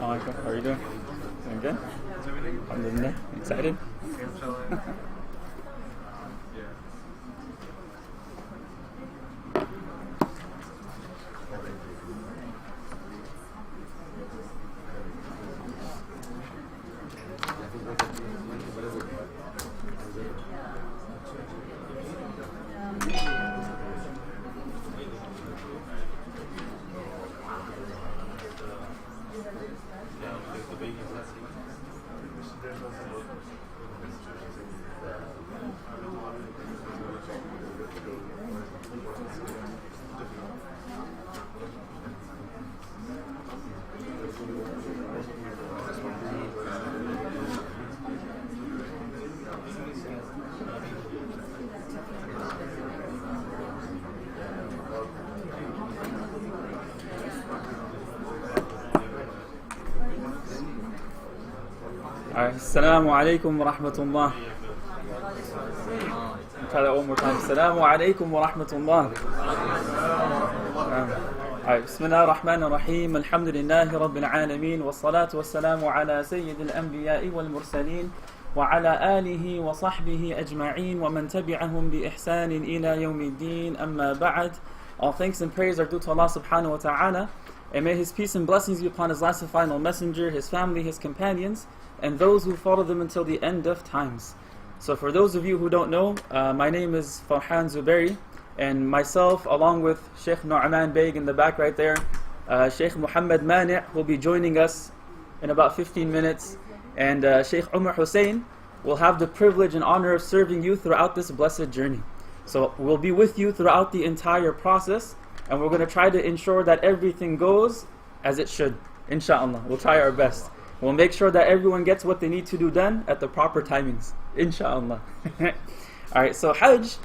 How are you doing? Doing good? Alhamdulillah. Excited? Assalamu alaikum wa rahmatullah. Try that one more time. Assalamu alaikum wa rahmatullah. Bismillah ar-Rahman ar-Rahim. Alhamdulillahi Rabbil Alameen. Wa salatu wa salamu ala Sayyid al-Anbiya'i wal Mursaleen. Wa ala alihi wa sahbihi ajma'een. Wa man tabi'ahum bi ihsanin ila yawmiddin. Amma ba'd. All thanks and praise are due to Allah subhanahu wa ta'ala. And may His peace and blessings be upon His last and final messenger, His family, His companions, and those who follow them until the end of times. So for those of you who don't know, my name is Farhan Zubairi, and myself, along with Sheikh Nu'man Beg in the back right there, Sheikh Muhammad Mani' will be joining us in about 15 minutes, and Sheikh Umar Hussein will have the privilege and honor of serving you throughout this blessed journey. So we'll be with you throughout the entire process, and we're going to try to ensure that everything goes as it should, inshallah. We'll try our best. We'll make sure that everyone gets what they need to do done at the proper timings, inshallah. Alright, so Hajj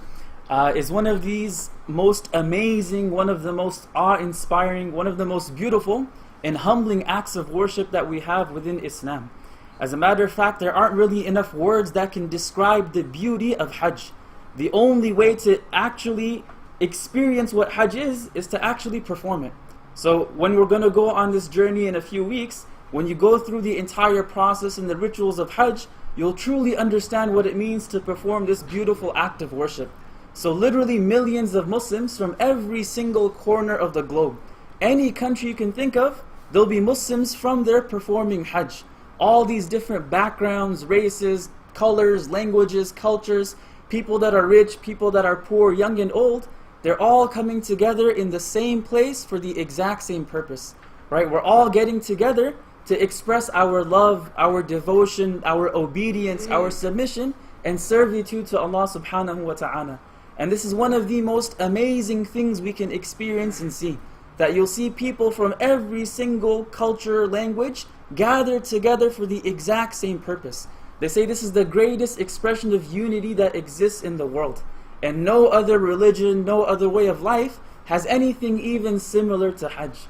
is one of these most amazing, one of the most awe-inspiring, one of the most beautiful and humbling acts of worship that we have within Islam. As a matter of fact, there aren't really enough words that can describe the beauty of Hajj. The only way to actually experience what Hajj is to actually perform it. So when we're going to go on this journey in a few weeks, when you go through the entire process and the rituals of Hajj, you'll truly understand what it means to perform this beautiful act of worship. So literally millions of Muslims from every single corner of the globe, any country you can think of, there'll be Muslims from there performing Hajj. All these different backgrounds, races, colors, languages, cultures, people that are rich, people that are poor, young and old, they're all coming together in the same place for the exact same purpose. Right? We're all getting together to express our love, our devotion, our obedience, our submission, and servitude to Allah subhanahu wa ta'ala. And this is one of the most amazing things we can experience and see. That you'll see people from every single culture, language, gathered together for the exact same purpose. They say this is the greatest expression of unity that exists in the world. And no other religion, no other way of life has anything even similar to Hajj.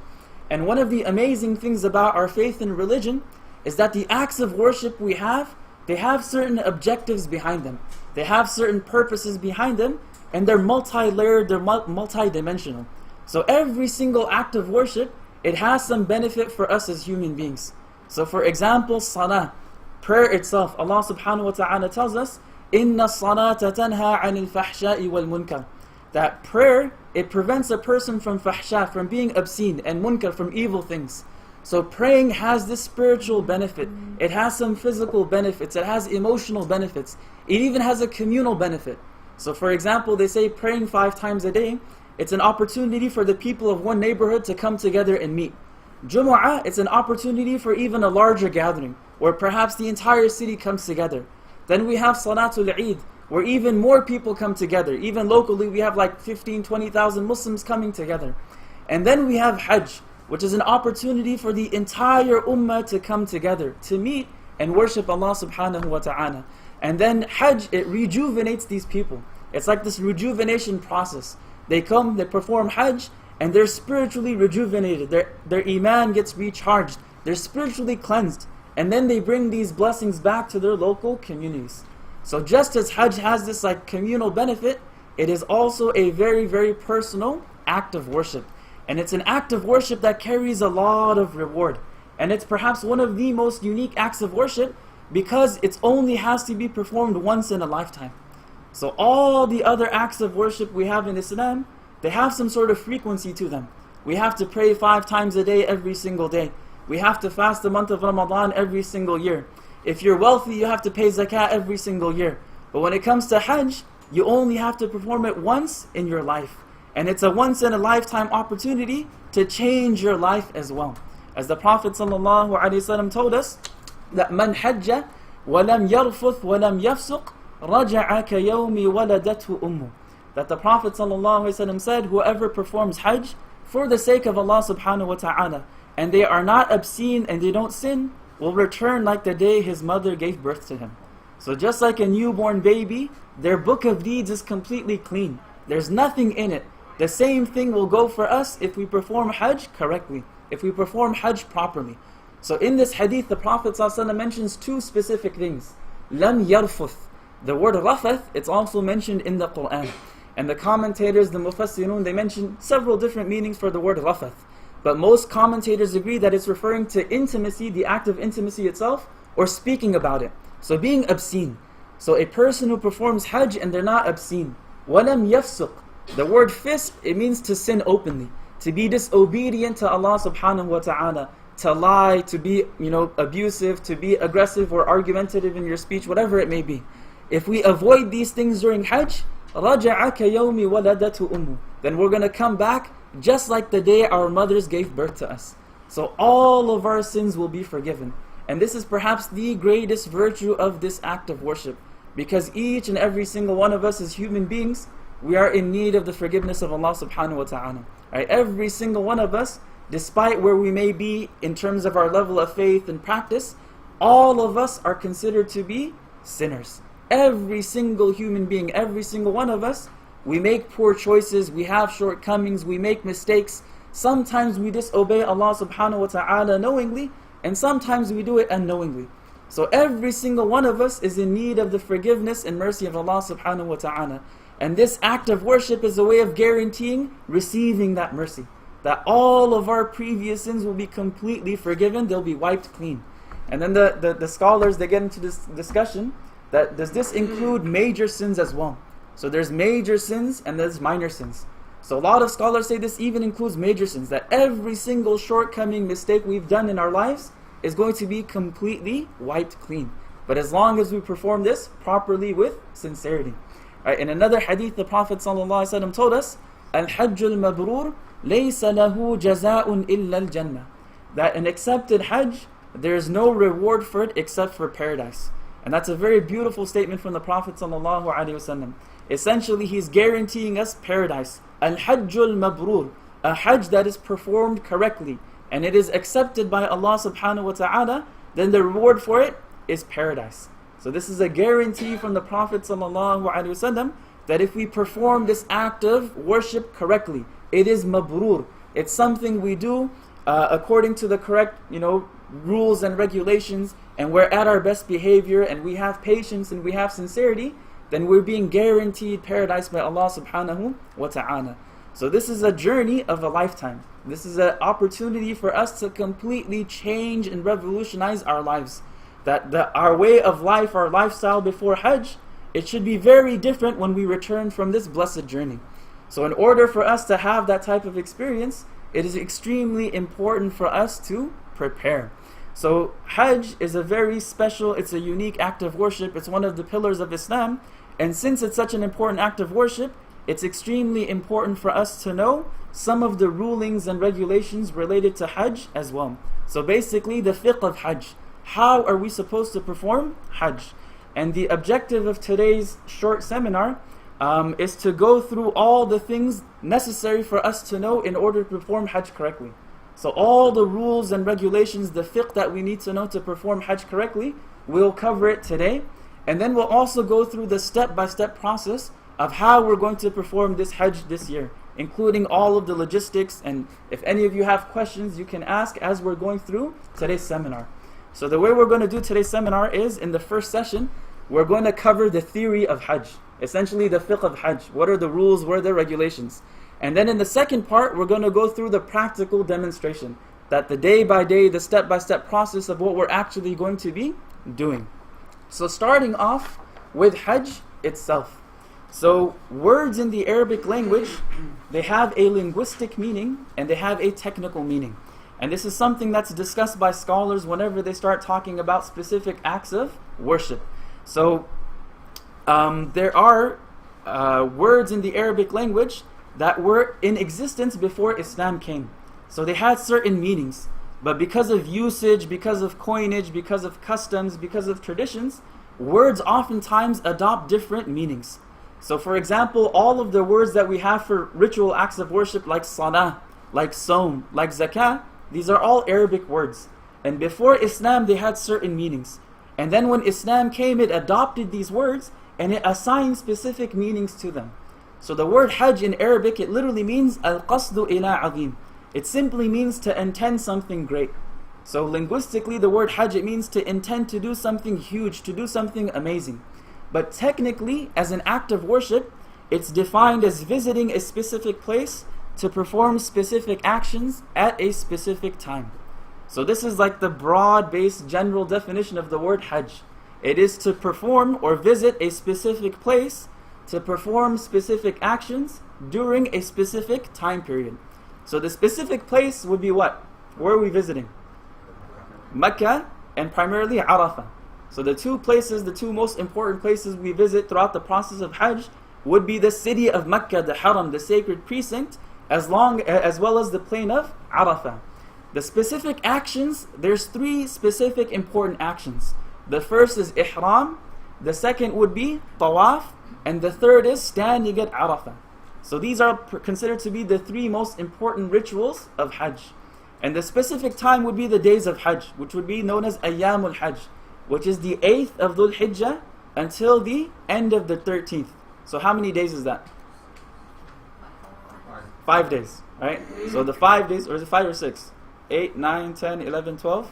And one of the amazing things about our faith and religion is that the acts of worship we have, they have certain objectives behind them. They have certain purposes behind them, and they're multi-layered, they're multi-dimensional. So every single act of worship, it has some benefit for us as human beings. So for example, salah, prayer itself, Allah subhanahu wa ta'ala tells us, إِنَّ الصَّلَاةَ تَنْهَى عَنِ الْفَحْشَاءِ وَالْمُنْكَرِ. That prayer, it prevents a person from fahsha, from being obscene, and munkar, from evil things. So praying has this spiritual benefit. It has some physical benefits. It has emotional benefits. It even has a communal benefit. So for example, they say praying 5 times a day, it's an opportunity for the people of one neighborhood to come together and meet. Jumu'ah, it's an opportunity for even a larger gathering, where perhaps the entire city comes together. Then we have Salatul Eid, where even more people come together. Even locally, we have like 15, 20,000 Muslims coming together. And then we have Hajj, which is an opportunity for the entire ummah to come together, to meet and worship Allah subhanahu wa ta'ala. And then Hajj, it rejuvenates these people. It's like this rejuvenation process. They come, they perform Hajj, and they're spiritually rejuvenated. Their iman gets recharged. They're spiritually cleansed. And then they bring these blessings back to their local communities. So just as Hajj has this like communal benefit, it is also a very, very personal act of worship. And it's an act of worship that carries a lot of reward. And it's perhaps one of the most unique acts of worship because it only has to be performed once in a lifetime. So all the other acts of worship we have in Islam, they have some sort of frequency to them. We have to pray 5 times a day every single day. We have to fast the month of Ramadan every single year. If you're wealthy, you have to pay zakat every single year. But when it comes to Hajj, you only have to perform it once in your life. And it's a once in a lifetime opportunity to change your life as well. As the Prophet ﷺ told us, that man hajja walam yarfuth walam yafsuq raja'a ka yawmi waladathu ummu. That the Prophet ﷺ said, whoever performs Hajj for the sake of Allah subhanahu wa ta'ala, and they are not obscene and they don't sin, will return like the day his mother gave birth to him. So just like a newborn baby, their book of deeds is completely clean. There's nothing in it. The same thing will go for us if we perform Hajj correctly, if we perform Hajj properly. So in this hadith, the Prophet ﷺ mentions 2 specific things. Lam yarfuth. The word rafath, it's also mentioned in the Quran. And the commentators, the mufassirun, they mention several different meanings for the word rafath. But most commentators agree that it's referring to intimacy, the act of intimacy itself, or speaking about it. So being obscene. So a person who performs Hajj and they're not obscene. Walam yafsuq. The word fisq, it means to sin openly, to be disobedient to Allah subhanahu wa ta'ala, to lie, to be abusive, to be aggressive or argumentative in your speech, whatever it may be. If we avoid these things during Hajj, رَجَعَ كَيَوْمِ وَلَدَتْهُ أُمُّ, then we're going to come back just like the day our mothers gave birth to us. So all of our sins will be forgiven. And this is perhaps the greatest virtue of this act of worship, because each and every single one of us as human beings, we are in need of the forgiveness of Allah subhanahu wa ta'ala. Right? Every single one of us, despite where we may be in terms of our level of faith and practice, all of us are considered to be sinners. Every single human being, every single one of us, we make poor choices, we have shortcomings, we make mistakes. Sometimes we disobey Allah subhanahu wa ta'ala knowingly, and sometimes we do it unknowingly. So every single one of us is in need of the forgiveness and mercy of Allah subhanahu wa ta'ala. And this act of worship is a way of guaranteeing receiving that mercy. That all of our previous sins will be completely forgiven, they'll be wiped clean. And then the scholars, they get into this discussion, that does this include major sins as well? So there's major sins and there's minor sins. So a lot of scholars say this even includes major sins, that every single shortcoming, mistake we've done in our lives is going to be completely wiped clean. But as long as we perform this properly with sincerity. Right, in another hadith, the Prophet ﷺ told us, Al-Hajjul Mabrur laysa lahu jaza'un illa al-Jannah. That an accepted Hajj, there is no reward for it except for paradise. And that's a very beautiful statement from the Prophet ﷺ. Essentially, he's guaranteeing us paradise. Al-Hajjul Mabrur, a Hajj that is performed correctly, and it is accepted by Allah subhanahu wa ta'ala, then the reward for it is paradise. So this is a guarantee from the Prophet ﷺ that if we perform this act of worship correctly, it is mabrur. It's something we do according to the correct, rules and regulations, and we're at our best behavior, and we have patience and we have sincerity, then we're being guaranteed paradise by Allah subhanahu wa ta'ala. So this is a journey of a lifetime. This is an opportunity for us to completely change and revolutionize our lives. That our way of life, our lifestyle before Hajj, it should be very different when we return from this blessed journey. So in order for us to have that type of experience, it is extremely important for us to prepare. So Hajj is a very special, it's a unique act of worship. It's one of the pillars of Islam. And since it's such an important act of worship, it's extremely important for us to know some of the rulings and regulations related to Hajj as well. So basically the fiqh of Hajj. How are we supposed to perform Hajj? And the objective of today's short seminar is to go through all the things necessary for us to know in order to perform Hajj correctly. So all the rules and regulations, the fiqh that we need to know to perform Hajj correctly, we'll cover it today. And then we'll also go through the step-by-step process of how we're going to perform this Hajj this year, including all of the logistics. And if any of you have questions, you can ask as we're going through today's seminar. So the way we're going to do today's seminar is, in the first session, we're going to cover the theory of Hajj, essentially the fiqh of Hajj. What are the rules, what are the regulations? And then in the second part, we're going to go through the practical demonstration, that the day by day, the step-by-step process of what we're actually going to be doing. So starting off with Hajj itself. So words in the Arabic language, they have a linguistic meaning and they have a technical meaning. And this is something that's discussed by scholars whenever they start talking about specific acts of worship. So there are words in the Arabic language that were in existence before Islam came. So they had certain meanings. But because of usage, because of coinage, because of customs, because of traditions, words oftentimes adopt different meanings. So for example, all of the words that we have for ritual acts of worship like Sunnah, like Sawm, like Zakah, these are all Arabic words. And before Islam, they had certain meanings. And then when Islam came, it adopted these words and it assigned specific meanings to them. So the word Hajj in Arabic, it literally means al-qasdu ila azim. It simply means to intend something great. So linguistically, the word Hajj, it means to intend to do something huge, to do something amazing. But technically, as an act of worship, it's defined as visiting a specific place to perform specific actions at a specific time. So this is like the broad-based general definition of the word Hajj. It is to perform or visit a specific place to perform specific actions during a specific time period. So the specific place would be what? Where are we visiting? Mecca and primarily Arafah. So the two places, the two most important places we visit throughout the process of Hajj would be the city of Mecca, the Haram, the sacred precinct, as well as the plain of Arafah. The specific actions, there's three specific important actions. The first is Ihram, the second would be Tawaf, and the third is standing at Arafah. So these are considered to be the three most important rituals of Hajj. And the specific time would be the days of Hajj, which would be known as Ayyamul Hajj, which is the 8th of Dhul Hijjah until the end of the 13th. So how many days is that? 5 days, right? So the 5 days, or is it 5 or 6? 8, 9, 10, 11, 12?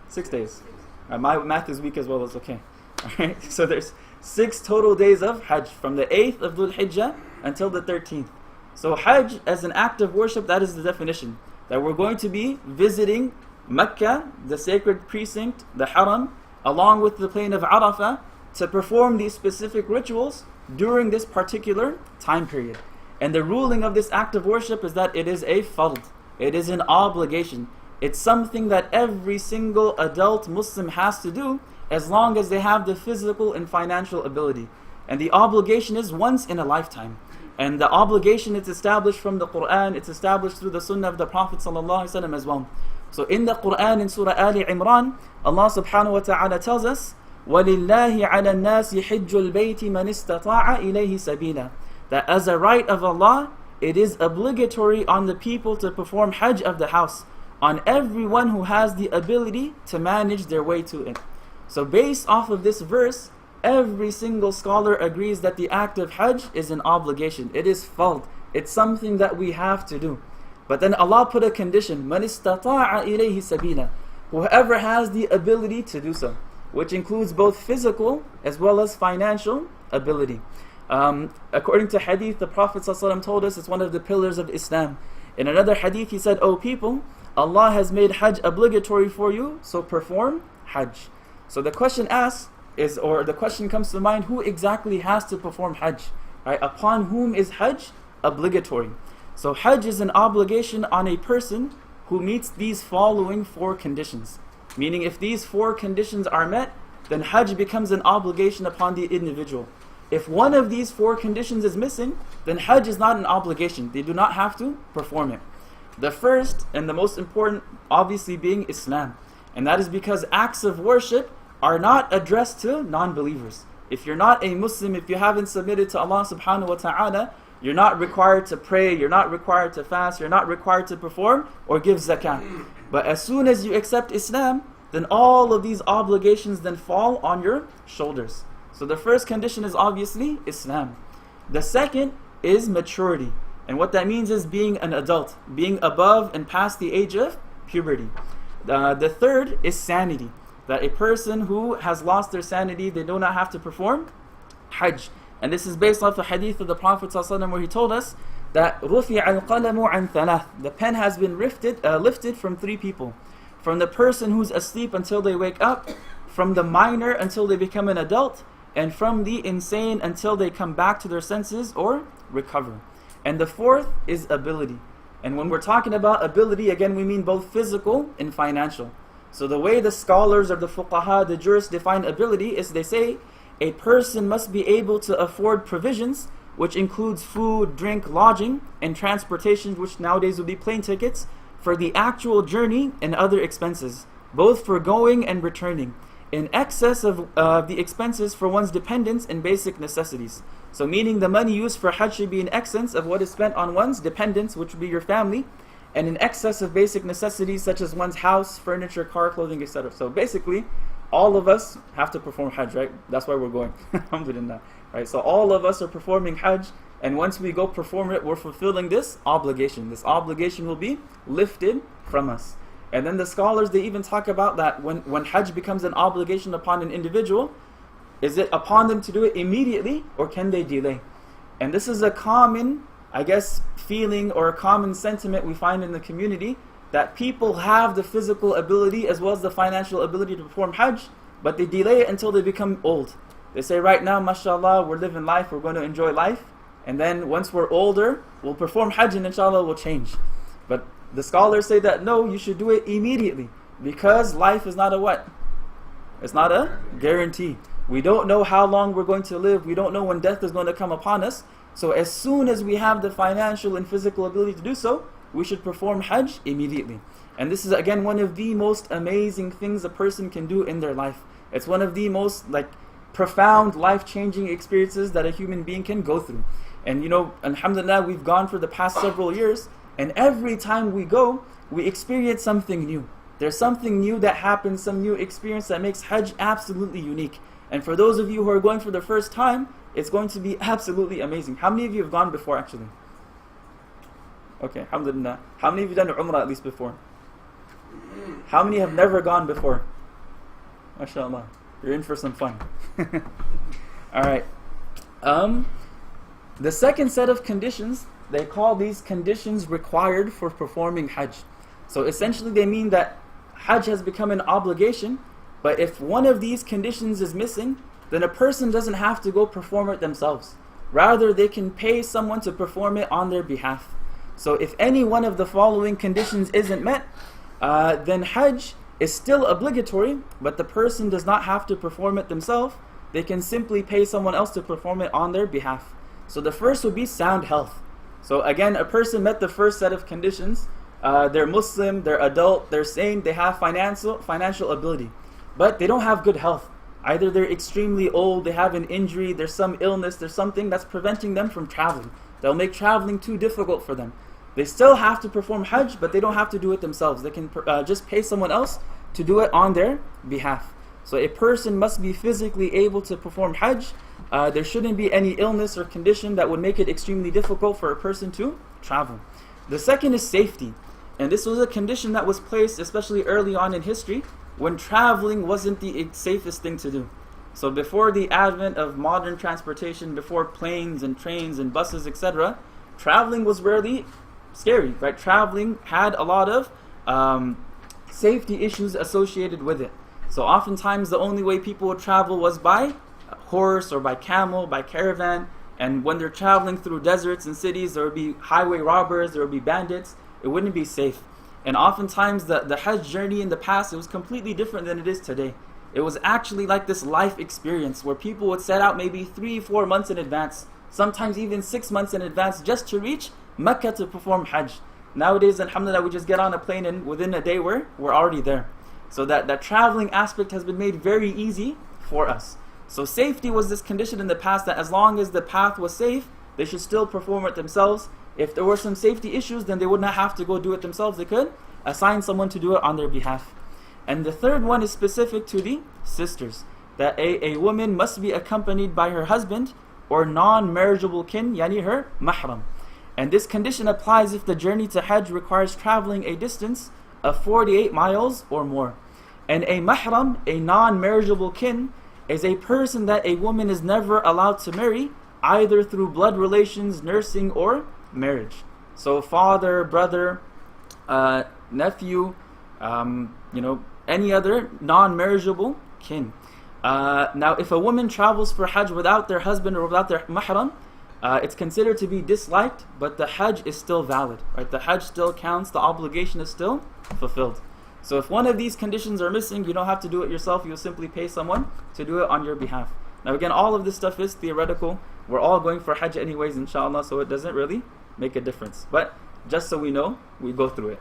6 days. My math is weak as well, it's okay. Alright, so there's 6 total days of Hajj, from the 8th of Dhul Hijjah until the 13th. So Hajj, as an act of worship, that is the definition. That we're going to be visiting Mecca, the sacred precinct, the Haram, along with the plain of Arafah, to perform these specific rituals during this particular time period. And the ruling of this act of worship is that it is a fard. It is an obligation. It's something that every single adult Muslim has to do as long as they have the physical and financial ability. And the obligation is once in a lifetime. And the obligation is established from the Quran, it's established through the Sunnah of the Prophet ﷺ as well. So in the Quran, in Surah Ali Imran, Allah subhanahu wa ta'ala tells us, وَلِلَّهِ عَلَى النَّاسِ حِجُّ الْبَيْتِ مَنِ اسْتَطَاعَ إِلَيْهِ سَبِيلًا. That as a right of Allah, it is obligatory on the people to perform Hajj of the house, on everyone who has the ability to manage their way to it. So based off of this verse, every single scholar agrees that the act of Hajj is an obligation. It is fard. It's something that we have to do. But then Allah put a condition, مَنِ اسْتَطَاعَ إِلَيْهِ سَبِيلًا. Whoever has the ability to do so, which includes both physical as well as financial ability. According to hadith, the Prophet ﷺ told us it's one of the pillars of Islam. In another hadith, he said, O people, Allah has made Hajj obligatory for you, so perform Hajj. So the question asks, is, or the question comes to mind, who exactly has to perform Hajj? Right? Upon whom is Hajj obligatory? So Hajj is an obligation on a person who meets these following 4 conditions. Meaning if these 4 conditions are met, then Hajj becomes an obligation upon the individual. If one of these 4 conditions is missing, then Hajj is not an obligation. They do not have to perform it. The first and the most important obviously being Islam. And that is because acts of worship are not addressed to non-believers. If you're not a Muslim, if you haven't submitted to Allah subhanahu wa ta'ala, you're not required to pray, you're not required to fast, you're not required to perform or give zakah. But as soon as you accept Islam, then all of these obligations then fall on your shoulders. So the first condition is obviously Islam. The second is maturity. And what that means is being an adult, being above and past the age of puberty. The third is sanity. That a person who has lost their sanity, they do not have to perform Hajj. And this is based off the hadith of the Prophet ﷺ where he told us that رُفِعَ الْقَلَمُ عَنْ ثَلَاثٍ, the pen has been lifted from 3 people. From the person who's asleep until they wake up, from the minor until they become an adult, and from the insane until they come back to their senses or recover. And the fourth is ability. And when we're talking about ability, again we mean both physical and financial. So the way the scholars or the fuqaha, the jurists define ability is they say a person must be able to afford provisions, which includes food, drink, lodging, and transportation, which nowadays would be plane tickets, for the actual journey and other expenses, both for going and returning, in excess of the expenses for one's dependents and basic necessities. So meaning the money used for Hajj should be in excess of what is spent on one's dependents, which would be your family, and in excess of basic necessities such as one's house, furniture, car, clothing, etc. So basically, all of us have to perform Hajj, right? That's why we're going. Alhamdulillah. Right? So all of us are performing Hajj, and once we go perform it, we're fulfilling this obligation. This obligation will be lifted from us. And then the scholars, they even talk about that when Hajj becomes an obligation upon an individual, is it upon them to do it immediately, or can they delay? And this is a common, I guess, feeling or a common sentiment we find in the community, that people have the physical ability as well as the financial ability to perform Hajj, but they delay it until they become old. They say right now, mashallah, we're living life, we're going to enjoy life, and then once we're older, we'll perform Hajj and inshallah we'll change. But the scholars say that no, you should do it immediately, because life is not a what? It's not a guarantee. We don't know how long we're going to live, we don't know when death is going to come upon us. So as soon as we have the financial and physical ability to do so, we should perform Hajj immediately. And this is again one of the most amazing things a person can do in their life. It's one of the most profound life-changing experiences that a human being can go through. And you know, alhamdulillah, we've gone for the past several years, and every time we go, we experience something new. There's something new that happens, some new experience that makes Hajj absolutely unique. And for those of you who are going for the first time, it's going to be absolutely amazing. How many of you have gone before actually? Okay, alhamdulillah. How many of you done Umrah at least before? How many have never gone before? MashaAllah. You're in for some fun. Alright. The second set of conditions, they call these conditions required for performing Hajj. So essentially they mean that Hajj has become an obligation, but if one of these conditions is missing, then a person doesn't have to go perform it themselves. Rather, they can pay someone to perform it on their behalf. So if any one of the following conditions isn't met, then Hajj is still obligatory, but the person does not have to perform it themselves. They can simply pay someone else to perform it on their behalf. So the first would be sound health. So again, a person met the first set of conditions. They're Muslim, they're adult, they're sane, they have financial ability, but they don't have good health. Either they're extremely old, they have an injury, there's some illness, there's something that's preventing them from traveling. They'll make traveling too difficult for them. They still have to perform Hajj, but they don't have to do it themselves. They can just pay someone else to do it on their behalf. So a person must be physically able to perform Hajj. There shouldn't be any illness or condition that would make it extremely difficult for a person to travel. The second is safety. And this was a condition that was placed especially early on in history, when traveling wasn't the safest thing to do. So before the advent of modern transportation, before planes and trains and buses, etc., traveling was rarely scary, right? Traveling had a lot of safety issues associated with it. So oftentimes the only way people would travel was by horse or by camel, by caravan. And when they're traveling through deserts and cities, there would be highway robbers, there would be bandits. It wouldn't be safe. And oftentimes the Hajj journey in the past, it was completely different than it is today. It was actually like this life experience where people would set out maybe 3-4 months in advance, sometimes even 6 months in advance, just to reach Mecca to perform Hajj. Nowadays, alhamdulillah, we just get on a plane and within a day we're already there. So that traveling aspect has been made very easy for us. So safety was this condition in the past that as long as the path was safe, they should still perform it themselves. If there were some safety issues, then they would not have to go do it themselves. They could assign someone to do it on their behalf. And the third one is specific to the sisters, that a woman must be accompanied by her husband or non-marriageable kin, yani her mahram. And this condition applies if the journey to Hajj requires traveling a distance of 48 miles or more. And a mahram, a non-marriageable kin, is a person that a woman is never allowed to marry, either through blood relations, nursing, or marriage. So father, brother, nephew, any other non-marriageable kin. Now, if a woman travels for Hajj without their husband or without their mahram, it's considered to be disliked, but the Hajj is still valid. Right? The Hajj still counts, the obligation is still fulfilled. So if one of these conditions are missing, you don't have to do it yourself, you'll simply pay someone to do it on your behalf. Now again, all of this stuff is theoretical. We're all going for Hajj anyways, inshallah, so it doesn't really make a difference. But just so we know, we go through it.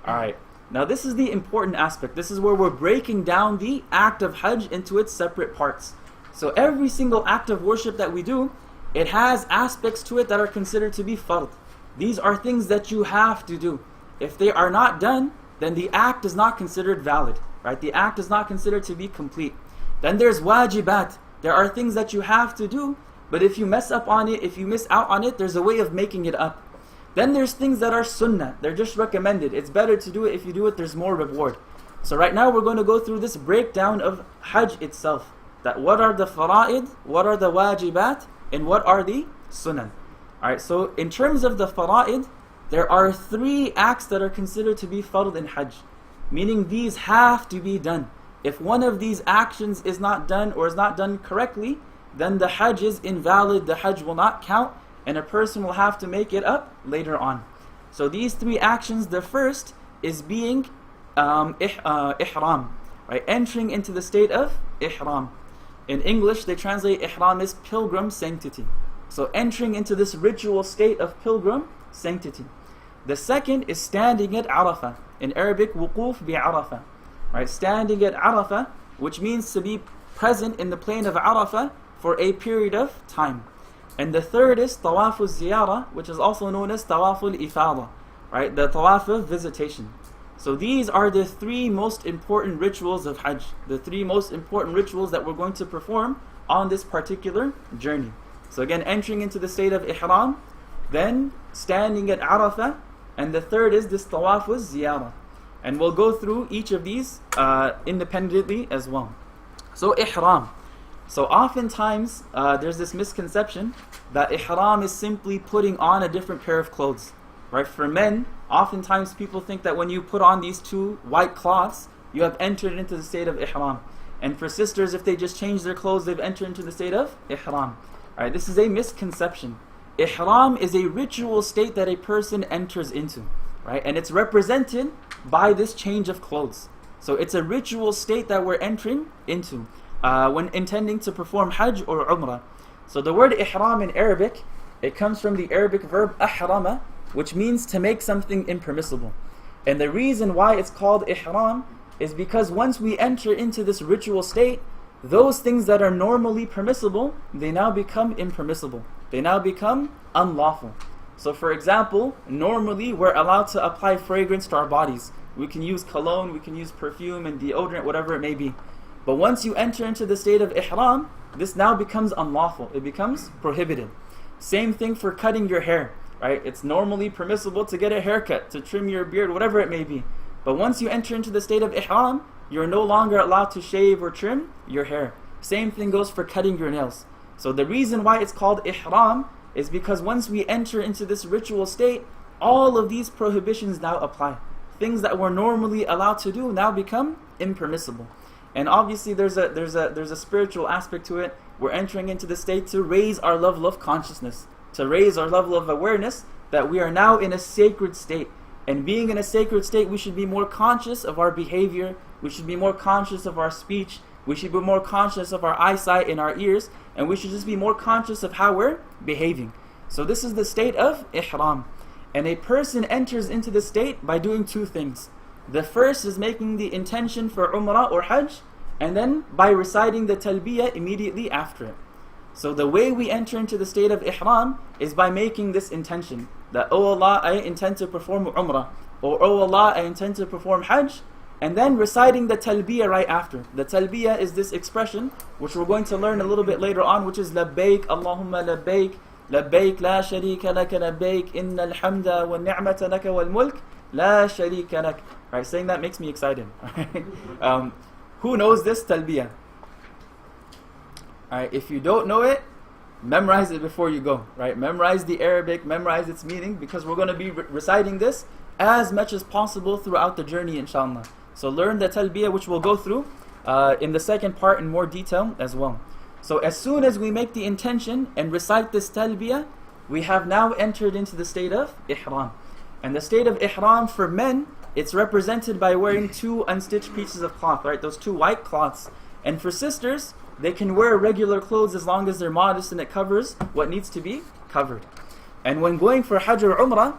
Alright, now this is the important aspect. This is where we're breaking down the act of Hajj into its separate parts. So every single act of worship that we do, it has aspects to it that are considered to be fard. These are things that you have to do. If they are not done, then the act is not considered valid. Right? The act is not considered to be complete. Then there's wajibat. There are things that you have to do, but if you mess up on it, if you miss out on it, there's a way of making it up. Then there's things that are sunnah. They're just recommended. It's better to do it. If you do it, there's more reward. So right now we're going to go through this breakdown of Hajj itself. That what are the fara'id, what are the wajibat, and what are the sunan. Alright, so in terms of the fara'id, there are 3 acts that are considered to be fard in Hajj. Meaning these have to be done. If one of these actions is not done or is not done correctly, then the Hajj is invalid, the Hajj will not count, and a person will have to make it up later on. So these 3 actions, the first is being ihram, right? Entering into the state of ihram. In English, they translate ihram as pilgrim sanctity. So entering into this ritual state of pilgrim sanctity. The second is standing at Arafah. In Arabic, wuquf bi Arafah. Right? Standing at Arafah, which means to be present in the plain of Arafah for a period of time. And the third is tawaful ziyarah, which is also known as tawaful ifada. Right? The tawaf of visitation. So these are the 3 most important rituals of Hajj. The 3 most important rituals that we're going to perform on this particular journey. So again, entering into the state of ihram, then standing at Arafah, and the third is this tawaf with ziyarah. And we'll go through each of these independently as well. So ihram. So oftentimes there's this misconception that ihram is simply putting on a different pair of clothes. Right? For men, oftentimes people think that when you put on these 2 white cloths, you have entered into the state of ihram. And for sisters, if they just change their clothes, they've entered into the state of ihram. Alright, this is a misconception. Ihram is a ritual state that a person enters into, right? And it's represented by this change of clothes. So it's a ritual state that we're entering into when intending to perform Hajj or Umrah. So the word ihram in Arabic, it comes from the Arabic verb ahrama, which means to make something impermissible. And the reason why it's called ihram is because once we enter into this ritual state, those things that are normally permissible, they now become impermissible. They now become unlawful. So for example, normally we're allowed to apply fragrance to our bodies. We can use cologne, we can use perfume and deodorant, whatever it may be. But once you enter into the state of ihram, this now becomes unlawful. It becomes prohibited. Same thing for cutting your hair, right? It's normally permissible to get a haircut, to trim your beard, whatever it may be. But once you enter into the state of ihram, you're no longer allowed to shave or trim your hair. Same thing goes for cutting your nails. So the reason why it's called ihram is because once we enter into this ritual state, all of these prohibitions now apply. Things that we're normally allowed to do now become impermissible. And obviously there's a spiritual aspect to it. We're entering into the state to raise our level of consciousness, to raise our level of awareness that we are now in a sacred state. And being in a sacred state, we should be more conscious of our behavior, we should be more conscious of our speech, we should be more conscious of our eyesight and our ears, and we should just be more conscious of how we're behaving. So this is the state of ihram. And a person enters into the state by doing two things. The first is making the intention for Umrah or Hajj, and then by reciting the talbiyah immediately after it. So the way we enter into the state of ihram is by making this intention, that, oh Allah, I intend to perform Umrah, or oh Allah, I intend to perform Hajj, and then reciting the talbiyah right after. The talbiyah is this expression, which we're going to learn a little bit later on, which is labbaik, Allahumma labbaik, labbaik la sharika laka labbaik, innal hamda wa ni'mata laka wal mulk, la sharika lak. Right, saying that makes me excited. Who knows this talbiyah? Alright, if you don't know it, memorize it before you go. Right, memorize the Arabic, memorize its meaning, because we're going to be reciting this as much as possible throughout the journey, inshallah. So learn the talbiyah, which we'll go through in the second part in more detail as well. So as soon as we make the intention and recite this talbiyah, we have now entered into the state of ihram. And the state of ihram for men, it's represented by wearing two unstitched pieces of cloth, right? Those two white cloths. And for sisters, they can wear regular clothes as long as they're modest and it covers what needs to be covered. And when going for Hajj or Umrah,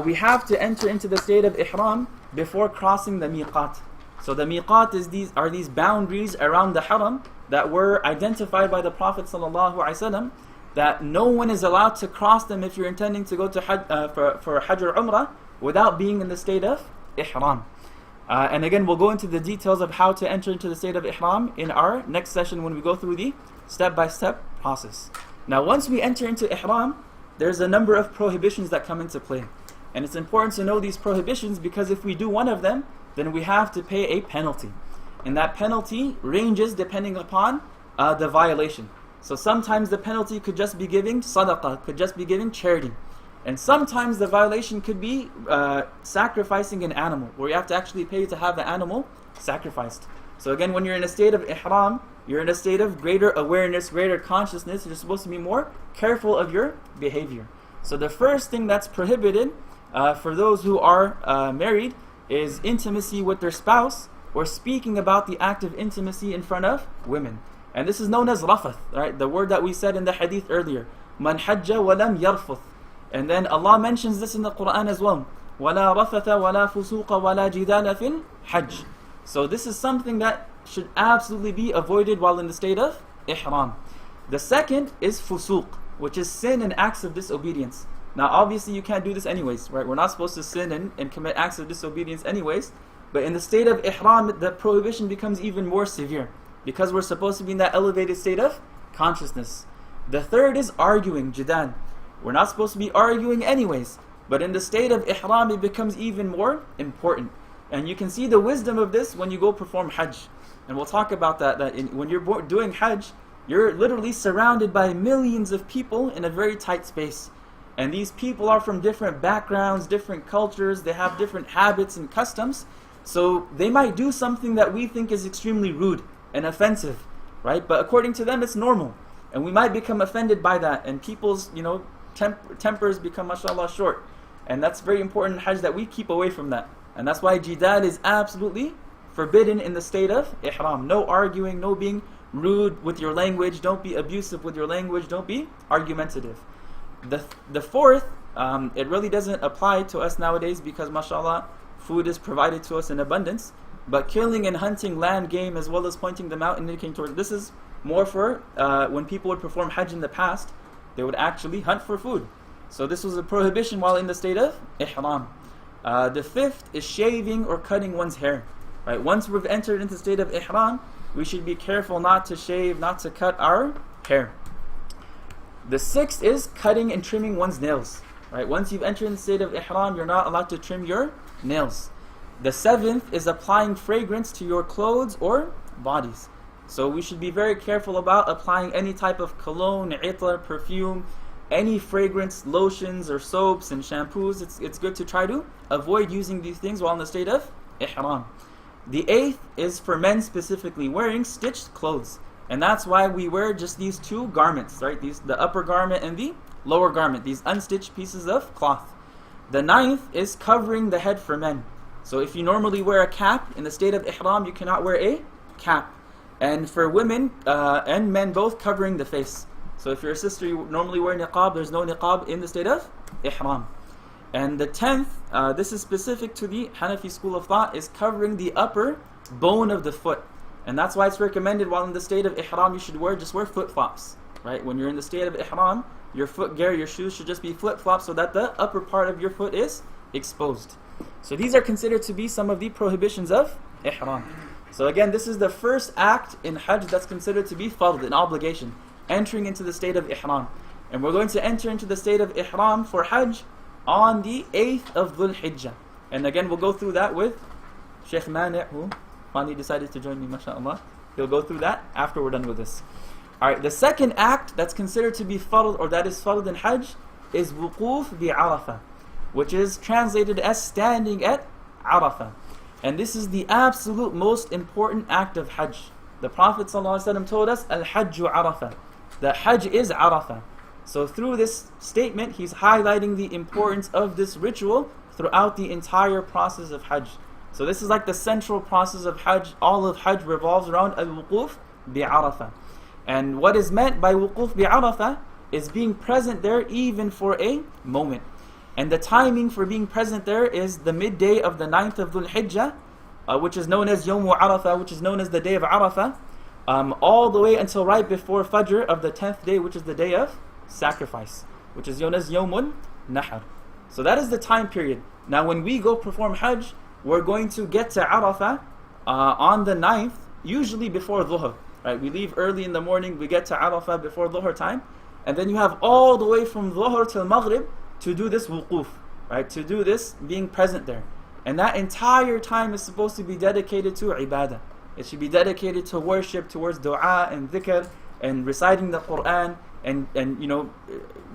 we have to enter into the state of ihram before crossing the miqat. So the miqat are these boundaries around the haram that were identified by the Prophet ﷺ, that no one is allowed to cross them if you're intending to go to Hajj, for Hajj or Umrah without being in the state of ihram. And again, we'll go into the details of how to enter into the state of ihram in our next session when we go through the step-by-step process. Now, once we enter into ihram, there's a number of prohibitions that come into play. And it's important to know these prohibitions, because if we do one of them, then we have to pay a penalty. And that penalty ranges depending upon the violation. So sometimes the penalty could just be giving sadaqah, could just be giving charity. And sometimes the violation could be sacrificing an animal, where you have to actually pay to have the animal sacrificed. So again, when you're in a state of ihram, you're in a state of greater awareness, greater consciousness. You're supposed to be more careful of your behavior. So the first thing that's prohibited for those who are married is intimacy with their spouse, or speaking about the act of intimacy in front of women. And this is known as rafath, right? The word that we said in the hadith earlier. Man hajja wa lam yarfuth. And then Allah mentions this in the Quran as well. وَلَا رَفَثَ وَلَا فُسُوقَ وَلَا جِدَالَ فِي الْحَجِّ. So this is something that should absolutely be avoided while in the state of ihram. The second is fusuq, which is sin and acts of disobedience. Now obviously you can't do this anyways, right? We're not supposed to sin and commit acts of disobedience anyways. But in the state of ihram, the prohibition becomes even more severe, because we're supposed to be in that elevated state of consciousness. The third is arguing, jidal. We're not supposed to be arguing anyways, but in the state of ihram it becomes even more important. And you can see the wisdom of this when you go perform Hajj. And we'll talk about that, when you're doing Hajj, you're literally surrounded by millions of people in a very tight space. And these people are from different backgrounds, different cultures, they have different habits and customs. So they might do something that we think is extremely rude and offensive, right? But according to them it's normal. And we might become offended by that, and people's, tempers become, mashallah, short. And that's very important in Hajj, that we keep away from that. And that's why jidal is absolutely forbidden in the state of ihram. No arguing, no being rude with your language, don't be abusive with your language, don't be argumentative. The fourth, it really doesn't apply to us nowadays, because mashallah, food is provided to us in abundance. But killing and hunting land game, as well as pointing them out and indicating towards, this is more for when people would perform Hajj in the past, they would actually hunt for food. So this was a prohibition while in the state of ihram. The fifth is shaving or cutting one's hair. Right? Once we've entered into the state of ihram, we should be careful not to shave, not to cut our hair. The sixth is cutting and trimming one's nails. Right? Once you've entered the state of ihram, you're not allowed to trim your nails. The seventh is applying fragrance to your clothes or bodies. So we should be very careful about applying any type of cologne, itar, perfume, any fragrance, lotions or soaps and shampoos. It's good to try to avoid using these things while in the state of ihram. The 8th is for men specifically wearing stitched clothes. And that's why we wear just these two garments, right? The upper garment and the lower garment, these unstitched pieces of cloth. The 9th is covering the head for men. So if you normally wear a cap in the state of ihram, you cannot wear a cap. And for women and men both, covering the face. So if you're a sister, you normally wear niqab, there's no niqab in the state of ihram. And the 10th, this is specific to the Hanafi school of thought, is covering the upper bone of the foot. And that's why it's recommended while in the state of ihram, you should just wear flip-flops. Right? When you're in the state of ihram, your footgear, your shoes should just be flip-flops so that the upper part of your foot is exposed. So these are considered to be some of the prohibitions of ihram. So again, this is the first act in Hajj that's considered to be fard, an obligation, entering into the state of ihram. And we're going to enter into the state of ihram for Hajj on the 8th of Dhul Hijjah. And again, we'll go through that with Sheikh Mani', who finally decided to join me, mashallah. He'll go through that after we're done with this. Alright, the second act that's considered to be fard, or that is fard in Hajj, is wuquf bi Arafah, which is translated as standing at Arafah. And this is the absolute most important act of Hajj. The Prophet ﷺ told us, Al-Hajju Arafah. The Hajj is Arafah. So through this statement, he's highlighting the importance of this ritual throughout the entire process of Hajj. So this is like the central process of Hajj. All of Hajj revolves around Al-Wuquf bi Arafah. And what is meant by Wuquf bi Arafah is being present there even for a moment. And the timing for being present there is the midday of the 9th of Dhul Hijjah, which is known as Yawm Arafah, which is known as the day of Arafah, all the way until right before Fajr of the 10th day, which is the day of sacrifice, which is known as Yawmun Nahar. So that is the time period. Now when we go perform Hajj, we're going to get to Arafah on the 9th, usually before Dhuhr. Right? We leave early in the morning, we get to Arafah before Dhuhr time, and then you have all the way from Dhuhr till Maghrib to do this wuquf, right? To do this being present there. And that entire time is supposed to be dedicated to ibadah. It should be dedicated to worship, towards dua and dhikr and reciting the Quran. And you know,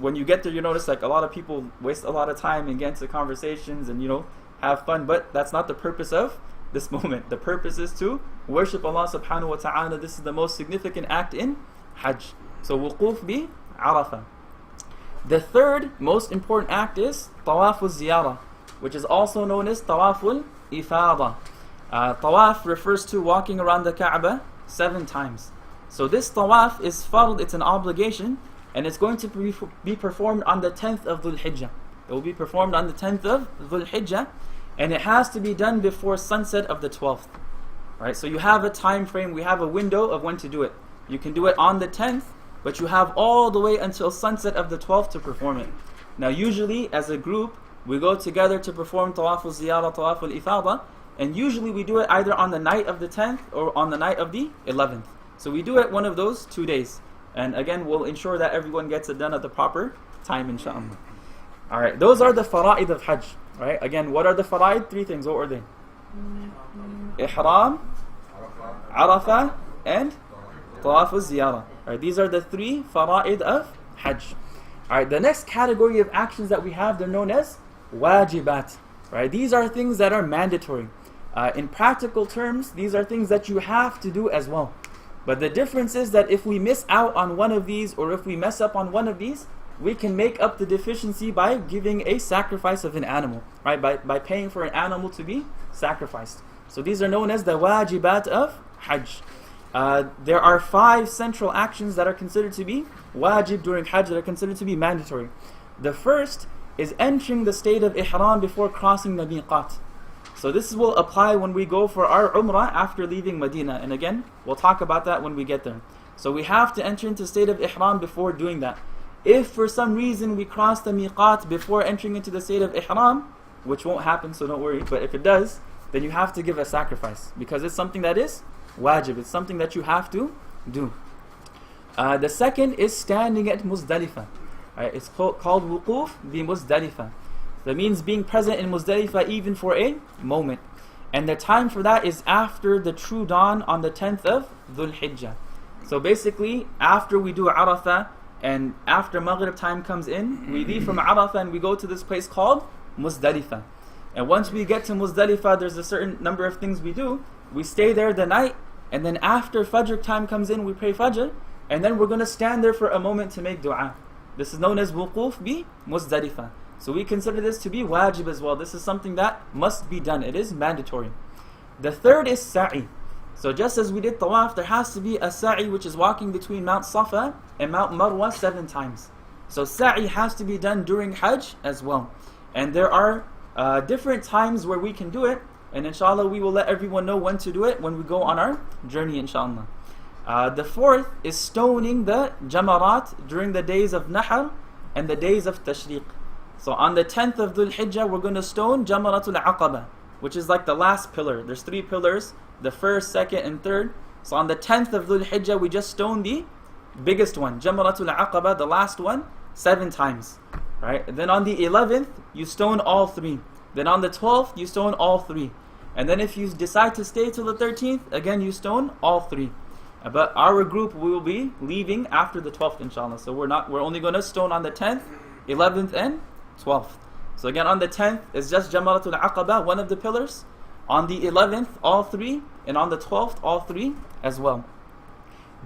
when you get there, you notice like a lot of people waste a lot of time and get into conversations and, you know, have fun, but that's not the purpose of this moment. The purpose is to worship Allah subhanahu wa ta'ala. This is the most significant act in Hajj. So wuquf bi Arafah. The third most important act is Tawaful Ziyarah, which is also known as Tawaful Ifada. Tawaf refers to walking around the Kaaba 7 times. So this Tawaf is fard, it's an obligation, and it's going to be performed on the 10th of Dhul Hijjah. It will be performed on the 10th of Dhul Hijjah, and it has to be done before sunset of the 12th. Right? So you have a time frame, we have a window of when to do it. You can do it on the 10th, but you have all the way until sunset of the 12th to perform it. Now usually as a group, we go together to perform Tawaful Ziyarah, Tawaful Ifada, and usually we do it either on the night of the 10th or on the night of the 11th. So we do it one of those 2 days. And again, we'll ensure that everyone gets it done at the proper time, inshaAllah. Alright, those are the fara'id of Hajj. Right? Again, what are the fara'id? 3 things. What were they? Ihram, Arafah, and Tawaful Ziyarah. Right, these are the 3 fara'id of Hajj. Alright, the next category of actions that we have, they're known as wajibat. Right, these are things that are mandatory. In practical terms, these are things that you have to do as well. But the difference is that if we miss out on one of these, or if we mess up on one of these, we can make up the deficiency by giving a sacrifice of an animal. Right, by paying for an animal to be sacrificed. So these are known as the wajibat of Hajj. There are 5 central actions that are considered to be wajib during Hajj, that are considered to be mandatory. The first is entering the state of ihram before crossing the miqat. So this will apply when we go for our umrah after leaving Medina. And again, we'll talk about that when we get there. So we have to enter into state of ihram before doing that. If for some reason we cross the miqat before entering into the state of ihram, which won't happen, so don't worry, but if it does, then you have to give a sacrifice, because it's something that is wajib, it's something that you have to do. The second is standing at Muzdalifah. It's called wuquf bi Muzdalifah. That means being present in Muzdalifah even for a moment. And the time for that is after the true dawn on the 10th of Dhul Hijjah. So basically, after we do Arafah and after Maghrib time comes in, we leave from Arafah and we go to this place called Muzdalifah. And once we get to Muzdalifah, there's a certain number of things we do. We stay there the night, and then after Fajr time comes in, we pray Fajr, and then we're going to stand there for a moment to make dua. This is known as wuquf bi Muzdalifah. So we consider this to be wajib as well. This is something that must be done. It is mandatory. The third is sa'i. So just as we did tawaf, there has to be a sa'i, which is walking between Mount Safa and Mount Marwa 7 times. So sa'i has to be done during Hajj as well. And there are different times where we can do it, and inshallah we will let everyone know when to do it when we go on our journey, inshallah. The fourth is stoning the jamarat during the days of Nahr and the days of Tashriq. So on the 10th of Dhul Hijjah, we're going to stone Jamaratul Aqaba, which is like the last pillar. There's 3 pillars, the first, second, and third. So on the 10th of Dhul Hijjah, we just stone the biggest one, Jamaratul Aqaba, the last one, 7 times. Right? And then on the 11th, you stone all 3. Then on the 12th, you stone all 3. And then if you decide to stay till the 13th, again you stone all 3. But our group will be leaving after the 12th, inshallah. So we're only going to stone on the 10th, 11th, and 12th. So again, on the 10th is just Jamaratul Aqaba, one of the pillars. On the 11th, all 3. And on the 12th, all 3 as well.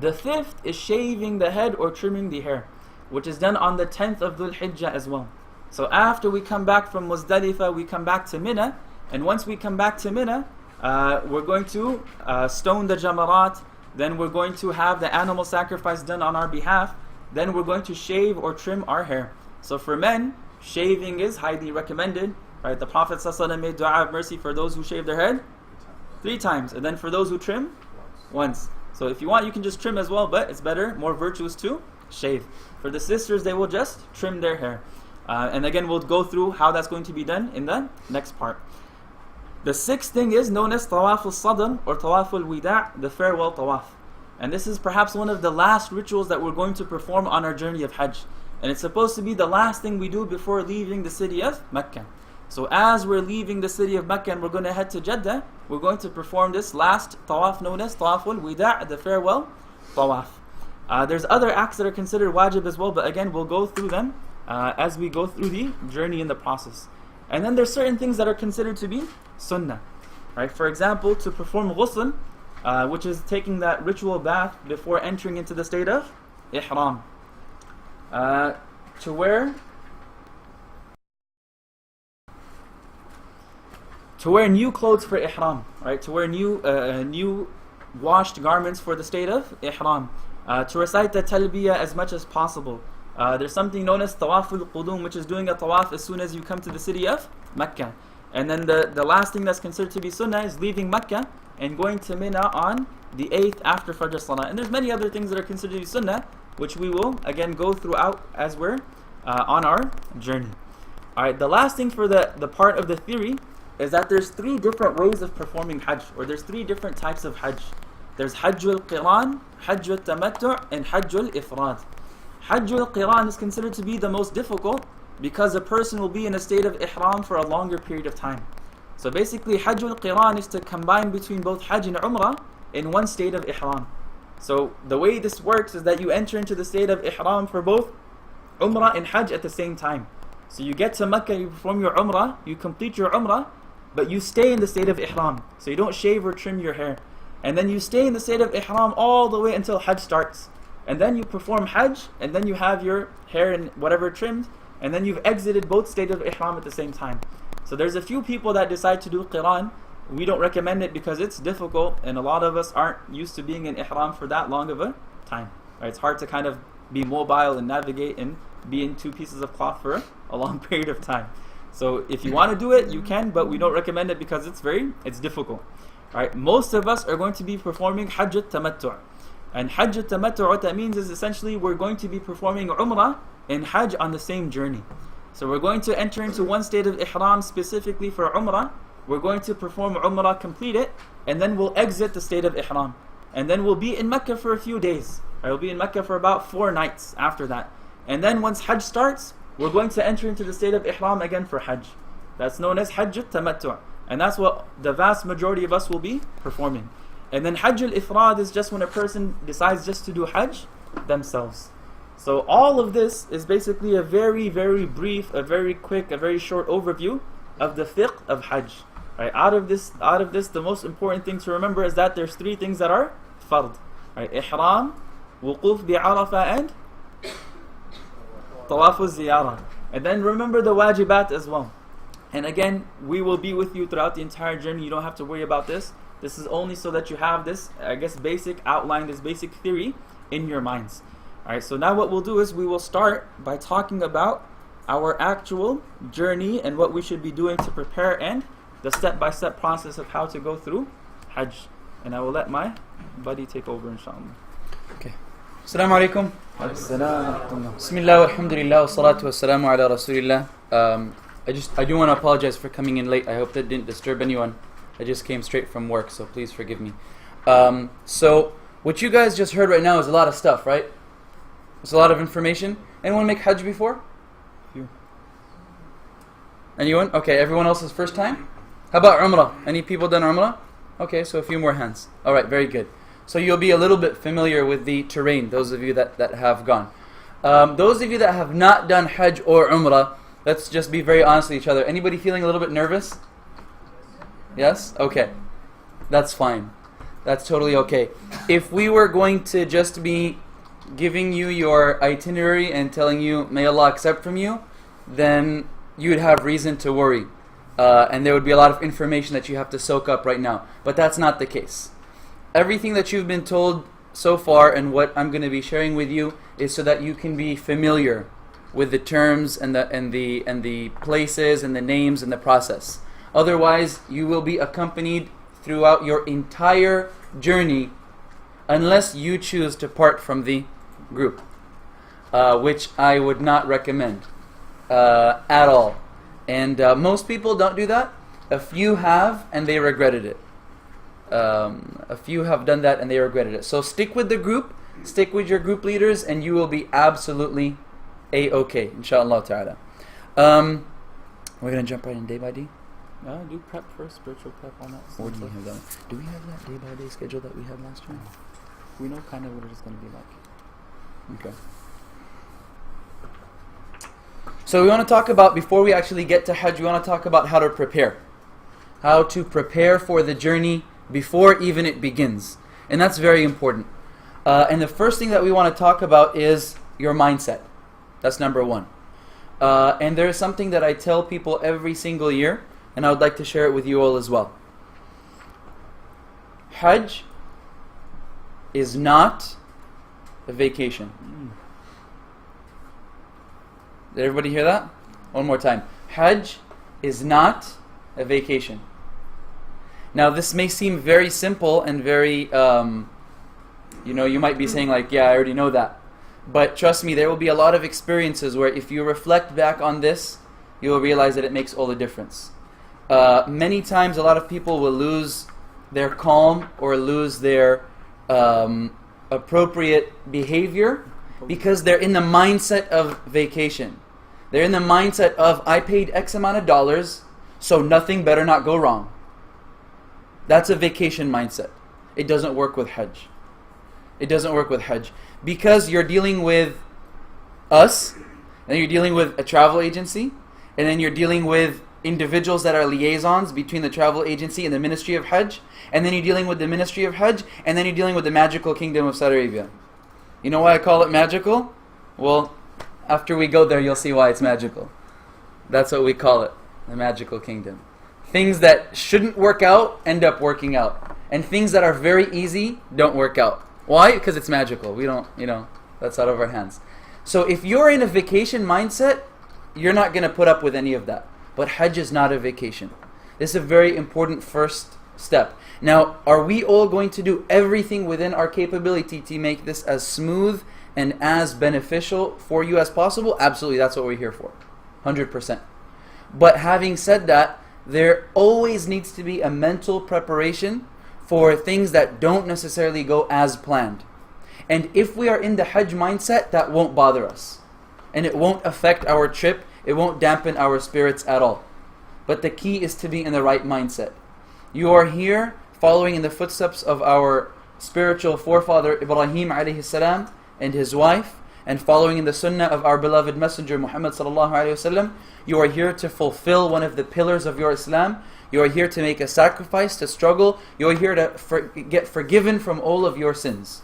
The 5th is shaving the head or trimming the hair, which is done on the 10th of Dhul Hijjah as well. So after we come back from Muzdalifah, we come back to Mina. And once we come back to Mina, we're going to stone the jamarat. Then we're going to have the animal sacrifice done on our behalf. Then we're going to shave or trim our hair. So for men, shaving is highly recommended. Right? The Prophet ﷺ made dua of mercy for those who shave their head 3 times. And then for those who trim, once. So if you want, you can just trim as well, but it's better, more virtuous to shave. For the sisters, they will just trim their hair. And again, we'll go through how that's going to be done in the next part. The 6th thing is known as Tawaf al-Sadr or Tawaf al-Wida', the farewell tawaf. And this is perhaps one of the last rituals that we're going to perform on our journey of Hajj. And it's supposed to be the last thing we do before leaving the city of Mecca. So as we're leaving the city of Mecca and we're going to head to Jeddah, we're going to perform this last tawaf known as Tawaf al-Wida', the farewell tawaf. There's other acts that are considered wajib as well, but again, we'll go through them as we go through the journey in the process. And then there's certain things that are considered to be sunnah. Right? For example, to perform ghusl, which is taking that ritual bath before entering into the state of ihram. To wear new clothes for ihram. Right? To wear new washed garments for the state of ihram. To recite the talbiyah as much as possible. There's something known as Tawaf al-Qudum, which is doing a tawaf as soon as you come to the city of Mecca. And then the last thing that's considered to be sunnah is leaving Mecca and going to Mina on the 8th after Fajr Salah. And there's many other things that are considered to be sunnah, which we will again go throughout as we're on our journey. Alright, the last thing for the part of the theory is that there's 3 different ways of performing Hajj, or there's 3 different types of Hajj. There's Hajjul Qiran, Hajjul Tamattu', and Hajjul Ifrad. Hajjul Qiran is considered to be the most difficult because a person will be in a state of ihram for a longer period of time. So basically, Hajjul Qiran is to combine between both Hajj and Umrah in one state of ihram. So the way this works is that you enter into the state of ihram for both Umrah and Hajj at the same time. So you get to Mecca, you perform your Umrah, you complete your Umrah, but you stay in the state of ihram. So you don't shave or trim your hair. And then you stay in the state of ihram all the way until Hajj starts. And then you perform Hajj, and then you have your hair and whatever trimmed, and then you've exited both states of ihram at the same time. So there's a few people that decide to do Qiran. We don't recommend it because it's difficult, and a lot of us aren't used to being in ihram for that long of a time. Right? It's hard to kind of be mobile and navigate and be in 2 pieces of cloth for a long period of time. So if you want to do it, you can, but we don't recommend it because it's difficult. Right? Most of us are going to be performing Hajj al-Tamattu'. And Hajj al-Tamattu', what that means is essentially we're going to be performing Umrah and Hajj on the same journey. So we're going to enter into one state of ihram specifically for Umrah. We're going to perform Umrah, complete it, and then we'll exit the state of ihram. And then we'll be in Mecca for a few days. Right? We'll be in Mecca for about 4 nights after that. And then once Hajj starts, we're going to enter into the state of ihram again for Hajj. That's known as Hajj al-Tamattu'. And that's what the vast majority of us will be performing. And then Hajj al-Ifrad is just when a person decides just to do Hajj themselves. So all of this is basically a very, very brief, a very quick, a very short overview of the fiqh of Hajj. Right? Out of this, the most important thing to remember is that there's three things that are fard. Right? Ihram, wuquf bi Arafah, and tawaf al-ziyarah. And then remember the wajibat as well. And again, we will be with you throughout the entire journey. You don't have to worry about this. This is only so that you have this, I guess, basic outline, this basic theory in your minds. Alright, so now what we'll do is we will start by talking about our actual journey and what we should be doing to prepare and the step-by-step process of how to go through Hajj. And I will let my buddy take over, inshallah. Okay. Assalamu alaikum. Bismillah, alhamdulillah, wa salatu wa salamu ala rasulillah. I do want to apologize for coming in late. I hope that didn't disturb anyone. I just came straight from work, so please forgive me. So, what you guys just heard right now is a lot of stuff, right? It's a lot of information. Anyone make Hajj before? Few. Anyone? Okay, everyone else's first time? How about Umrah? Any people done Umrah? Okay, so a few more hands. Alright, very good. So you'll be a little bit familiar with the terrain, those of you that have gone. Those of you that have not done Hajj or Umrah, let's just be very honest with each other. Anybody feeling a little bit nervous? Yes? Okay. That's fine. That's totally okay. If we were going to just be giving you your itinerary and telling you, may Allah accept from you, then you would have reason to worry. And there would be a lot of information that you have to soak up right now. But that's not the case. Everything that you've been told so far and what I'm going to be sharing with you is so that you can be familiar with the terms and the places and the names and the process. Otherwise, you will be accompanied throughout your entire journey unless you choose to part from the group, which I would not recommend at all. And most people don't do that. A few have, and they regretted it. A few have done that, and they regretted it. So stick with the group, stick with your group leaders, and you will be absolutely A-okay, inshallah ta'ala. We're going to jump right in day by day. Do prep first, spiritual prep on that. Or do we have that? Do we have that day by day schedule that we had last year? We know kind of what it's going to be like. Okay. So we want to talk about, before we actually get to Hajj, we want to talk about how to prepare. How to prepare for the journey before even it begins. And that's very important. And the first thing that we want to talk about is your mindset. That's number one. And there is something that I tell people every single year, and I would like to share it with you all as well. Hajj is not a vacation. Did everybody hear that? One more time. Hajj is not a vacation. Now this may seem very simple and very, you might be saying like, yeah, I already know that. But trust me, there will be a lot of experiences where if you reflect back on this, you will realize that it makes all the difference. Many times a lot of people will lose their calm or lose their appropriate behavior because they're in the mindset of vacation. They're in the mindset of, I paid X amount of dollars, so nothing better not go wrong. That's a vacation mindset. It doesn't work with Hajj. It doesn't work with Hajj. Because you're dealing with us, and you're dealing with a travel agency, and then you're dealing with individuals that are liaisons between the travel agency and the Ministry of Hajj, and then you're dealing with the Ministry of Hajj, and then you're dealing with the magical kingdom of Saudi Arabia. You know why I call it magical? Well, after we go there, you'll see why it's magical. That's what we call it, the magical kingdom. Things that shouldn't work out end up working out. And things that are very easy don't work out. Why? Because it's magical. We don't, that's out of our hands. So if you're in a vacation mindset, you're not going to put up with any of that. But Hajj is not a vacation. This is a very important first step. Now, are we all going to do everything within our capability to make this as smooth and as beneficial for you as possible? Absolutely, that's what we're here for. 100%. But having said that, there always needs to be a mental preparation for things that don't necessarily go as planned. And if we are in the Hajj mindset, that won't bother us. And it won't affect our trip. It won't dampen our spirits at all. But the key is to be in the right mindset. You are here following in the footsteps of our spiritual forefather Ibrahim alayhi salam and his wife. and following in the Sunnah of our beloved Messenger Muhammad sallallahu alaihi wasallam, you are here to fulfill one of the pillars of your Islam. You are here to make a sacrifice, to struggle. You are here to get forgiven from all of your sins.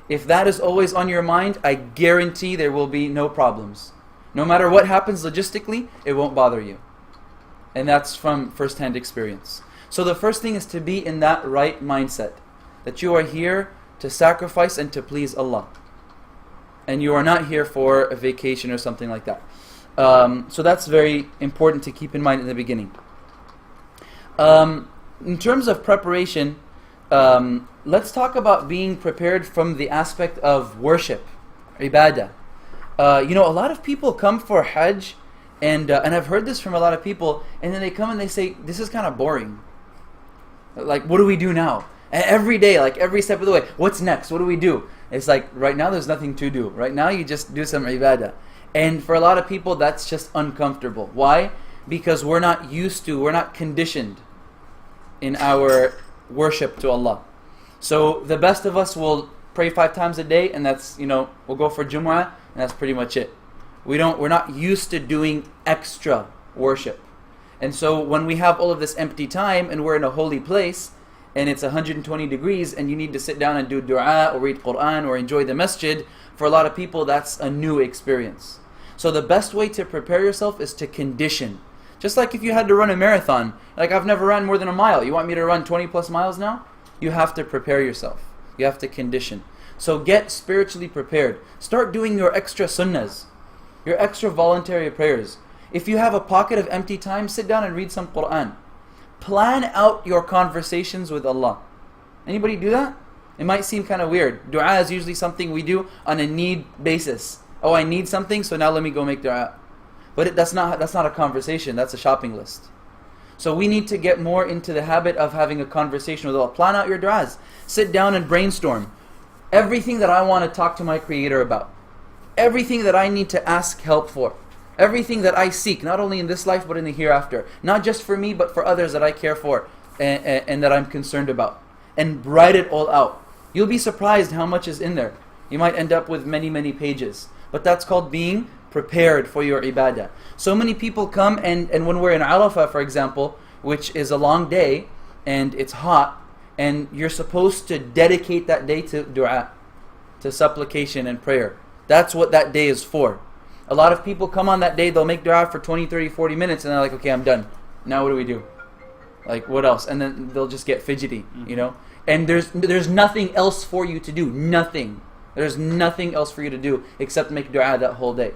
If that is always on your mind, I guarantee there will be no problems. No matter what happens logistically, it won't bother you. And that's from first-hand experience. So the first thing is to be in that right mindset, that you are here to sacrifice and to please Allah. And you are not here for a vacation or something like that. So that's very important to keep in mind in the beginning. In terms of preparation, let's talk about being prepared from the aspect of worship, ibadah. A lot of people come for Hajj, and I've heard this from a lot of people, and then they come and they say, this is kind of boring. Like, what do we do now? Every day, like every step of the way, what's next? What do we do? It's like, right now there's nothing to do. Right now you just do some ibadah. And for a lot of people, that's just uncomfortable. Why? Because we're not used to, we're not conditioned in our worship to Allah. So the best of us will pray 5 times a day, and that's, we'll go for Jumu'ah, and that's pretty much it. We're not used to doing extra worship. And so when we have all of this empty time and we're in a holy place and it's 120 degrees and you need to sit down and do dua or read Quran or enjoy the masjid, for a lot of people that's a new experience. So the best way to prepare yourself is to condition. Just like if you had to run a marathon, like I've never run more than a mile. You want me to run 20 plus miles now? You have to prepare yourself. You have to condition. So get spiritually prepared. Start doing your extra sunnahs, your extra voluntary prayers. If you have a pocket of empty time, sit down and read some Quran. Plan out your conversations with Allah. Anybody do that? It might seem kind of weird. Dua is usually something we do on a need basis. Oh, I need something, so now let me go make dua. But that's not a conversation, that's a shopping list. So we need to get more into the habit of having a conversation with Allah. Plan out your du'as. Sit down and brainstorm. Everything that I want to talk to my Creator about. Everything that I need to ask help for. Everything that I seek, not only in this life but in the hereafter. Not just for me but for others that I care for and that I'm concerned about. And write it all out. You'll be surprised how much is in there. You might end up with many, many pages. But that's called being prepared for your ibadah. So many people come and when we're in Arafah, for example, which is a long day and it's hot, and you're supposed to dedicate that day to dua, to supplication and prayer. That's what that day is for. A lot of people come on that day, they'll make dua for 20, 30, 40 minutes and they're like, okay, I'm done. Now what do we do? Like, what else? And then they'll just get fidgety, And there's nothing else for you to do. Nothing. There's nothing else for you to do except make dua that whole day.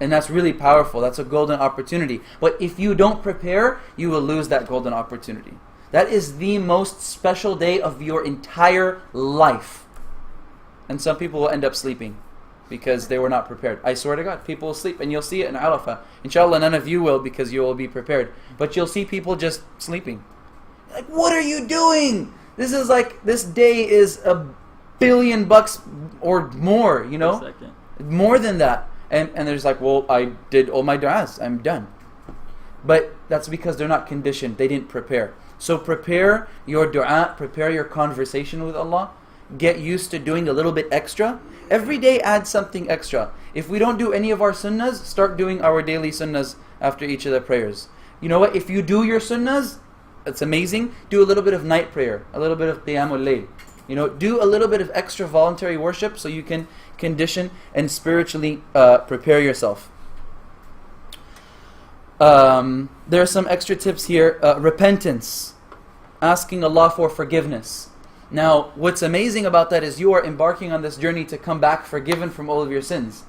And that's really powerful. That's a golden opportunity. But if you don't prepare, you will lose that golden opportunity. That is the most special day of your entire life. And some people will end up sleeping because they were not prepared. I swear to God, people will sleep, and you'll see it in Arafah. Inshallah, none of you will because you will be prepared. But you'll see people just sleeping. Like, what are you doing? This day is $1 billion or more, more than that. And there's like, well, I did all my du'as, I'm done. But that's because they're not conditioned, they didn't prepare. So prepare your du'a, prepare your conversation with Allah. Get used to doing a little bit extra. Every day add something extra. If we don't do any of our sunnahs, start doing our daily sunnahs after each of the prayers. You know what? If you do your sunnahs, it's amazing. Do a little bit of night prayer, a little bit of qiyamul layl. Do a little bit of extra voluntary worship so you can condition and spiritually prepare yourself. There are some extra tips here. Repentance. Asking Allah for forgiveness. Now, what's amazing about that is you are embarking on this journey to come back forgiven from all of your sins.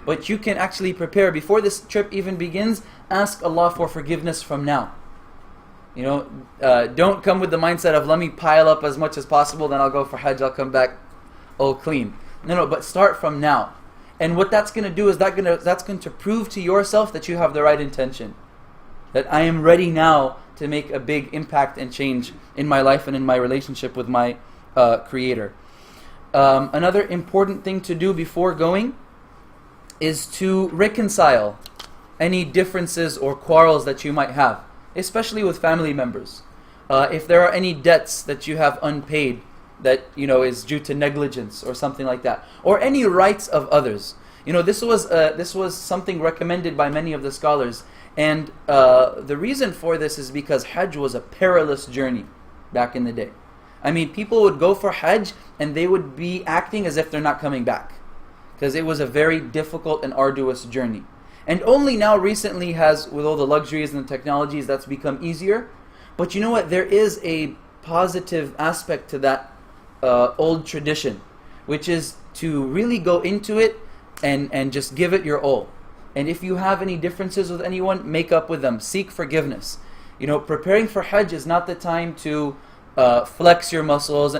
But you can actually prepare. Before this trip even begins, ask Allah for forgiveness from now. Don't come with the mindset of let me pile up as much as possible, then I'll go for Hajj, I'll come back all clean. No, but start from now. And what that's going to do is that's going to prove to yourself that you have the right intention. That I am ready now to make a big impact and change in my life and in my relationship with my Creator. Another important thing to do before going is to reconcile any differences or quarrels that you might have, especially with family members. If there are any debts that you have unpaid, that is due to negligence or something like that, or any rights of others. This was something recommended by many of the scholars, and the reason for this is because Hajj was a perilous journey back in the day. I mean, people would go for Hajj and they would be acting as if they're not coming back, because it was a very difficult and arduous journey. And only now recently has, with all the luxuries and the technologies, that's become easier. But you know what? There is a positive aspect to that old tradition, which is to really go into it and just give it your all. And if you have any differences with anyone, make up with them. Seek forgiveness. Preparing for Hajj is not the time to flex your muscles.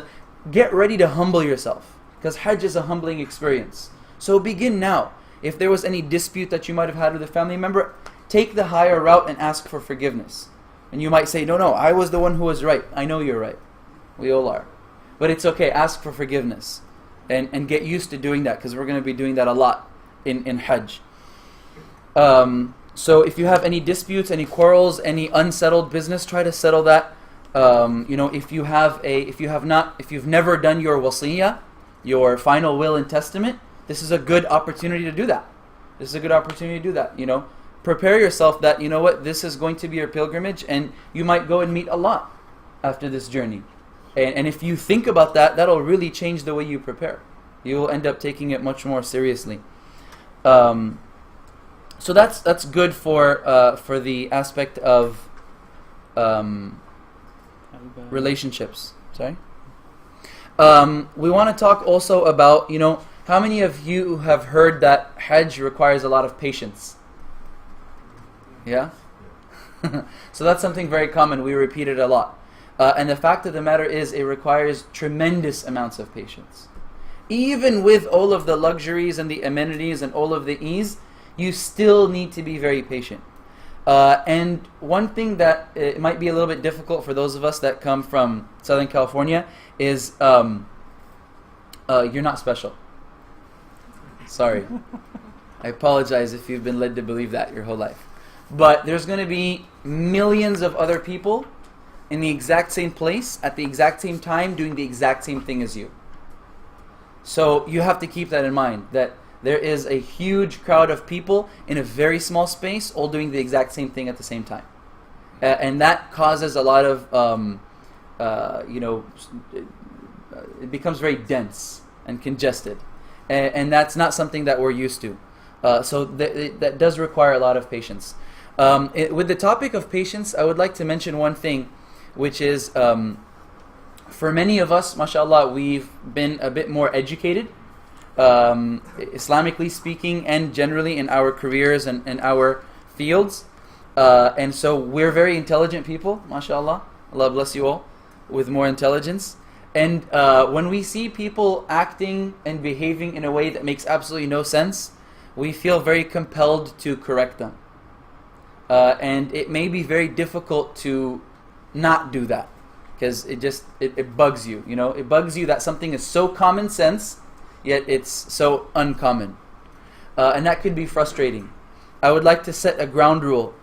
Get ready to humble yourself, because Hajj is a humbling experience. So begin now. If there was any dispute that you might have had with a family member, take the higher route and ask for forgiveness. And you might say, no, I was the one who was right. I know you're right. We all are. But it's okay, ask for forgiveness. And get used to doing that, because we're going to be doing that a lot in Hajj. So if you have any disputes, any quarrels, any unsettled business, try to settle that. If you've never done your wasiyah, your final will and testament, this is a good opportunity to do that. Prepare yourself that, this is going to be your pilgrimage, and you might go and meet Allah after this journey. And if you think about that, that'll really change the way you prepare. You will end up taking it much more seriously. So that's good for the aspect of relationships. Sorry. We want to talk also about, how many of you have heard that Hajj requires a lot of patience? Yeah? So that's something very common. We repeat it a lot. And the fact of the matter is, it requires tremendous amounts of patience. Even with all of the luxuries and the amenities and all of the ease, you still need to be very patient. And one thing that it might be a little bit difficult for those of us that come from Southern California is you're not special. Sorry. I apologize if you've been led to believe that your whole life. But there's going to be millions of other people in the exact same place, at the exact same time, doing the exact same thing as you. So you have to keep that in mind, that there is a huge crowd of people in a very small space, all doing the exact same thing at the same time. And that causes a lot of, it becomes very dense and congested. And that's not something that we're used to. So that does require a lot of patience. With the topic of patience, I would like to mention one thing, which is, for many of us, mashallah, we've been a bit more educated, Islamically speaking, and generally in our careers and our fields. And so we're very intelligent people, mashallah. Allah bless you all with more intelligence. And when we see people acting and behaving in a way that makes absolutely no sense, we feel very compelled to correct them. And it may be very difficult to not do that, because it bugs you. It bugs you that something is so common sense, yet it's so uncommon. And that could be frustrating. I would like to set a ground rule.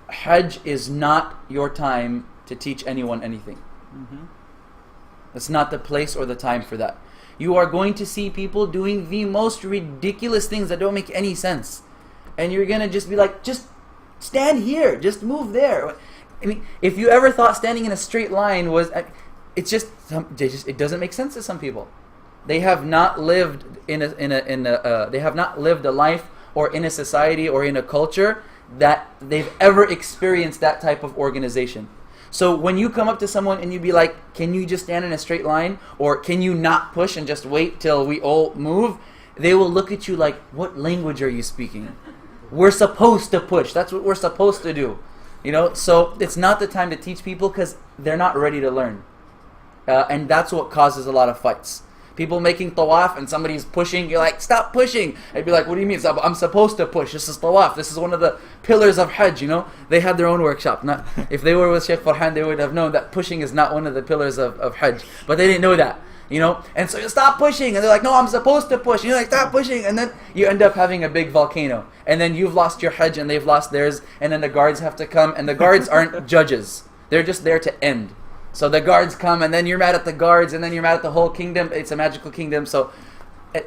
Hajj is not your time to teach anyone anything. Mm-hmm. It's not the place or the time for that. You are going to see people doing the most ridiculous things that don't make any sense. And you're going to just be like, just stand here, just move there. I mean, if you ever thought standing in a straight line was, it doesn't make sense to some people. They have not lived they have not lived a life or in a society or in a culture that they've ever experienced that type of organization. So when you come up to someone and you be like, can you just stand in a straight line, or can you not push and just wait till we all move, they will look at you like, what language are you speaking? We're supposed to push. That's what we're supposed to do. So it's not the time to teach people, because they're not ready to learn. And that's what causes a lot of fights. People making tawaf and somebody's pushing, you're like, stop pushing. I'd be like, what do you mean? I'm supposed to push. This is tawaf. This is one of the pillars of Hajj, They had their own workshop. If they were with Sheikh Farhan, they would have known that pushing is not one of the pillars of Hajj. But they didn't know that, And so you stop pushing. And they're like, no, I'm supposed to push. And you're like, stop pushing. And then you end up having a big volcano. And then you've lost your Hajj and they've lost theirs. And then the guards have to come. And the guards aren't judges. They're just there to end. So the guards come, and then you're mad at the guards, and then you're mad at the whole kingdom. It's a magical kingdom, so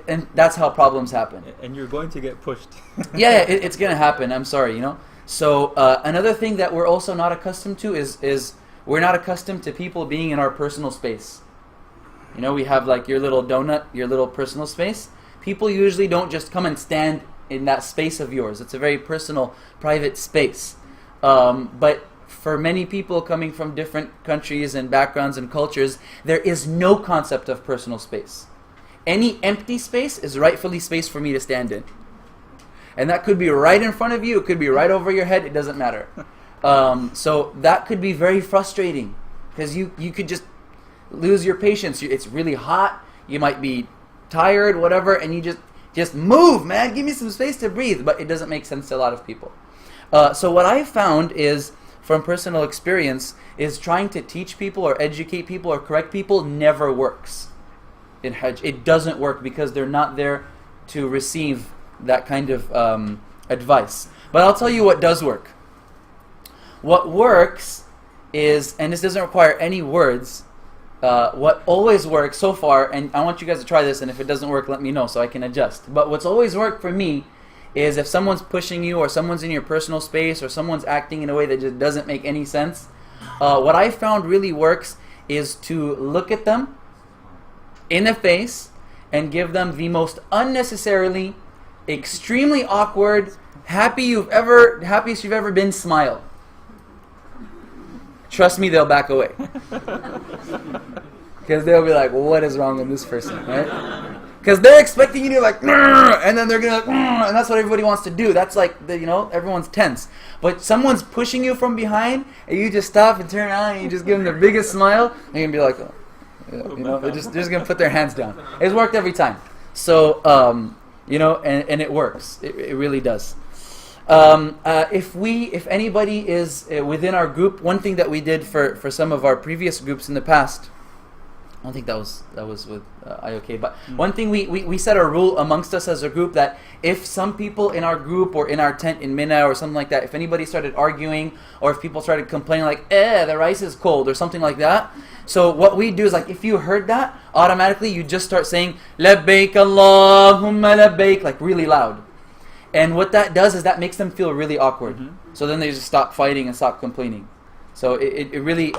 and that's how problems happen. And you're going to get pushed. Yeah, it's going to happen. I'm sorry, you know. So another thing that we're also not accustomed to is we're not accustomed to people being in our personal space. You know, we have like your little donut, your little personal space. People usually don't just come and stand in that space of yours. It's a very personal, private space. But for many people coming from different countries and backgrounds and cultures, there is no concept of personal space. Any empty space is rightfully space for me to stand in. And that could be right in front of you, it could be right over your head, it doesn't matter. So that could be very frustrating, because you could just lose your patience. It's really hot, you might be tired, whatever, and you just move, man, give me some space to breathe. But it doesn't make sense to a lot of people. So what I found is, from personal experience, is trying to teach people or educate people or correct people never works in Hajj. It doesn't work because they're not there to receive that kind of advice. But I'll tell you what does work. What works is, and this doesn't require any words, what always works so far, and I want you guys to try this, and if it doesn't work, let me know so I can adjust. But what's always worked for me is if someone's pushing you, or someone's in your personal space, or someone's acting in a way that just doesn't make any sense, what I found really works is to look at them in the face and give them the most unnecessarily, extremely awkward, happiest you've ever been smile. Trust me, they'll back away. Because they'll be like, what is wrong with this person, right? Because they're expecting you to like, and then they're going to, and that's what everybody wants to do. That's like, everyone's tense. But someone's pushing you from behind, and you just stop and turn around, and you just give them the biggest smile, and you're going to be like, they're just going to put their hands down. It's worked every time. So, and it works. It really does. If anybody is within our group, one thing that we did for some of our previous groups in the past, I don't think that was with IOK, but one thing we set a rule amongst us as a group that if some people in our group or in our tent in Mina or something like that, if anybody started arguing or if people started complaining like, the rice is cold or something like that, so what we do is like, if you heard that, automatically you just start saying, Labbaik Allahumma labbaik, like really loud. And what that does is that makes them feel really awkward. So then they just stop fighting and stop complaining. So it really,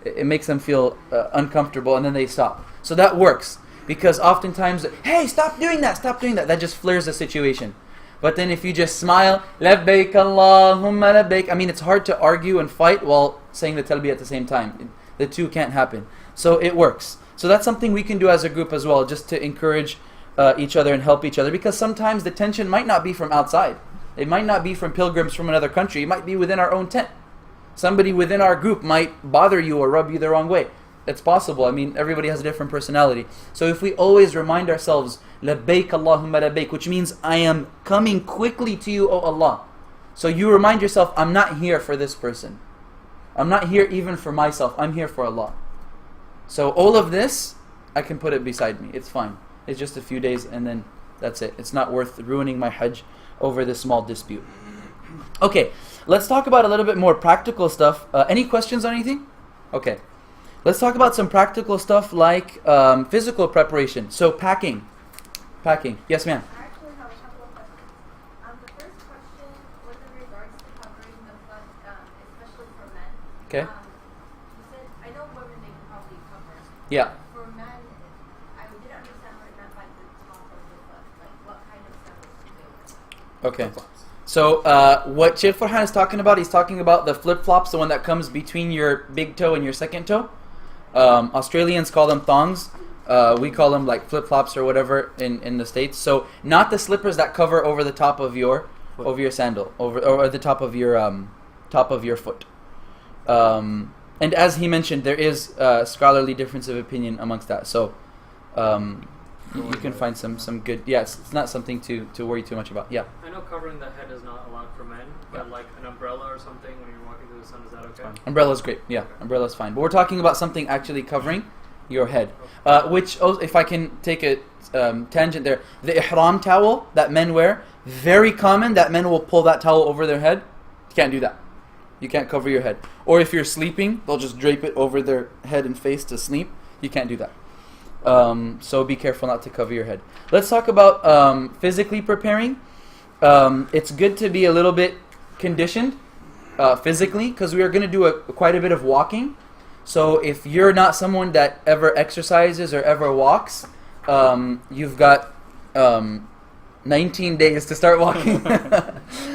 it makes them feel uncomfortable, and then they stop. So that works, because oftentimes, hey, stop doing that, that just flares the situation. But then if you just smile, Labbaik Allahumma labbaik, I mean, it's hard to argue and fight while saying the talbiyah at the same time. The two can't happen. So it works. So that's something we can do as a group as well, just to encourage each other and help each other, because sometimes the tension might not be from outside. It might not be from pilgrims from another country. It might be within our own tent. Somebody within our group might bother you or rub you the wrong way. It's possible. I mean, everybody has a different personality. So if we always remind ourselves, Labbaik Allahumma labbaik, which means I am coming quickly to you, O Allah. So you remind yourself, I'm not here for this person. I'm not here even for myself. I'm here for Allah. So all of this, I can put it beside me. It's fine. It's just a few days and then that's it. It's not worth ruining my Hajj over this small dispute. Okay, let's talk about a little bit more practical stuff. Any questions on anything? Okay. Let's talk about some practical stuff like physical preparation. So packing. Yes, ma'am. I actually have a couple of questions. The first question was in regards to covering the front, especially for men. Okay. You said, I know women, they can probably cover. Yeah. For men, I didn't understand what it meant by the top of the foot. Like, what kind of sandals to do. Okay. So what Sheikh Farhan is talking about, he's talking about the flip-flops, the one that comes between your big toe and your second toe. Australians call them thongs. We call them like flip-flops or whatever in the States. So not the slippers that cover over the top of your sandal, or the top of your foot. And as he mentioned, there is scholarly difference of opinion amongst that. So you can find some good. Yes, it's not something to worry too much about. Yeah. I know covering the head is not allowed for men, but like an umbrella or something when you're walking through the sun, is that okay? Umbrella's great. Yeah, umbrella's fine. But we're talking about something actually covering your head, which, if I can take a tangent there, the ihram towel that men wear, very common that men will pull that towel over their head. You can't do that. You can't cover your head. Or if you're sleeping, they'll just drape it over their head and face to sleep. You can't do that. So be careful not to cover your head. Let's talk about physically preparing. It's good to be a little bit conditioned physically, because we are going to do quite a bit of walking. So if you're not someone that ever exercises or ever walks, you've got 19 days to start walking.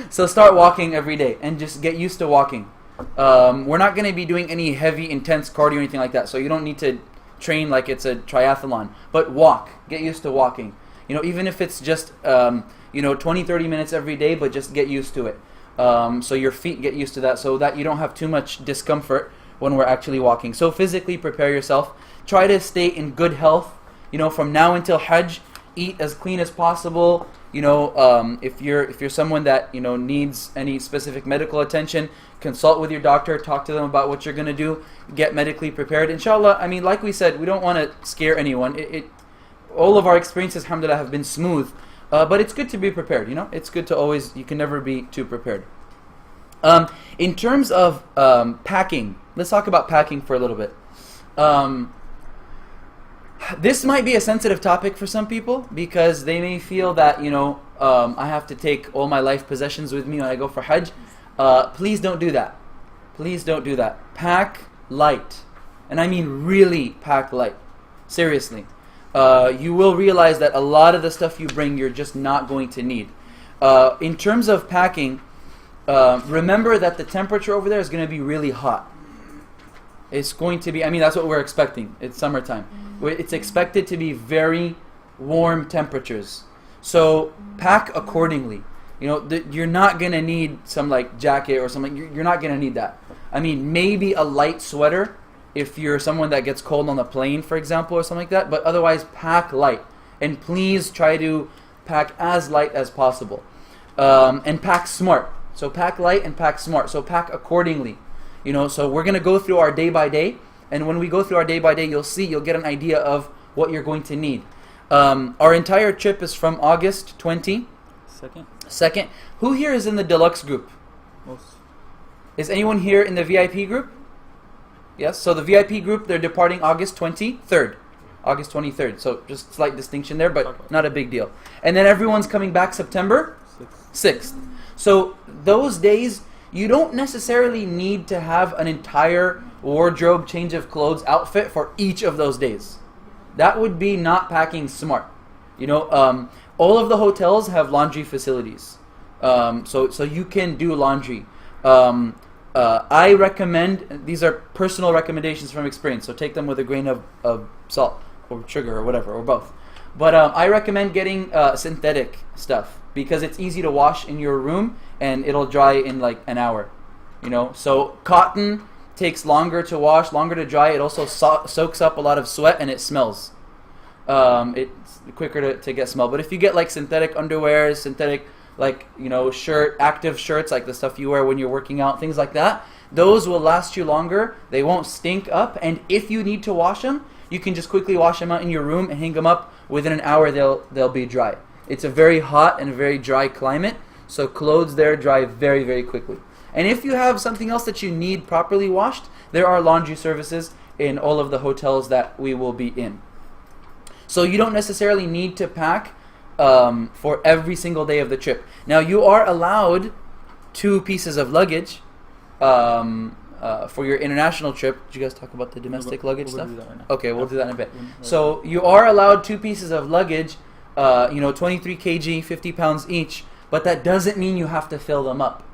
So start walking every day and just get used to walking. We're not going to be doing any heavy, intense cardio or anything like that, so you don't need to train like it's a triathlon. But walk. Get used to walking. Even if it's just 20-30 minutes every day, but just get used to it. So your feet get used to that, so that you don't have too much discomfort when we're actually walking. So physically prepare yourself. Try to stay in good health. From now until Hajj, eat as clean as possible. If you're someone that needs any specific medical attention, consult with your doctor. Talk to them about what you're gonna do. Get medically prepared. Inshallah. Like we said, we don't want to scare anyone. All of our experiences, alhamdulillah, have been smooth. But it's good to be prepared. It's good to always. You can never be too prepared. In terms of packing, let's talk about packing for a little bit. This might be a sensitive topic for some people, because they may feel that I have to take all my life possessions with me when I go for Hajj. Please don't do that. Please don't do that. Pack light, and I mean really pack light. Seriously, you will realize that a lot of the stuff you bring, you're just not going to need. In terms of packing, remember that the temperature over there is going to be really hot. It's going to be, that's what we're expecting. It's summertime. It's expected to be very warm temperatures. So pack accordingly. You're not going to need some jacket or something. You're not going to need that. Maybe a light sweater if you're someone that gets cold on the plane, for example, or something like that. But otherwise, pack light. And please try to pack as light as possible. And pack smart. So pack light and pack smart. So pack accordingly. So we're going to go through our day by day. And when we go through our day by day, you'll get an idea of what you're going to need. Our entire trip is from August 22nd. Who here is in the deluxe group? Most. Is anyone here in the VIP group? Yes. So the VIP group, they're departing August 23rd. August 23rd. So just slight distinction there, but not a big deal. And then everyone's coming back September 6th. So those days, you don't necessarily need to have an entire wardrobe, change of clothes, outfit for each of those days. That would be not packing smart. All of the hotels have laundry facilities, so you can do laundry. I recommend, these are personal recommendations from experience, so take them with a grain of salt or sugar or whatever, or both. But I recommend getting synthetic stuff, because it's easy to wash in your room and it'll dry in an hour. So cotton takes longer to wash, longer to dry. It also soaks up a lot of sweat and it smells. It's quicker to get smell. But if you get synthetic underwear, synthetic shirt, active shirts, like the stuff you wear when you're working out, things like that, those will last you longer. They won't stink up, and if you need to wash them, you can just quickly wash them out in your room and hang them up. Within an hour, they'll be dry. It's a very hot and very dry climate, so clothes there dry very, very quickly. And if you have something else that you need properly washed, there are laundry services in all of the hotels that we will be in. So you don't necessarily need to pack for every single day of the trip. Now, you are allowed 2 pieces of luggage for your international trip. Did you guys talk about the domestic luggage stuff? Do that right now. Okay, we'll do that in a bit. So you are allowed 2 pieces of luggage, 23 kg, 50 pounds each, but that doesn't mean you have to fill them up.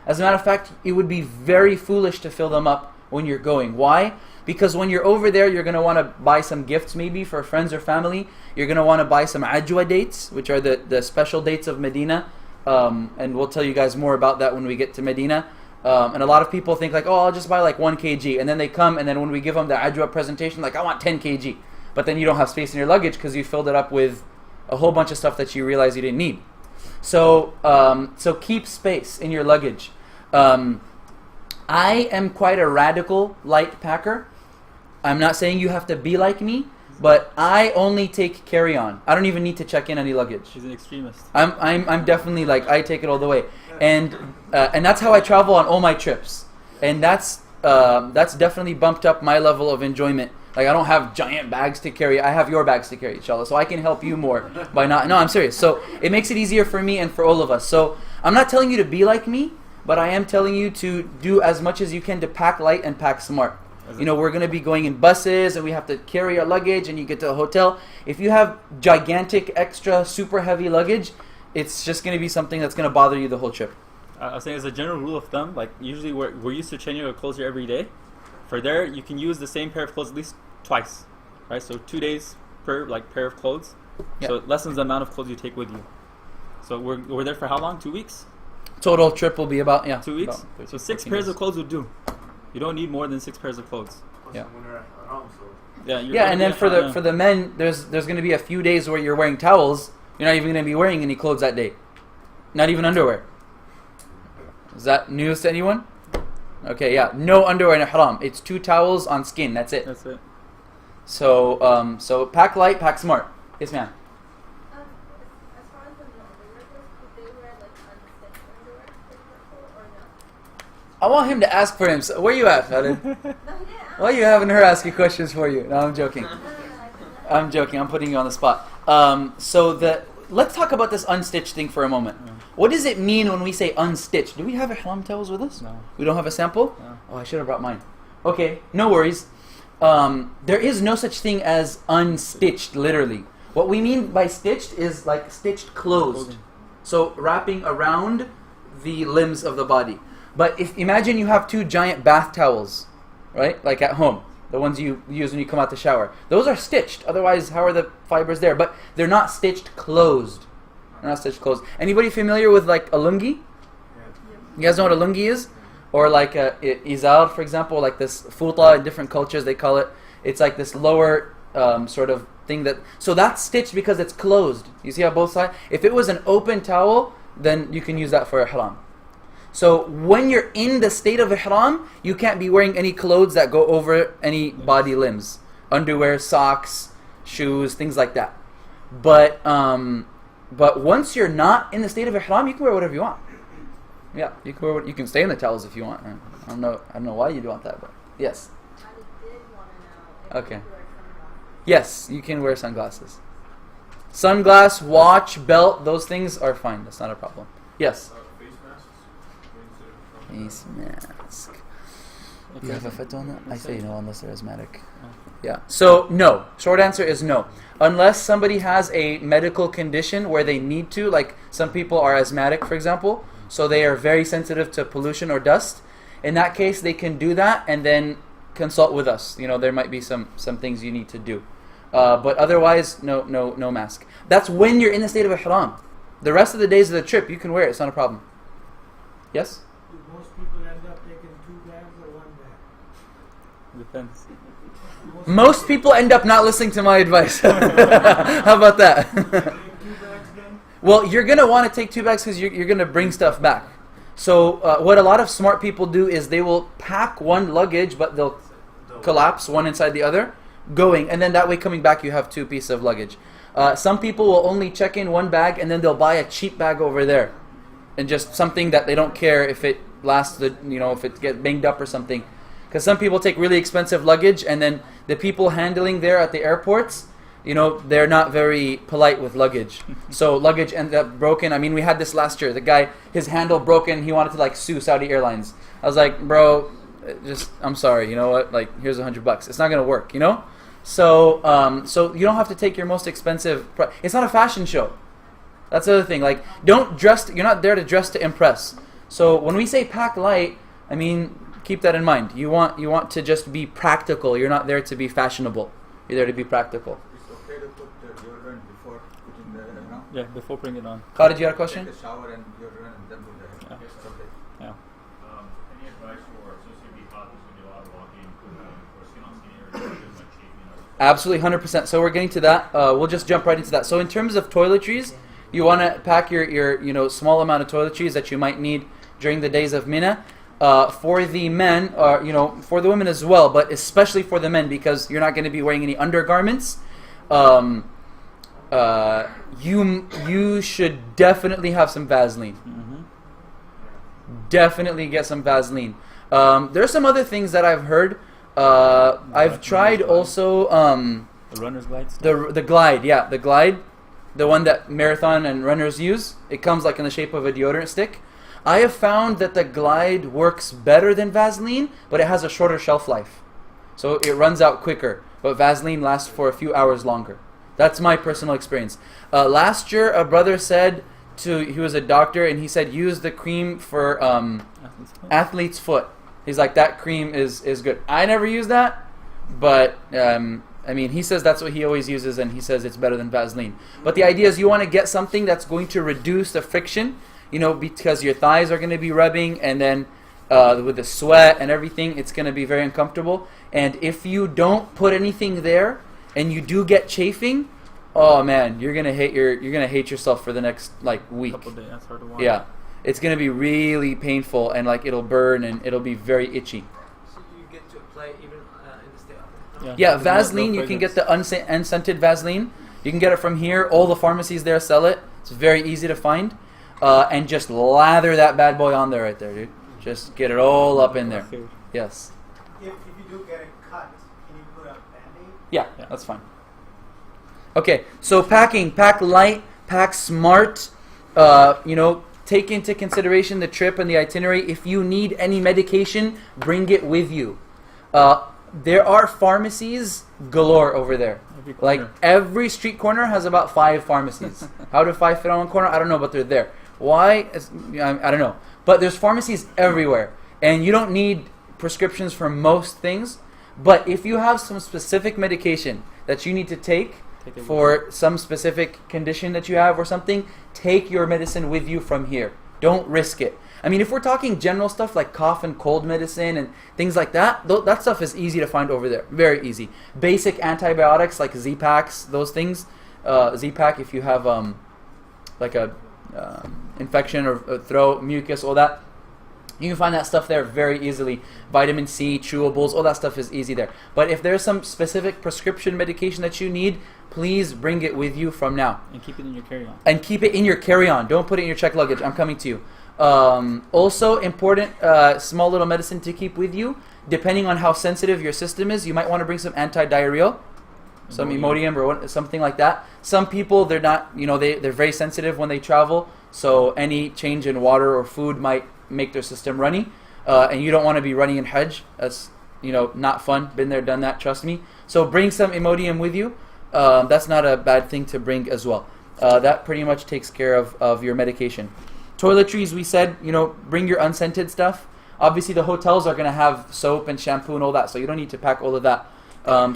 As a matter of fact, it would be very foolish to fill them up when you're going. Why? Because when you're over there, you're going to want to buy some gifts maybe for friends or family. You're going to want to buy some ajwa dates, which are the special dates of Medina. And we'll tell you guys more about that when we get to Medina. And a lot of people think I'll just buy 1 kg. And then they come, and then when we give them the ajwa presentation, I want 10 kg. But then you don't have space in your luggage because you filled it up with a whole bunch of stuff that you realize you didn't need. So keep space in your luggage. I am quite a radical light packer. I'm not saying you have to be like me, but I only take carry-on. I don't even need to check in any luggage. She's an extremist. I'm definitely I take it all the way, and that's how I travel on all my trips. and that's definitely bumped up my level of enjoyment. Like, I don't have giant bags to carry. I have your bags to carry, inshallah. So I can help you more by not. No, I'm serious. So it makes it easier for me and for all of us. So I'm not telling you to be like me, but I am telling you to do as much as you can to pack light and pack smart. You know, we're going to be going in buses and we have to carry our luggage, and you get to a hotel. If you have gigantic, extra, super heavy luggage, it's just going to be something that's going to bother you the whole trip. I was saying, as a general rule of thumb, like usually we're used to changing our clothes here every day. For there, you can use the same pair of clothes at least twice, right? So 2 days per pair of clothes. Yep. So it lessens the amount of clothes you take with you. So we're there for how long? 2 weeks? Total trip will be about 2 weeks. about So 6 14 pairs days. of clothes will do. You don't need more than 6 pairs of clothes. Yeah. Yeah, And then for the men, there's going to be a few days where you're wearing towels. You're not even going to be wearing any clothes that day. Not even underwear. Is that news to anyone? Okay, yeah. No underwear in ihram. It's 2 towels on skin. That's it. That's it. So so pack light, pack smart. Yes, ma'am. As far as the underwear goes, could they wear like unstitched underwear, for example, or no? I want him to ask for him. So where you at, Khalid? No, yeah. Why are you having her ask you questions for you? No, I'm joking. I'm joking. I'm putting you on the spot. Let's talk about this unstitched thing for a moment. What does it mean when we say unstitched? Do we have ihram towels with us? No. We don't have a sample? No. Oh, I should have brought mine. Okay, no worries. There is no such thing as unstitched, literally. What we mean by stitched is like stitched closed. So wrapping around the limbs of the body. But imagine you have 2 giant bath towels, right? Like at home. The ones you use when you come out the shower. Those are stitched. Otherwise, how are the fibers there? But they're not stitched closed. They're not stitched closed. Anybody familiar with like a lungi? You guys know what a lungi is? Or like a izar, for example, like this futa in different cultures they call it. It's like this lower sort of thing that. So that's stitched because it's closed. You see how both sides? If it was an open towel, then you can use that for ihram. So when you're in the state of ihram, you can't be wearing any clothes that go over any body limbs. Underwear, socks, shoes, things like that. But once you're not in the state of ihram, you can wear whatever you want. Yeah, you can stay in the towels if you want. I don't know why you'd want that, but yes. I did want to know if Okay. you wear sunglasses. Yes, you can wear sunglasses. Sunglass, watch, belt, those things are fine. That's not a problem. Yes. Face mask. You have a fit on that? I say no unless they're asthmatic. Yeah. So no. Short answer is no. Unless somebody has a medical condition where they need to, like some people are asthmatic, for example, so they are very sensitive to pollution or dust. In that case, they can do that and then consult with us. You know, there might be some things you need to do. But otherwise, no mask. That's when you're in the state of ihram. The rest of the days of the trip, you can wear it. It's not a problem. Yes? Do most people end up taking 2 bags or 1 bag? Depends. Most people end up not listening to my advice. How about that? Take 2 bags then? Well, you're going to want to take 2 bags because you're going to bring stuff back. So what a lot of smart people do is they will pack 1 luggage, but they'll collapse one inside the other, going. And then that way coming back you have 2 pieces of luggage. Some people will only check in 1 bag and then they'll buy a cheap bag over there. And just something that they don't care if it lasts, if it gets banged up or something. Because some people take really expensive luggage, and then the people handling there at the airports, they're not very polite with luggage. So luggage ended up broken. I mean, we had this last year. The guy, his handle broken. He wanted to sue Saudi Airlines. I was like, bro, I'm sorry. You know what? Here's $100. It's not gonna work. So so you don't have to take your most expensive. It's not a fashion show. That's the other thing. Don't dress. You're not there to dress to impress. So when we say pack light, I mean, keep that in mind. You want to just be practical. You're not there to be fashionable. You're there to be practical. It's okay to put deodorant before putting the ihram? Yeah, before putting it on. Khalid, you had a question? Take a shower and deodorant and then put the ihram. Yeah. It's okay. Yeah. Any advice for, since you'd be hot, there's going to be a lot of walking, for skin on skin areas, things like cheap, Absolutely, 100%. So we're getting to that. We'll just jump right into that. So in terms of toiletries, you want to pack your small amount of toiletries that you might need during the days of Mina. For the men, for the women as well, but especially for the men, because you're not going to be wearing any undergarments. You should definitely have some Vaseline. Mm-hmm. definitely get some Vaseline. There's some other things that I've heard. I've tried also The runner's glide stuff? the glide, the glide, the one that marathon and runners use. It comes like in the shape of a deodorant stick. I have found that the glide works better than Vaseline, but it has a shorter shelf life. So it runs out quicker, but Vaseline lasts for a few hours longer. That's my personal experience. Last year, a brother said he was a doctor, and he said use the cream for athlete's foot. He's like, that cream is good. I never use that, but I mean, he says that's what he always uses, and he says it's better than Vaseline. But the idea is you want to get something that's going to reduce the friction, because your thighs are going to be rubbing, and then with the sweat and everything, it's going to be very uncomfortable. And if you don't put anything there, and you do get chafing, oh man, you're gonna hate yourself for the next week. Couple days, that's hard to watch. Yeah, it's gonna be really painful, and it'll burn, and it'll be very itchy. So you get to apply even in the state. Yeah, Vaseline. You can get the unscented Vaseline. You can get it from here. All the pharmacies there sell it. It's very easy to find, and just lather that bad boy on there right there, dude. Just get it all up in there. Yes. If you do get a cut, can you put a Band-Aid? Yeah, that's fine. Okay, so pack light, pack smart. Take into consideration the trip and the itinerary. If you need any medication, bring it with you. There are pharmacies galore over there. Every street corner has about 5 pharmacies. How do 5 fit on one corner? I don't know, but they're there. Why? I don't know. But there's pharmacies everywhere, and you don't need prescriptions for most things. But if you have some specific medication that you need to take for some specific condition that you have or something, take your medicine with you from here. Don't risk it. I mean, if we're talking general stuff like cough and cold medicine and things like that, that stuff is easy to find over there. Very easy. Basic antibiotics like Z-Packs, those things. Z-Pack if you have like a infection or throat, mucus, all that. You can find that stuff there very easily. Vitamin C, chewables, all that stuff is easy there. But if there's some specific prescription medication that you need, please bring it with you from now. And keep it in your carry-on. And keep it in your carry-on. Don't put it in your checked luggage. I'm coming to you. Also important, small little medicine to keep with you. Depending on how sensitive your system is, you might want to bring some anti-diarrheal. Some Imodium or something like that. Some people, they're not, they're very sensitive when they travel. So any change in water or food might make their system runny, and you don't want to be running in Hajj. That's not fun. Been there, done that. Trust me. So bring some Imodium with you. That's not a bad thing to bring as well. That pretty much takes care of your medication. Toiletries, we said, bring your unscented stuff. Obviously, the hotels are going to have soap and shampoo and all that, so you don't need to pack all of that.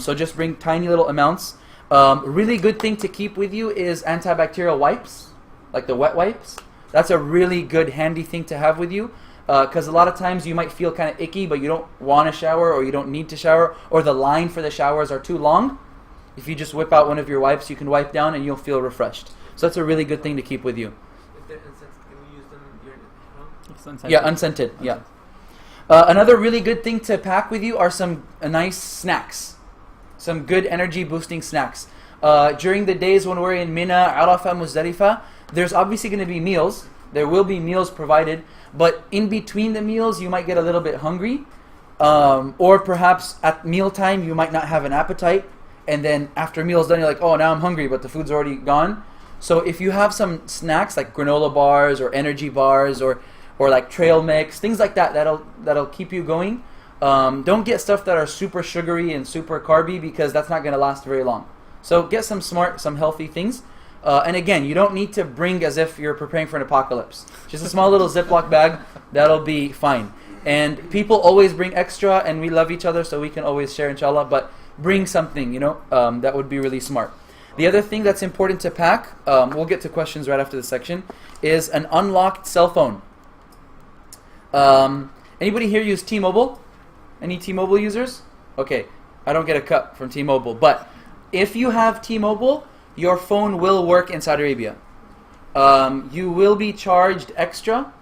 So just bring tiny little amounts. Really good thing to keep with you is antibacterial wipes, like the wet wipes. That's a really good, handy thing to have with you, because a lot of times you might feel kind of icky, but you don't want to shower or you don't need to shower, or the line for the showers are too long. If you just whip out one of your wipes, you can wipe down and you'll feel refreshed. So that's a really good thing to keep with you. If they're unscented, can we use them during It's unscented. Yeah, unscented. Yeah. Another really good thing to pack with you are some nice snacks, some good energy boosting snacks. During the days when we're in Mina, Arafah, Muzdalifah, there's obviously going to be meals. There will be meals provided, but in between the meals, you might get a little bit hungry, or perhaps at mealtime you might not have an appetite, and then after meal's done, you're like, oh, now I'm hungry, but the food's already gone. So if you have some snacks like granola bars or energy bars or like trail mix, things like that, that'll keep you going. Don't get stuff that are super sugary and super carby, because that's not going to last very long. So get some smart, some healthy things. And again, you don't need to bring as if you're preparing for an apocalypse. Just a small little Ziploc bag, that'll be fine. And people always bring extra, and we love each other, so we can always share, inshallah. But bring something, that would be really smart. The other thing that's important to pack, we'll get to questions right after this section, is an unlocked cell phone. Anybody here use T-Mobile? Any T-Mobile users? Okay, I don't get a cut from T-Mobile, but if you have T-Mobile, your phone will work in Saudi Arabia. You will be charged extra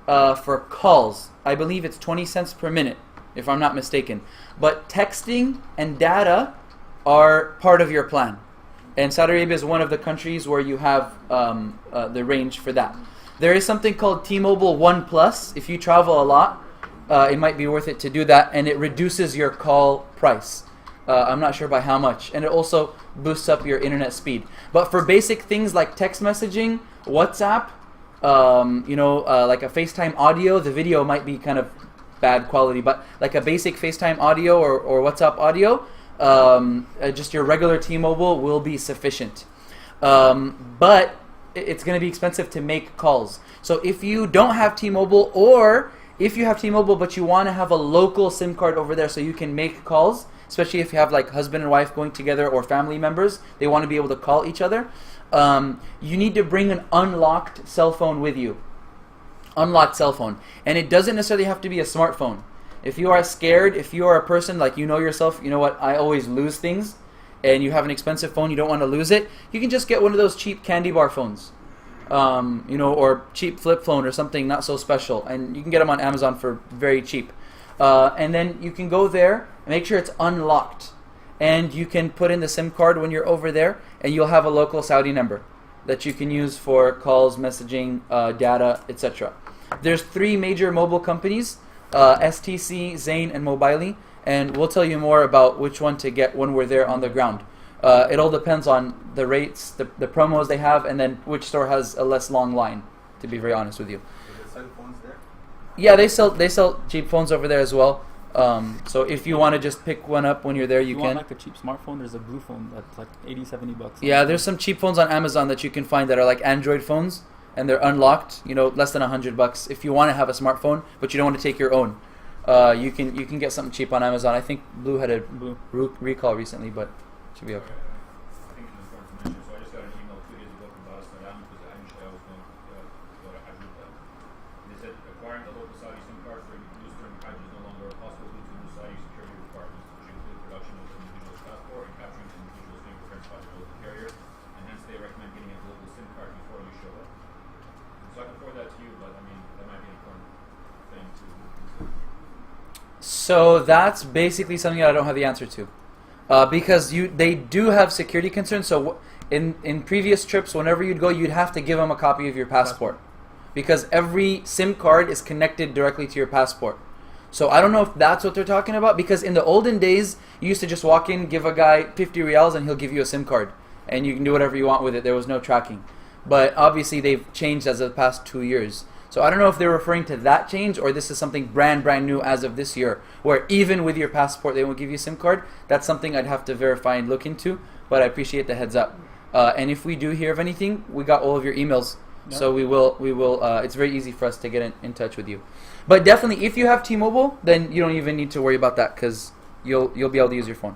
for calls. I believe it's 20 cents per minute, if I'm not mistaken. But texting and data are part of your plan. And Saudi Arabia is one of the countries where you have the range for that. There is something called T-Mobile One Plus. If you travel a lot, it might be worth it to do that, and it reduces your call price. I'm not sure by how much, and it also boosts up your internet speed. But for basic things like text messaging, WhatsApp, like a FaceTime audio, the video might be kind of bad quality, but like a basic FaceTime audio or WhatsApp audio, just your regular T-Mobile will be sufficient. But it's going to be expensive to make calls. So if you don't have T-Mobile, or if you have T-Mobile but you want to have a local SIM card over there so you can make calls, especially if you have like husband and wife going together or family members, they want to be able to call each other, you need to bring an unlocked cell phone with you. Unlocked cell phone. And it doesn't necessarily have to be a smartphone. If you are scared, if you are a person like you know yourself, you know what, I always lose things, and you have an expensive phone, you don't want to lose it, you can just get one of those cheap candy bar phones. Or cheap flip phone or something not so special, and you can get them on Amazon for very cheap. And then you can go there and make sure it's unlocked, and you can put in the SIM card when you're over there, and you'll have a local Saudi number that you can use for calls, messaging, data, etc. There's 3 major mobile companies, STC, Zain, and Mobily, and we'll tell you more about which one to get when we're there on the ground. It all depends on the rates, the promos they have, and then which store has a less long line, to be very honest with you. Do they sell phones there? Yeah, they sell cheap phones over there as well. So if you want to just pick one up when you're there, you If you can. want like a cheap smartphone, there's a blue phone that's like $80-$70. Yeah, there's some cheap phones on Amazon that you can find that are like Android phones, and they're unlocked, less than $100. If you want to have a smartphone, but you don't want to take your own, you can get something cheap on Amazon. I think Blue had a Blue. recall recently, but it should be okay. I think it's important to mention. So I just got an email 2 days ago from Dar es Salaam because initially I was going to go to Hajj with them. They said acquiring the local Saudi SIM card for use during Hajj is no longer possible due to new Saudi security requirements, which include production of the individual's passport and capturing the individual's fingerprints by the local carrier, and hence they recommend getting a global SIM card before you show up. So I can forward that to you, but I mean that might be an important thing to consider. So that's basically something that I don't have the answer to. Because they do have security concerns. So in previous trips, whenever you'd go, you'd have to give them a copy of your passport, because every SIM card is connected directly to your passport. So I don't know if that's what they're talking about, because in the olden days, you used to just walk in, give a guy 50 riyals, and he'll give you a SIM card, and you can do whatever you want with it. There was no tracking. But obviously they've changed as of the past 2 years. So I don't know if they're referring to that change, or this is something brand new as of this year, where even with your passport they won't give you a SIM card. That's something I'd have to verify and look into, but I appreciate the heads up. And if we do hear of anything, we got all of your emails, so we will. It's very easy for us to get in touch with you. But definitely, if you have T-Mobile, then you don't even need to worry about that, because you'll be able to use your phone.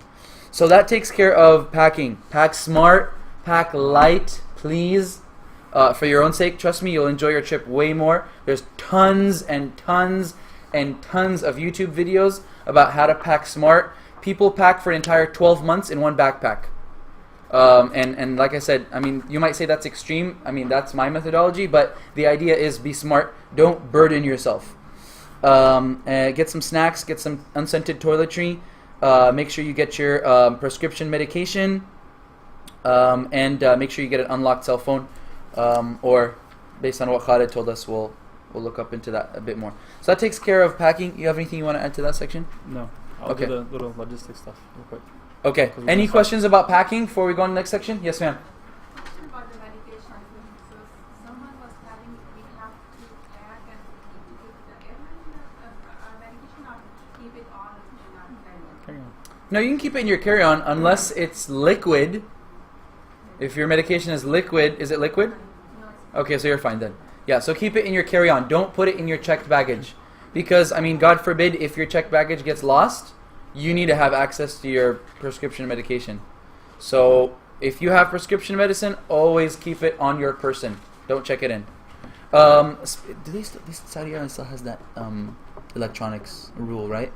So that takes care of packing. Pack smart, pack light, please. For your own sake, trust me, you'll enjoy your trip way more. There's tons and tons and tons of YouTube videos about how to pack smart. People pack for an entire 12 months in one backpack. And like I said, I mean, you might say that's extreme. I mean, that's my methodology, but the idea is be smart. Don't burden yourself. Get some snacks, get some unscented toiletry. Make sure you get your prescription medication, and make sure you get an unlocked cell phone. Or based on what Khalid told us, we'll look up into that a bit more. So that takes care of packing. You have anything you want to add to that section? No. I'll Okay. do the little logistics stuff real quick. Okay. Any questions about packing before we go on the next section? Yes, ma'am. Question about the medication. So someone was telling we have to pack and keep the airline medication, or keep it all in our carry-on? Carry on. No, you can keep it in your carry-on unless it's liquid. If your medication is liquid, is it liquid? No, it's Okay, so you're fine then. Yeah, so keep it in your carry-on. Don't put it in your checked baggage. Because, I mean, God forbid, if your checked baggage gets lost, you need to have access to your prescription medication. So, if you have prescription medicine, always keep it on your person. Don't check it in. This Saudi Airlines still has that electronics rule, right?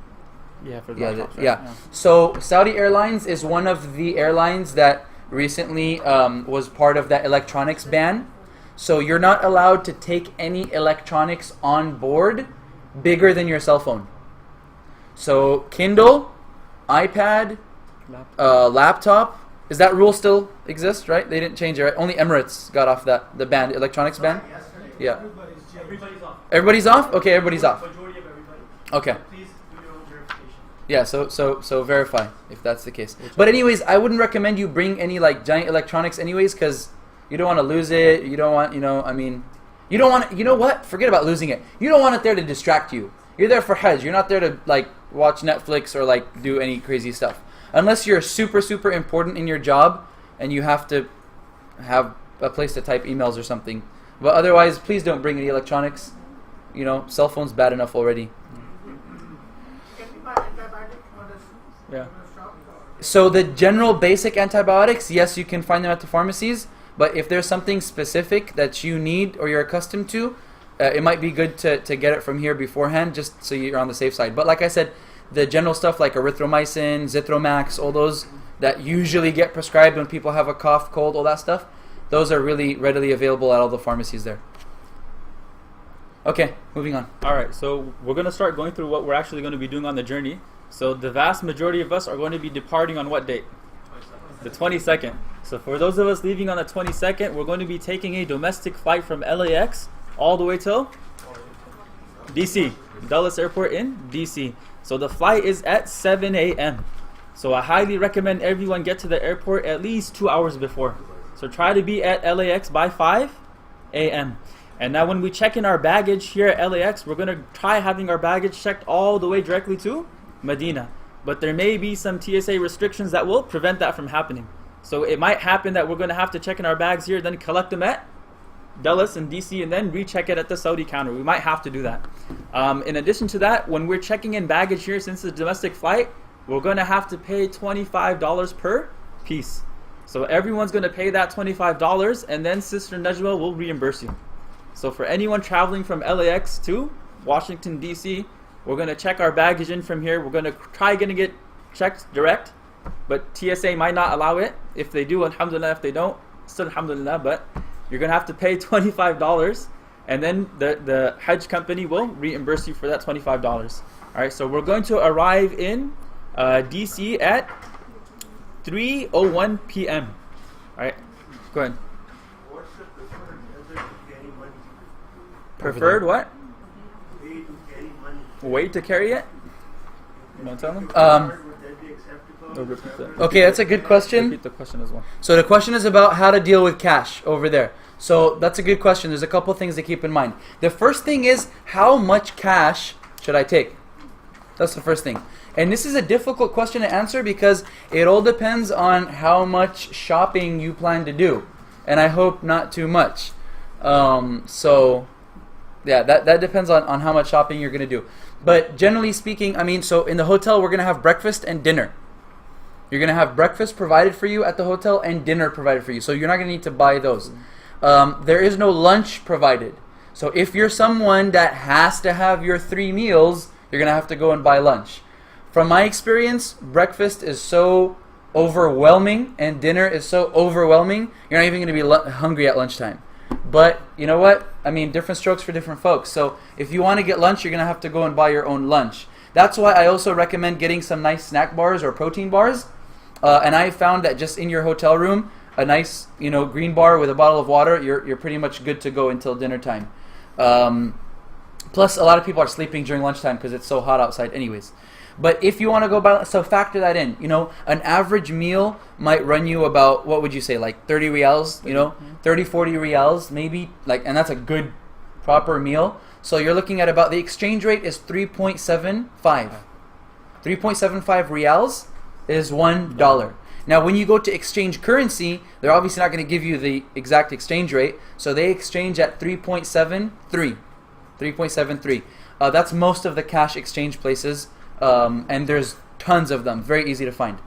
Yeah, for the Yeah, laptops, right? yeah. So, Saudi Airlines is one of the airlines that recently was part of that electronics ban. So you're not allowed to take any electronics on board bigger than your cell phone. So Kindle, iPad, laptop. Is that rule still exist? Right? They didn't change it. Right? Only Emirates got off the ban, electronics ban. Yesterday. Yeah. Everybody's changed. Everybody's off. Everybody's off? Okay, everybody's off. Majority of everybody. Okay. Please do your own verification. Yeah, so verify if that's the case. But anyways, I wouldn't recommend you bring any like giant electronics anyways, because you don't want to lose it. You don't want, you don't want, you know what? Forget about losing it. You don't want it there to distract you. You're there for Hajj. You're not there to like watch Netflix or like do any crazy stuff. Unless you're super, super important in your job and you have to have a place to type emails or something. But otherwise, please don't bring any electronics. Cell phone's bad enough already. Can we buy antibiotic for the Yeah. shop? So the general basic antibiotics, yes, you can find them at the pharmacies. But if there's something specific that you need or you're accustomed to, it might be good to get it from here beforehand, just so you're on the safe side. But like I said, the general stuff like erythromycin, Zithromax, all those that usually get prescribed when people have a cough, cold, all that stuff, those are really readily available at all the pharmacies there. Okay, moving on. All right, so we're going to start going through what we're actually going to be doing on the journey. So the vast majority of us are going to be departing on what date? The 22nd. So for those of us leaving on the 22nd, we're going to be taking a domestic flight from LAX all the way till DC, Dulles Airport in DC. So the flight is at 7 a.m. So I highly recommend everyone get to the airport at least 2 hours before. So try to be at LAX by 5 a.m. And now when we check in our baggage here at LAX, we're going to try having our baggage checked all the way directly to Medina. But there may be some TSA restrictions that will prevent that from happening. So it might happen that we're going to have to check in our bags here, then collect them at Dulles and DC, and then recheck it at the Saudi counter. We might have to do that. In addition to that, when we're checking in baggage here, since it's a domestic flight, we're going to have to pay $25 per piece. So everyone's going to pay that $25, and then Sister Najwa will reimburse you. So for anyone traveling from LAX to Washington, D.C., we're going to check our baggage in from here. We're going to try getting it checked direct, but TSA might not allow it. If they do, alhamdulillah. If they don't, still alhamdulillah. But you're going to have to pay $25, and then the Hajj company will reimburse you for that $25. All right, so we're going to arrive in DC at 3:01 p.m. All right, go ahead. What's the preferred method to carry money? Preferred what? Way to carry money. Way to carry it? You want to tell them? Would that be acceptable? No, repeat that. Okay, that's a good question. Repeat the question as well. So the question is about how to deal with cash over there. So that's a good question. There's a couple things to keep in mind. The first thing is, how much cash should I take? That's the first thing. And this is a difficult question to answer because it all depends on how much shopping you plan to do. And I hope not too much. So yeah, that depends on how much shopping you're going to do. But generally speaking, so in the hotel we're going to have breakfast and dinner. You're going to have breakfast provided for you at the hotel and dinner provided for you. So you're not going to need to buy those. There is no lunch provided. So if you're someone that has to have your 3 meals, you're going to have to go and buy lunch. From my experience, breakfast is so overwhelming and dinner is so overwhelming, you're not even going to be hungry at lunchtime. But you know what? Different strokes for different folks. So if you want to get lunch, you're going to have to go and buy your own lunch. That's why I also recommend getting some nice snack bars or protein bars. And I found that just in your hotel room, a nice green bar with a bottle of water, you're pretty much good to go until dinner time. Plus, a lot of people are sleeping during lunchtime because it's so hot outside anyways. But if you want to go buy, so factor that in. An average meal might run you about, what would you say, like 30 riyals, 30, 40 riyals, maybe, and that's a good, proper meal. So you're looking at about, the exchange rate is 3.75. 3.75 riyals is $1. Now, when you go to exchange currency, they're obviously not going to give you the exact exchange rate, so they exchange at 3.73. 3.73. That's most of the cash exchange places. And there's tons of them, very easy to find.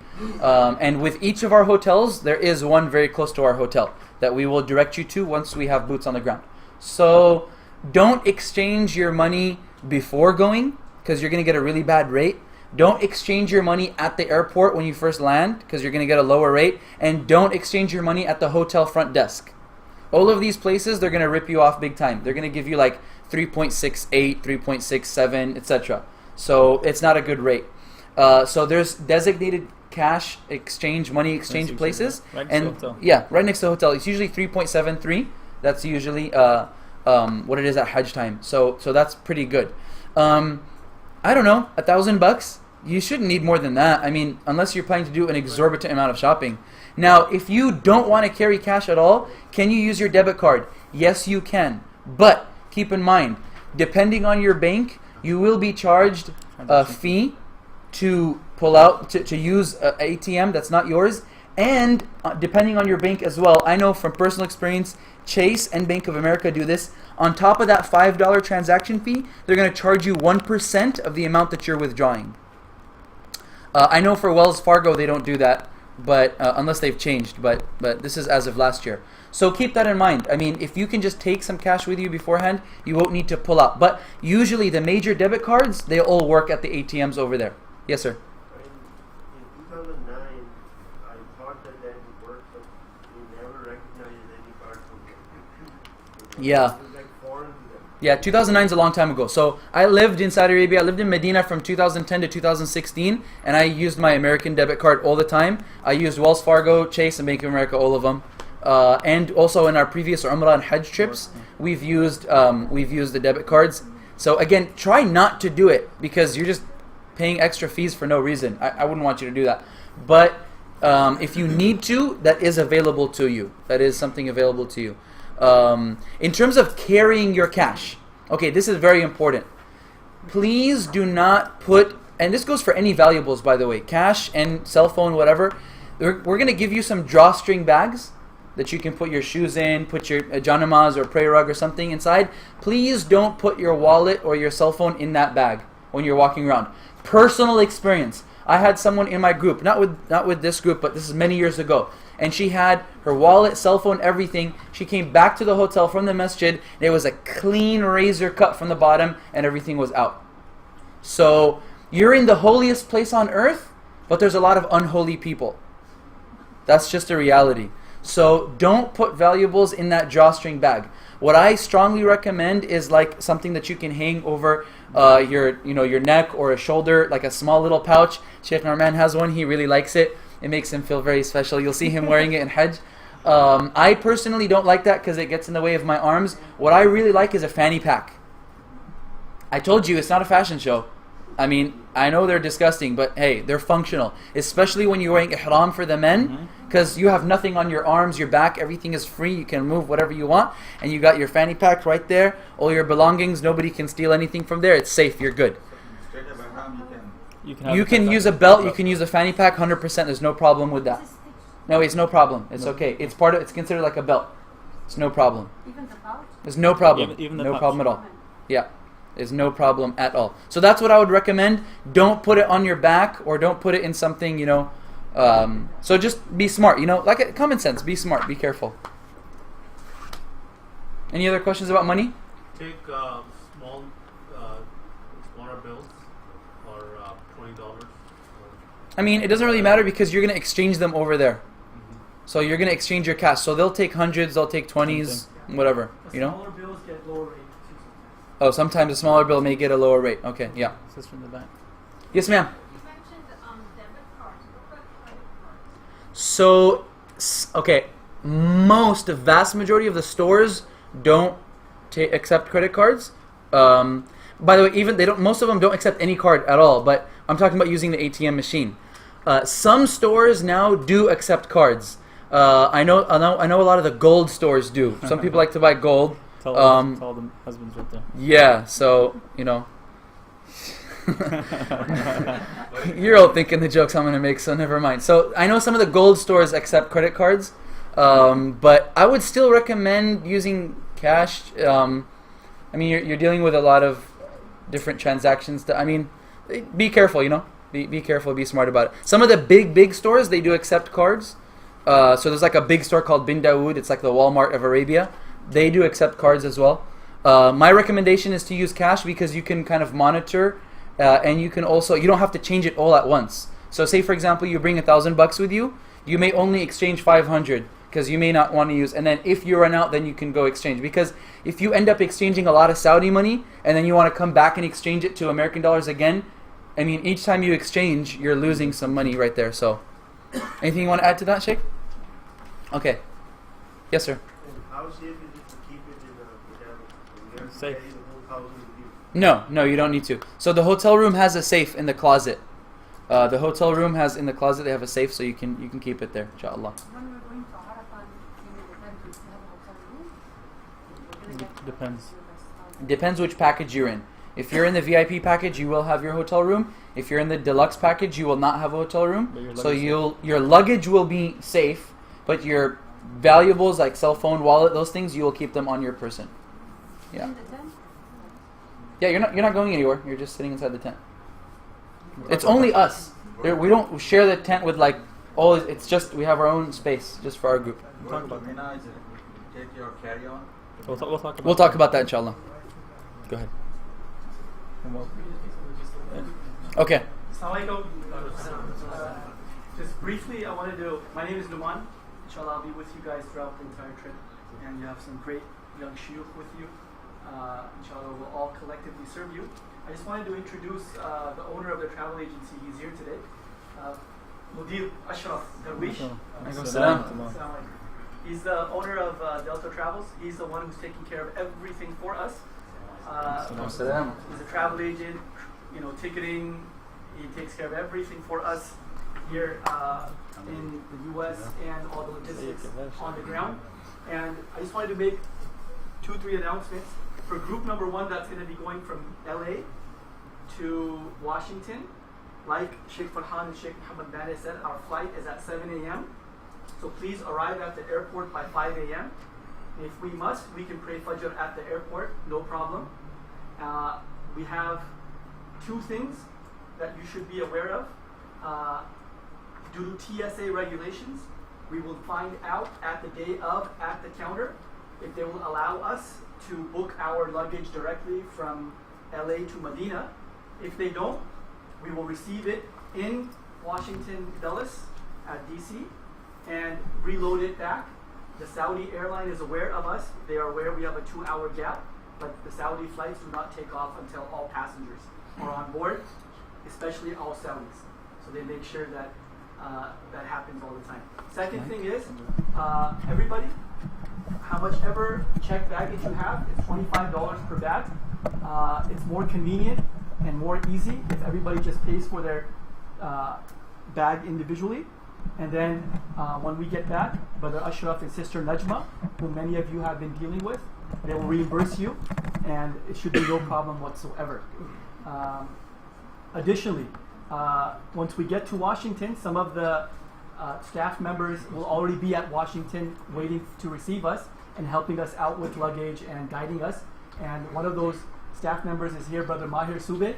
And with each of our hotels, there is one very close to our hotel that we will direct you to once we have boots on the ground. So don't exchange your money before going, because you're going to get a really bad rate. Don't exchange your money at the airport when you first land, because you're going to get a lower rate. And don't exchange your money at the hotel front desk. All of these places, they're going to rip you off big time. They're going to give you like 3.68, 3.67, etc. So it's not a good rate. So there's designated cash exchange, money exchange places, right next to the hotel. Yeah, right next to the hotel. It's usually 3.73. That's usually what it is at Hajj time. So that's pretty good. I don't know, $1,000. You shouldn't need more than that. I mean, unless you're planning to do an exorbitant amount of shopping. Now, if you don't want to carry cash at all, can you use your debit card? Yes, you can. But keep in mind, depending on your bank, you will be charged a fee to pull out, to use an ATM that's not yours. And depending on your bank as well, I know from personal experience, Chase and Bank of America do this. On top of that $5 transaction fee, they're going to charge you 1% of the amount that you're withdrawing. I know for Wells Fargo they don't do that, but unless they've changed. But this is as of last year. So keep that in mind. I mean, if you can just take some cash with you beforehand, you won't need to pull out. But usually the major debit cards, they all work at the ATMs over there. Yes, sir. In 2009, I thought that would work, but we never recognized any card from it. Yeah. It was like foreign to them. Yeah, 2009 is a long time ago. So I lived in Saudi Arabia. I lived in Medina from 2010 to 2016, and I used my American debit card all the time. I used Wells Fargo, Chase, and Bank of America, all of them. And also in our previous Umrah and Hajj trips, we've used the debit cards. So again, try not to do it because you're just paying extra fees for no reason. I wouldn't want you to do that. But if you need to, that is available to you. That is something available to you. In terms of carrying your cash, okay, this is very important. Please do not put, and this goes for any valuables, by the way, cash and cell phone, whatever. We're going to give you some drawstring bags that you can put your shoes in, put your janamaz or prayer rug or something inside. Please don't put your wallet or your cell phone in that bag when you're walking around. Personal experience. I had someone in my group, not with this group, but this is many years ago. And she had her wallet, cell phone, everything. She came back to the hotel from the masjid. There was a clean razor cut from the bottom and everything was out. So you're in the holiest place on earth, but there's a lot of unholy people. That's just a reality. So don't put valuables in that drawstring bag. What I strongly recommend is like something that you can hang over your neck or a shoulder, like a small little pouch. Sheikh Norman has one. He really likes it. It makes him feel very special. You'll see him wearing it in Hajj. I personally don't like that because it gets in the way of my arms. What I really like is a fanny pack. I told you, it's not a fashion show. I mean, I know they're disgusting, but hey, they're functional. Especially when you're wearing ihram for the men, because you have nothing on your arms, your back, everything is free. You can move whatever you want. And you got your fanny pack right there. All your belongings, nobody can steal anything from there. It's safe, you're good. Straight up ihram, You can use a belt, you can use a fanny pack, 100%. There's no problem with that. No, it's no problem. It's okay. It's considered like a belt. It's no problem. Even the pouch? There's no problem. Even the no pouch. problem at all. Yeah. There's no problem at all. So that's what I would recommend. Don't put it on your back or don't put it in something, so just be smart, like common sense. Be smart. Be careful. Any other questions about money? Take smaller bills or $20. I mean, it doesn't really matter because you're going to exchange them over there. So you're going to exchange your cash. So they'll take hundreds, they'll take 20s, whatever, Smaller bills get lower rates. Oh, sometimes a smaller bill may get a lower rate. Okay, yeah. This is from the back. Yes, ma'am. You mentioned debit cards. What about credit cards? So, okay, the vast majority of the stores don't accept credit cards. By the way, most of them don't accept any card at all. But I'm talking about using the ATM machine. Some stores now do accept cards. I know a lot of the gold stores do. Some people like to buy gold. Tell the husbands right there. Yeah, so you're all thinking the jokes I'm going to make, so never mind. So I know some of the gold stores accept credit cards, but I would still recommend using cash. I mean, you're dealing with a lot of different transactions. Be careful, Be careful, be smart about it. Some of the big stores, they do accept cards. So there's like a big store called Bin Dawood. It's like the Walmart of Arabia. They do accept cards as well. My recommendation is to use cash because you can kind of monitor, and you can also, you don't have to change it all at once. So say for example you bring $1,000 with you, you may only exchange 500 because you may not want to use, and then if you run out, then you can go exchange. Because if you end up exchanging a lot of Saudi money and then you want to come back and exchange it to American dollars again, I mean, each time you exchange, you're losing some money right there. So, anything you want to add to that, Sheikh? Okay. Yes, sir. And how safe is it to keep it in a pajamas? to Safe. carry the whole 1,000 with you? No, you don't need to. So the hotel room has a safe in the closet. The hotel room has in the closet. They have a safe, so you can keep it there, inshallah. When we're going to Arafat, do we have a hotel room? We're gonna get Depends. Depends which package you're in. If you're in the VIP package, you will have your hotel room. If you're in the deluxe package, you will not have a hotel room. But your So luggage your luggage will be safe, but your valuables like cell phone, wallet, those things, you will keep them on your person. Yeah. in the tent? Yeah, you're not going anywhere. You're just sitting inside the tent. It's only us. We don't share the tent with like all. It's just we have our own space just for our group. Talk about that. Mina, is it take your carry on? We'll talk about We'll talk about that, inshallah. Go ahead. Okay. Assalamualaikum. Just briefly, I wanted to. My name is Numan. Inshallah, I'll be with you guys throughout the entire trip, and you have some great young shuyukh with you. Inshallah, we'll all collectively serve you. I just wanted to introduce the owner of the travel agency. He's here today, Mudir Ashraf Darwish. Assalam. Assalamualaikum. He's the owner of Delta Travels. He's the one who's taking care of everything for us. He's a travel agent, ticketing. He takes care of everything for us here in the U.S. and all the logistics on the ground. And I just wanted to make 2-3 announcements. For group number 1, that's going to be going from LA to Washington. Like Sheikh Farhan and Sheikh Muhammad Bane said, our flight is at 7 a.m. So please arrive at the airport by 5 a.m. If we must, we can pray Fajr at the airport, no problem. We have 2 things that you should be aware of. Due to TSA regulations, we will find out at the day of at the counter if they will allow us to book our luggage directly from LA to Medina. If they don't, we will receive it in Washington Dulles at DC and reload it back. The Saudi airline is aware of us. They are aware we have a 2-hour gap, but the Saudi flights do not take off until all passengers are on board, especially all Saudis. So they make sure that that happens all the time. Second thing is, everybody, how much ever checked baggage you have, it's $25 per bag. It's more convenient and more easy if everybody just pays for their bag individually. And then when we get back, Brother Ashraf and Sister Najma, who many of you have been dealing with, they will reimburse you, and it should be no problem whatsoever. Additionally, once we get to Washington, some of the staff members will already be at Washington waiting to receive us and helping us out with luggage and guiding us. And one of those staff members is here, Brother Mahir Sube.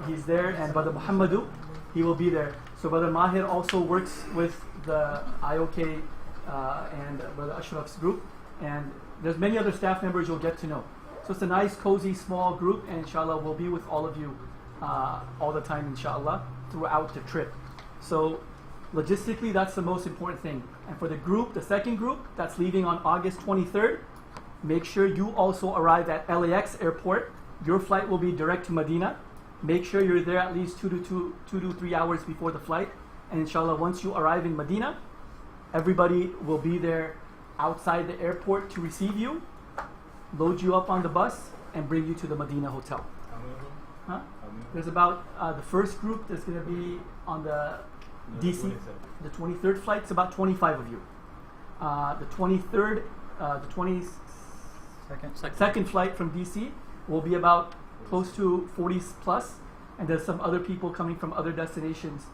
He's there, and Brother Muhammadu, he will be there. So Brother Mahir also works with the IOK and Brother Ashraf's group, and there's many other staff members you'll get to know. So it's a nice, cozy, small group, and inshallah we'll be with all of you all the time, inshallah, throughout the trip. So logistically, that's the most important thing. And for the group, the second group that's leaving on August 23rd, make sure you also arrive at LAX airport. Your flight will be direct to Medina. Make sure you're there at least 2 to 3 hours before the flight. And inshallah, once you arrive in Medina, everybody will be there outside the airport to receive you, load you up on the bus, and bring you to the Medina hotel. Huh? There's about, the first group that's going to be on the DC, the 23rd flight, it's about 25 of you. The 23rd, the 22nd flight from DC will be about close to 40 plus, and there's some other people coming from other destinations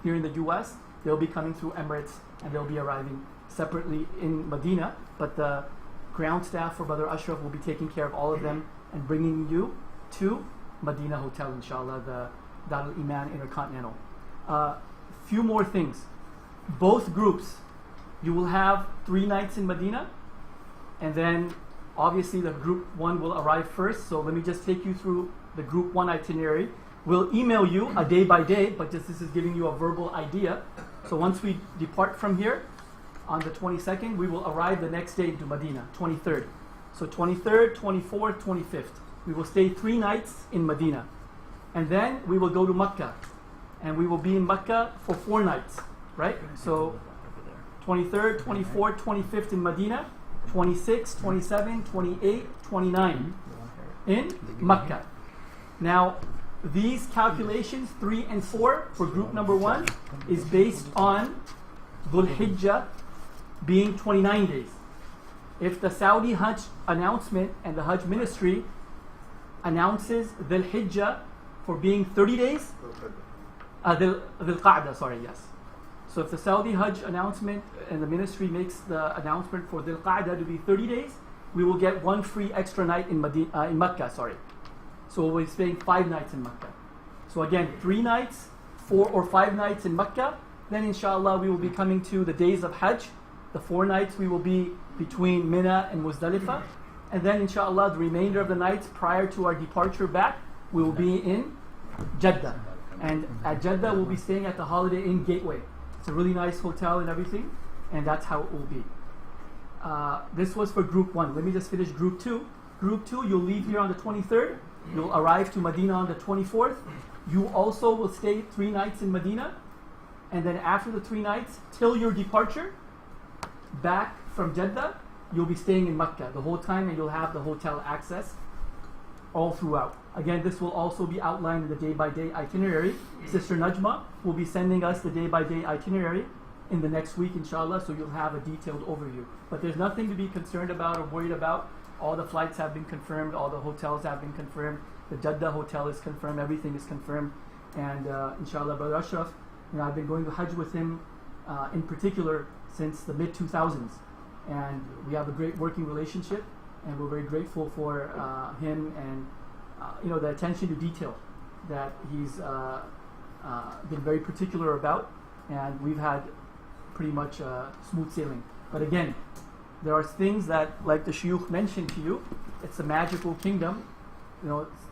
here in the US. They'll be coming through Emirates, and they'll be arriving separately in Medina, but the ground staff for Brother Ashraf will be taking care of all of them and bringing you to Medina Hotel, inshallah, the Darul Iman Intercontinental. Few more things. Both groups, you will have 3 nights in Medina, and then obviously the group 1 will arrive first. So let me just take you through the group 1 itinerary. We'll email you a day by day, but just this is giving you a verbal idea. So once we depart from here on the 22nd, we will arrive the next day to Medina, 23rd. So 23rd, 24th, 25th. We will stay 3 nights in Medina. And then we will go to Mecca. And we will be in Mecca for 4 nights, right? So 23rd, 24th, 25th in Medina. 26, 27, 28, 29 in Mecca. Now, these calculations, 3 and 4 for group number 1, is based on Dhul Hijjah being 29 days. If the Saudi Hajj announcement and the Hajj ministry announces Dhul Hijjah for being 30 days, Dhul Qa'dah, sorry, yes. So if the Saudi Hajj announcement and the ministry makes the announcement for Dhul Qa'dah to be 30 days, we will get 1 free extra night in Mecca, sorry. So we'll be staying 5 nights in Mecca. So again, 3 nights, 4 or 5 nights in Mecca. Then inshallah we will be coming to the days of Hajj. The 4 nights we will be between Mina and Muzdalifah. And then inshallah the remainder of the nights prior to our departure back, we will be in Jeddah. And at Jeddah we'll be staying at the Holiday Inn Gateway. It's a really nice hotel and everything. And that's how it will be. This was for group 1. Let me just finish group 2. Group 2, you'll leave here on the 23rd. You'll arrive to Medina on the 24th. You also will stay 3 nights in Medina. And then after the 3 nights, till your departure, back from Jeddah, you'll be staying in Mecca the whole time, and you'll have the hotel access all throughout. Again, this will also be outlined in the day-by-day itinerary. Sister Najma will be sending us the day-by-day itinerary in the next week, inshallah, so you'll have a detailed overview. But there's nothing to be concerned about or worried about. All the flights have been confirmed, all the hotels have been confirmed, the Jeddah hotel is confirmed, everything is confirmed. And inshallah, Brother Ashraf, I've been going to Hajj with him in particular since the mid-2000s. And we have a great working relationship, and we're very grateful for him and the attention to detail that he's been very particular about. And we've had pretty much smooth sailing. But again, there are things that, like the shuyukh mentioned to you, it's a magical kingdom.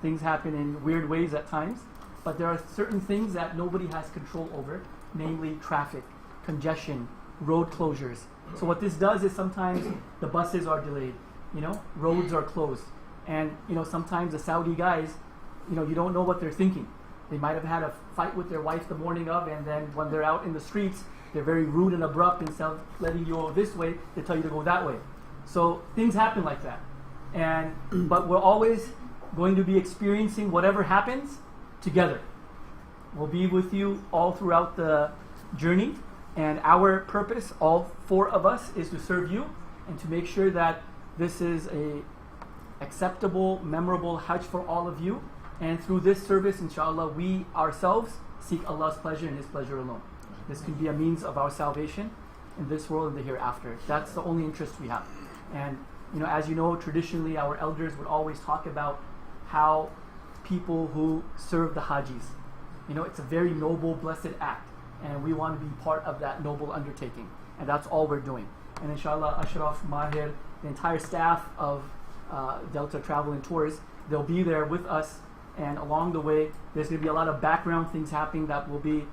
Things happen in weird ways at times. But there are certain things that nobody has control over, namely traffic, congestion, road closures. So what this does is sometimes the buses are delayed, roads are closed. And, sometimes the Saudi guys, you don't know what they're thinking. They might have had a fight with their wife the morning of, and then when they're out in the streets, they're very rude and abrupt. Instead of letting you go this way, they tell you to go that way. So things happen like that. But we're always going to be experiencing whatever happens together. We'll be with you all throughout the journey. And our purpose, all 4 of us, is to serve you and to make sure that this is a acceptable, memorable Hajj for all of you. And through this service, inshallah, we ourselves seek Allah's pleasure and His pleasure alone. This can be a means of our salvation in this world and the hereafter. That's the only interest we have. And as you know, traditionally our elders would always talk about how people who serve the Hajis, it's a very noble, blessed act. And we want to be part of that noble undertaking. And that's all we're doing. And inshallah, Ashraf, Mahir, the entire staff of Delta Travel and Tours, they'll be there with us. And along the way, there's going to be a lot of background things happening that will be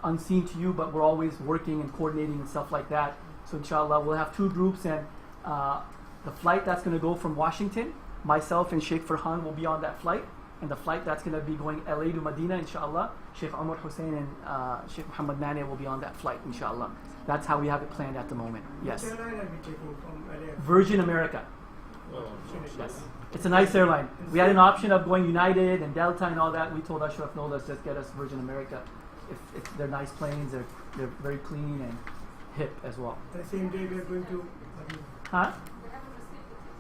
unseen to you, but we're always working and coordinating and stuff like that. So inshallah, we'll have 2 groups, and the flight that's going to go from Washington, myself and Sheikh Farhan will be on that flight. And the flight that's going to be going LA to Medina, inshallah, Sheikh Umar Hussein and Sheikh Muhammad Mane will be on that flight, inshallah. That's how we have it planned at the moment. Yes. Which airline are we taking from LA? Virgin America. Yes. It's a nice airline. We had an option of going United and Delta and all that. We told Ashraf, no, let's just get us Virgin America. If they're nice planes, they're very clean and hip as well. The same day we're going to Medina. Huh?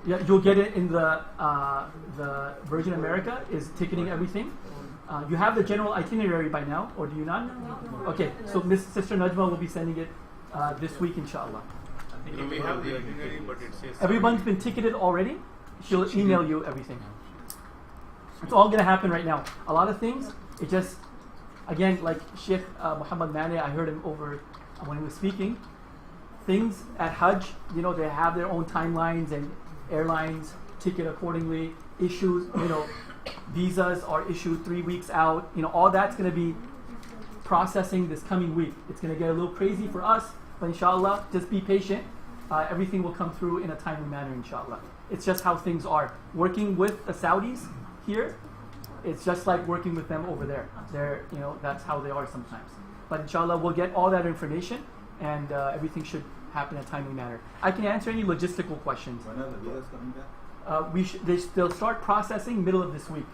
Yeah, you'll get it in the Virgin America is ticketing everything. You have the general itinerary by now, or do you not? Okay, so Sister Najma will be sending it this week, inshallah. We have the itinerary, but it says everyone's been ticketed already. She'll email you everything. It's all going to happen right now. A lot of things, it just, again, like Sheikh Muhammad Mane, I heard him over when he was speaking. Things at Hajj, they have their own timelines, and airlines ticket accordingly. Issues, visas are issued 3 weeks out. All that's going to be processing this coming week. It's going to get a little crazy for us, but inshallah, just be patient. Everything will come through in a timely manner, inshallah. It's just how things are. Working with the Saudis here, it's just like working with them over there. That's how they are sometimes. But inshallah, we'll get all that information, and everything should happen in a timely manner. I can answer any logistical questions. When are the visas coming back? They'll start processing middle of this week.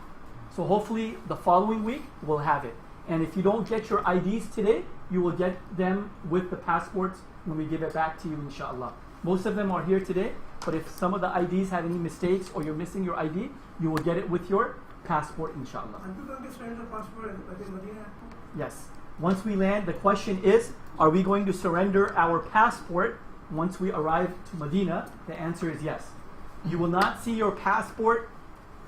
So hopefully the following week we'll have it. And if you don't get your IDs today, you will get them with the passports when we give it back to you, inshallah. Most of them are here today, but if some of the IDs have any mistakes or you're missing your ID, you will get it with your passport, inshallah. Are you going to surrender passport in Medina? Yes. Once we land, the question is, are we going to surrender our passport once we arrive to Medina? The answer is yes. You will not see your passport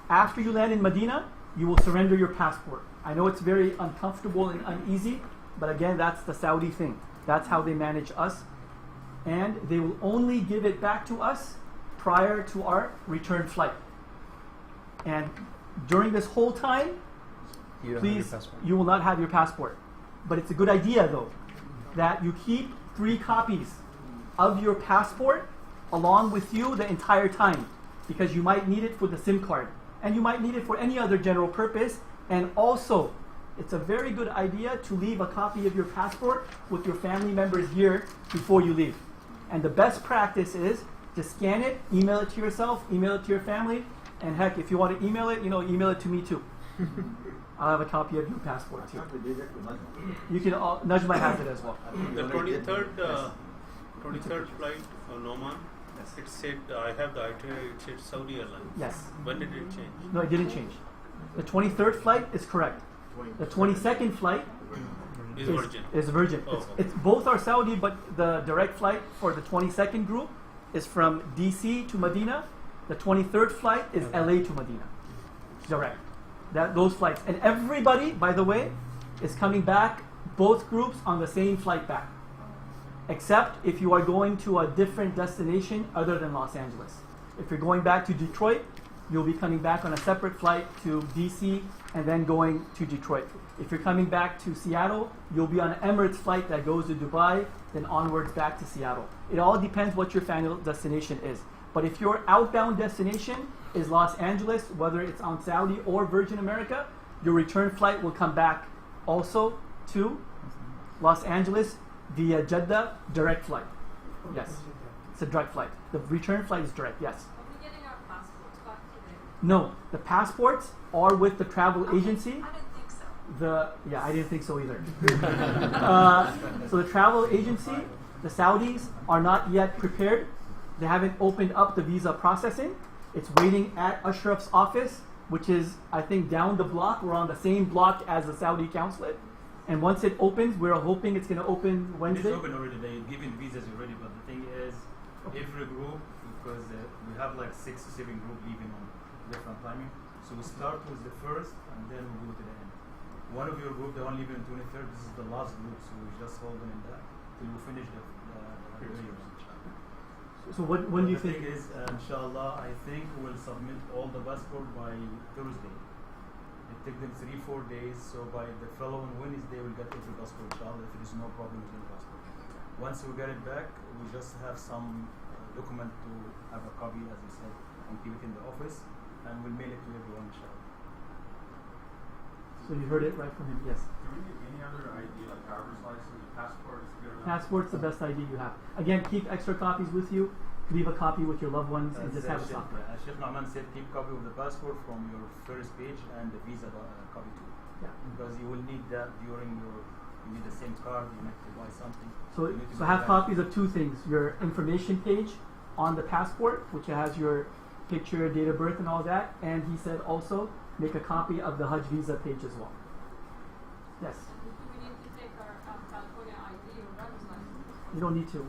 after you land in Medina. You will surrender your passport. I know it's very uncomfortable and uneasy, but again, that's the Saudi thing. That's how they manage us. And they will only give it back to us prior to our return flight. And during this whole time, please, you will not have your passport. But it's a good idea, though, that you keep 3 copies of your passport along with you the entire time, because you might need it for the SIM card, and you might need it for any other general purpose. And also, it's a very good idea to leave a copy of your passport with your family members here before you leave. And the best practice is to scan it, email it to yourself, email it to your family, and heck, if you want to email it, email it to me too. I'll have a copy of your passport too. You can, Najma has it as well. The 23rd flight on Oman, it said, I have the itinerary, it said Saudi Airlines. Yes. When did it change? No, it didn't change. The 23rd flight is correct. The 22nd flight Is Virgin. Is Virgin. Oh, It's both are Saudi, but the direct flight for the 22nd group is from DC to Medina. The 23rd flight is LA to Medina. Direct. Those flights. And everybody, by the way, is coming back, both groups, on the same flight back. Except if you are going to a different destination other than Los Angeles. If you're going back to Detroit, you'll be coming back on a separate flight to DC and then going to Detroit. If you're coming back to Seattle, you'll be on an Emirates flight that goes to Dubai, then onwards back to Seattle. It all depends what your final destination is. But if your outbound destination is Los Angeles, whether it's on Saudi or Virgin America, your return flight will come back also to Los Angeles via Jeddah, direct flight. Yes, it's a direct flight. The return flight is direct, yes. Are we getting our passports back today? No, the passports are with the travel agency. I didn't think so. I didn't think so either. So the travel agency, the Saudis, are not yet prepared. They haven't opened up the visa processing. It's waiting at Ashraf's office, which is, I think, down the block. We're on the same block as the Saudi consulate. And once it opens, we're hoping it's going to open Wednesday. It's open already. They're giving visas already. But the thing is, every group, because we have like 6 or 7 groups leaving on different timing. So we start with the first, and then we go to the end. One of your group, the one leaving on 23rd, this is the last group. So we're just holding in that till we finish the videos. So when do you think? The thing is, inshallah, I think we'll submit all the passport by Thursday. It takes them 3-4 days, so by the following Wednesday we'll get every passport, inshallah, if there is no problem with the passport. Once we get it back, we just have some document to have a copy, as you said, and keep it in the office, and we'll mail it to everyone, inshallah. So you heard it right from him, yes. Do we need any other ID, like driver's license, passport? Passport's the best ID you have. Again, keep extra copies with you. Leave a copy with your loved ones and just have a software. Sheikh Nauman said keep copy of the passport from your first page and the visa copy too. Yeah. Because you will need that during you need the same card, you need to buy something. So have copies of 2 things. Your information page on the passport, which has your picture, date of birth and all that. And he said also make a copy of the Hajj visa page as well. Yes. You don't need to.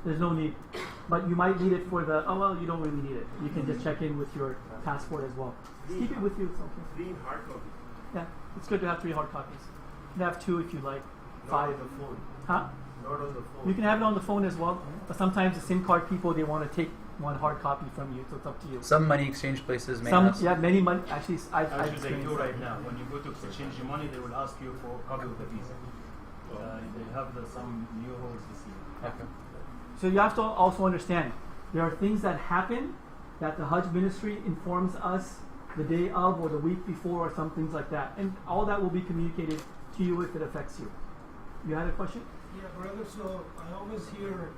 There's no need. But you might need it for you don't really need it. You can just check in with your passport as well. Keep it with you, it's okay. 3 hard copies. Yeah, it's good to have 3 hard copies. You can have 2 if you like. Not 5. on the phone. Huh? Not on the phone. You can have it on the phone as well. But sometimes the SIM card people, they want to take 1 hard copy from you, so it's up to you. Some money exchange places may ask. Yeah, many money. Actually, I've they do right now. When you go to exchange your money, they will ask you for a copy of the visa. They have some new rules this year. Okay. So you have to also understand, there are things that happen that the Hajj ministry informs us the day of or the week before or some things like that. And all that will be communicated to you if it affects you. You had a question? Yeah, brother, so I always hear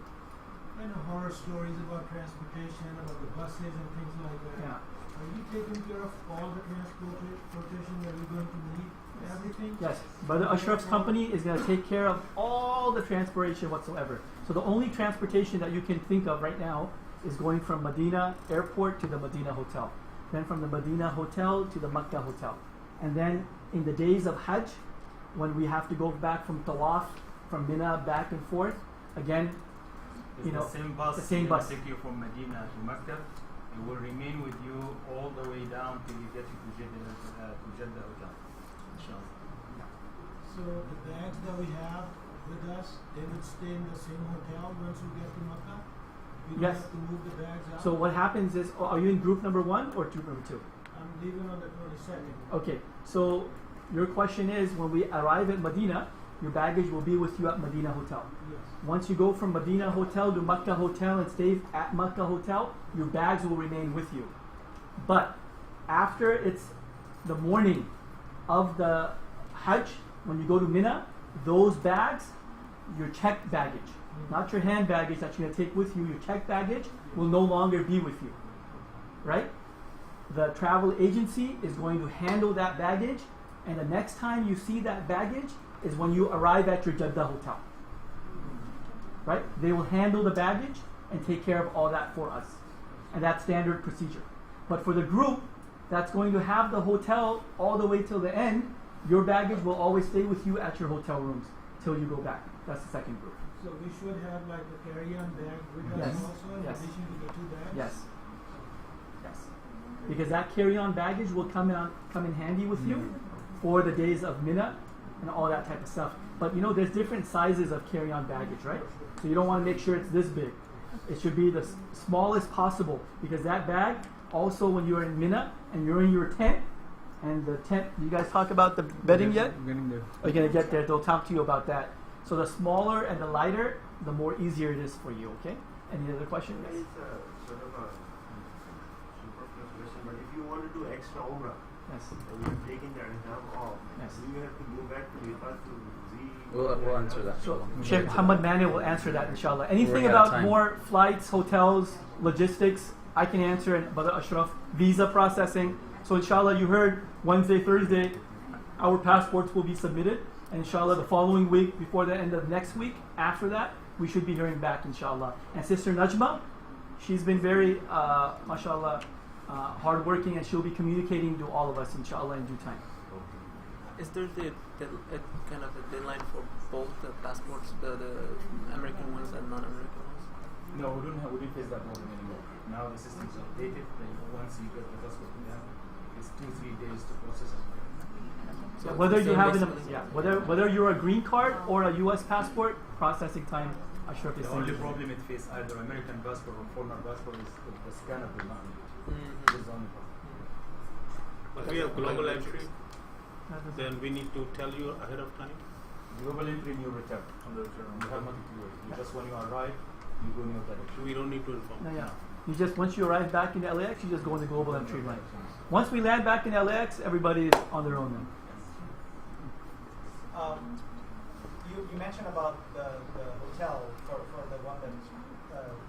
kind of horror stories about transportation, about the buses and things like that. Yeah. Are you taking care of all the transportation that you're going to need? Everything? Yes. Brother Ashraf's company is going to take care of all the transportation whatsoever. So the only transportation that you can think of right now is going from Medina airport to the Medina hotel. Then from the Medina hotel to the Makkah hotel. And then in the days of Hajj, when we have to go back from Tawaf, from Mina back and forth, again, It's the same bus. The same bus. Take you from Medina to Mecca. It will remain with you all the way down till you get to Jeddah hotel. Inshallah. So the bags that we have with us, they would stay in the same hotel once we get to Makkah? We don't Yes. have to move the bags out? So what happens is, are you in group number 1 or group number 2? I'm leaving on the 22nd. Okay, so your question is, when we arrive at Medina, your baggage will be with you at Medina hotel. Yes. Once you go from Medina hotel to Makkah hotel and stay at Makkah hotel, your bags will remain with you. But after it's the morning of the Hajj, when you go to Mina, those bags, your checked baggage, not your hand baggage that you're going to take with you, your checked baggage will no longer be with you. Right? The travel agency is going to handle that baggage, and the next time you see that baggage is when you arrive at your Jeddah hotel. Right? They will handle the baggage and take care of all that for us. And that's standard procedure. But for the group that's going to have the hotel all the way till the end, your baggage will always stay with you at your hotel rooms till you go back. That's the second group. So we should have like a carry-on bag with Yes. us also in Yes. addition to the 2 bags? Yes. Yes. Because that carry-on baggage will come in handy with you for the days of Mina and all that type of stuff. But you know, there's different sizes of carry-on baggage, right? So you don't want to make sure it's this big. It should be the smallest possible, because that bag, also when you're in Mina and you're in your tent, and the tent, you guys talk about the bedding yet? We're getting there. Are you going to get there? They'll talk to you about that. So the smaller and the lighter, the more easier it is for you, okay? Any other questions? It's sort of a superfluous question, but if you want to do extra Umrah, Yes. and you're taking the ihram off, Yes. do you have to go back to Miqat to We'll answer that. So Sheikh Muhammad Mane will answer that, inshallah. Anything running out of about time. more flights, hotels, logistics, I can answer, and Brother Ashraf, visa processing. So inshallah, you heard Wednesday, Thursday, our passports will be submitted. And inshallah, the following week, before the end of next week, after that, we should be hearing back, inshallah. And Sister Najma, she's been very, mashallah, hardworking, and she'll be communicating to all of us, inshallah, in due time. Is there kind of a deadline for both the passports, the American ones and non-American ones? No, we don't face that problem anymore. Now the system is updated. Once you get the passport, it's 2-3 days to process it. So whether you have whether you're a green card or a U.S. passport, processing time, Ashraf is The only problem it faces either American passport or foreign passport is the scan of the language. This is the only problem. But we have global entry, then we need to tell you ahead of time. Global entry in your return. On the return, you have nothing to worry. You just when you arrive, you go in your direction. We don't need to inform. No, yeah. You just, once you arrive back in LAX, you just go in the global entry line. Once we land back in LAX, everybody is on their own then. You mentioned about the hotel for the one that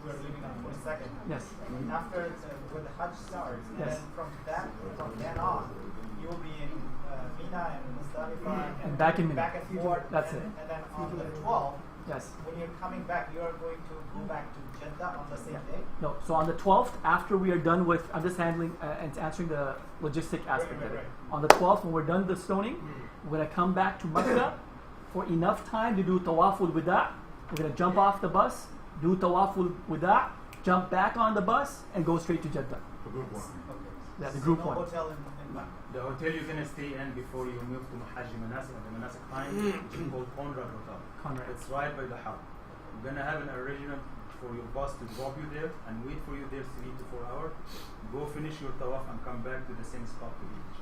we're leaving on 22nd. Yes. After when the Hajj starts, and Yes. then from then on, you will be in Mina and Muzdalifah And back in Mina. back and forth. That's and, it. And then on the 12th, Yes. when you're coming back, you are going to go back to Jeddah on the same day. No, so on the 12th, after we are done with, I'm just handling and answering the logistic aspect of it. Right. On the 12th, when we're done the stoning, we're going to come back to Makkah for enough time to do Tawaful Wida. We're going to jump off the bus, do Tawaful Wida, jump back on the bus, and go straight to Jeddah. The group one. Yeah, the group no one. hotel in The hotel you're gonna stay in before you move to Hajj Manasik, the Manasik time, which is called Conrad Hotel. Conrad. It's right by the Haram. We're gonna have an arrangement for your bus to drop you there and wait for you there 3 to 4 hours. Go finish your tawaf and come back to the same spot to eat.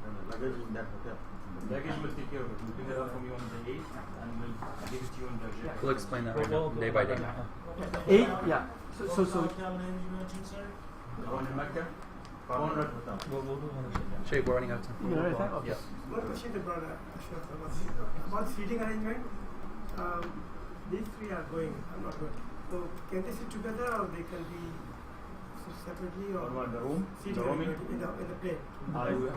And the luggage in that hotel. The luggage will take care of it. We'll pick it up from you on the 8th and we'll give it to you on the jet. We'll explain that right now, day by day. 8, yeah. So Hotel names you mentioned, sir? The one in Mecca? Conrad Hotel. Shaykh, we're running out of time. You know what I think? Okay. Yeah. One question about about seating arrangement. These three are going. I'm not going. So can they sit together or they can be separately or The room? seated The rooming? in the plane?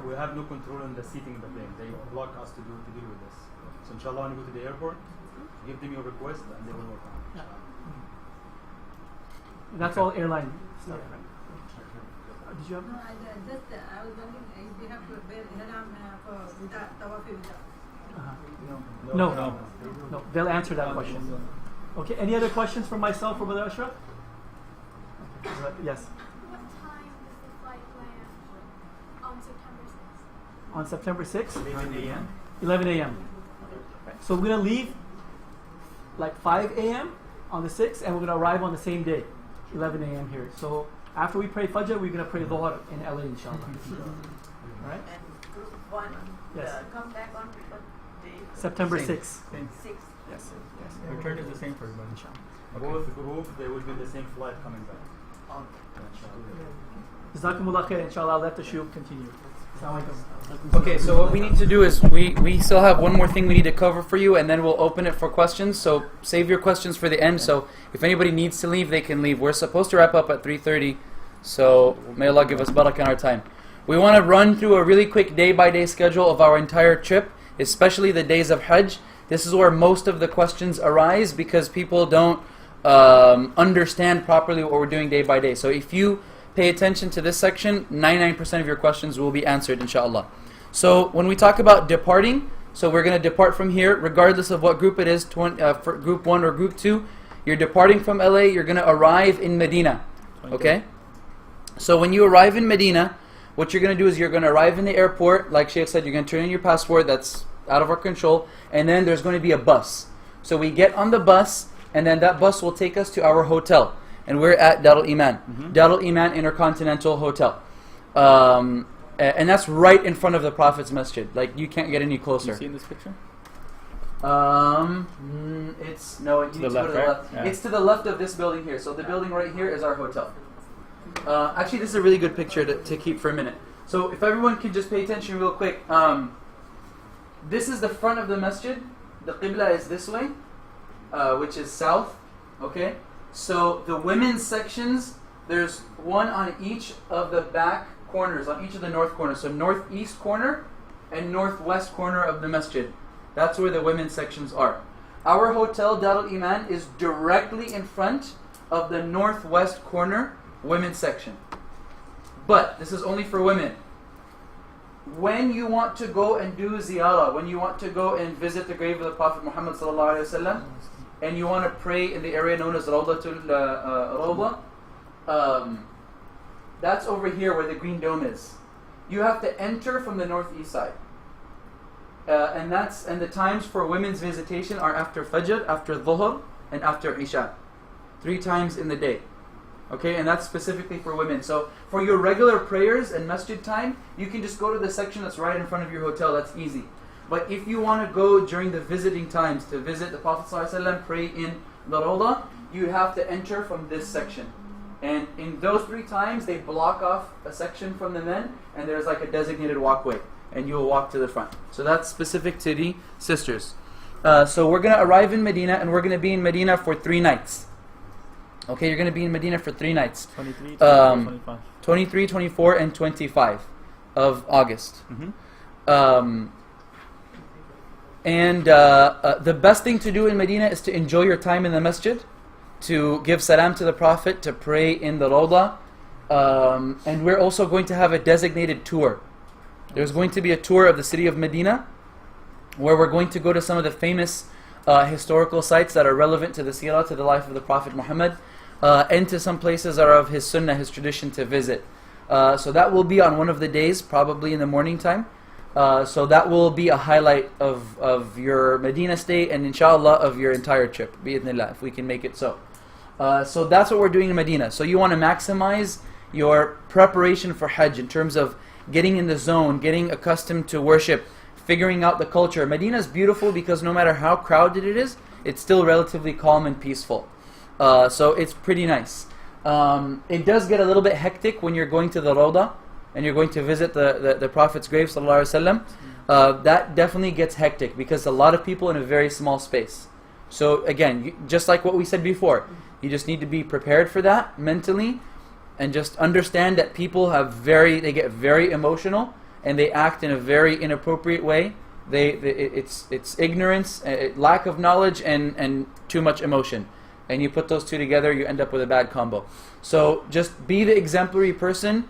We have no control on the seating in the plane. They block us to deal with this. So inshallah, when you go to the airport, give them your request and they will work on it. That's all airline stuff. Did you have? No, I was wondering if they have to wear ihram for tawaf without. No, they'll answer that question. Okay, any other questions for myself or Brother Ashraf? Yes. What time does the flight land on September 6th? On September 6th? 11 a.m. 11 a.m. So we're going to leave like 5 a.m. on the 6th and we're going to arrive on the same day, 11 a.m. here. So after we pray Fajr, we're going to pray Dhuhr in LA, inshallah. All right? And group 1 Yes. come back on what day? September Same. 6th. Same. Yes. Return is the same for everyone. Both groups, they will be in the same flight coming back. Jazakumullah khair, inshallah. I'll let the shuyukh continue. Assalamu alaikum. Okay, so what we need to do is we still have one more thing we need to cover for you, and then we'll open it for questions. So save your questions for the end. So if anybody needs to leave, they can leave. We're supposed to wrap up at 3:30, so may Allah give us barakah in our time. We want to run through a really quick day-by-day schedule of our entire trip, especially the days of Hajj. This is where most of the questions arise because people don't understand properly what we're doing day by day. So if you pay attention to this section, 99% of your questions will be answered, inshallah. So when we talk about departing, so we're going to depart from here, regardless of what group it is, for group 1 or group 2. You're departing from LA, you're going to arrive in Medina. Okay? So when you arrive in Medina, what you're going to do is you're going to arrive in the airport. Like Sheikh said, you're going to turn in your passport. That's out of our control. And then there's going to be a bus. So we get on the bus, and then that bus will take us to our hotel. And we're at Darul Iman. Darul Iman Intercontinental Hotel. And that's right in front of the Prophet's masjid. Like, you can't get any closer. You see in this picture? It's no, you need to go to the left. Yeah. It's to the left of this building here. So the building right here is our hotel. Actually, this is a really good picture to keep for a minute. So if everyone could just pay attention real quick. This is the front of the masjid. The Qibla is this way, which is south. Okay? So the women's sections, there's one on each of the back corners, on each of the north corners. So northeast corner and northwest corner of the masjid. That's where the women's sections are. Our hotel, Darul Iman, is directly in front of the northwest corner women's section. But this is only for women. When you want to go and do ziyarah, when you want to go and visit the grave of the Prophet Muhammad sallallahu alaihi wasallam, and you want to pray in the area known as Rawdatul Rawda, that's over here where the green dome is. You have to enter from the northeast side. And the times for women's visitation are after Fajr, after Dhuhr, and after Isha. 3 times in the day. Okay, and that's specifically for women. So for your regular prayers and masjid time, you can just go to the section that's right in front of your hotel. That's easy. But if you want to go during the visiting times to visit the Prophet ﷺ, pray in the Rawda, you have to enter from this section. And in those 3 times, they block off a section from the men, and there's like a designated walkway, and you will walk to the front. So that's specific to the sisters. So we're going to arrive in Medina, and we're going to be in Medina for 3 nights. Okay, you're going to be in Medina for 3 nights. 23, 24, 25. 23, 24, and 25 of August. The best thing to do in Medina is to enjoy your time in the masjid, to give salam to the Prophet, to pray in the Rawda. And we're also going to have a designated tour. There's going to be a tour of the city of Medina, where we're going to go to some of the famous historical sites that are relevant to the seerah, to the life of the Prophet Muhammad, and to some places that are of his sunnah, his tradition to visit. So that will be on one of the days, probably in the morning time. So that will be a highlight of your Medina stay, and inshallah of your entire trip, bi'idhnillah, if we can make it so. So that's what we're doing in Medina. So you want to maximize your preparation for Hajj in terms of getting in the zone, getting accustomed to worship, figuring out the culture. Medina is beautiful because no matter how crowded it is, it's still relatively calm and peaceful. So it's pretty nice. It does get a little bit hectic when you're going to the Rawda and you're going to visit the Prophet's grave, sallallahu alaihi wasallam. That definitely gets hectic because a lot of people in a very small space. So again, just like what we said before, You just need to be prepared for that mentally, and just understand that people they get very emotional and they act in a very inappropriate way. It's ignorance, lack of knowledge, and too much emotion. And you put those two together, you end up with a bad combo. So just be the exemplary person.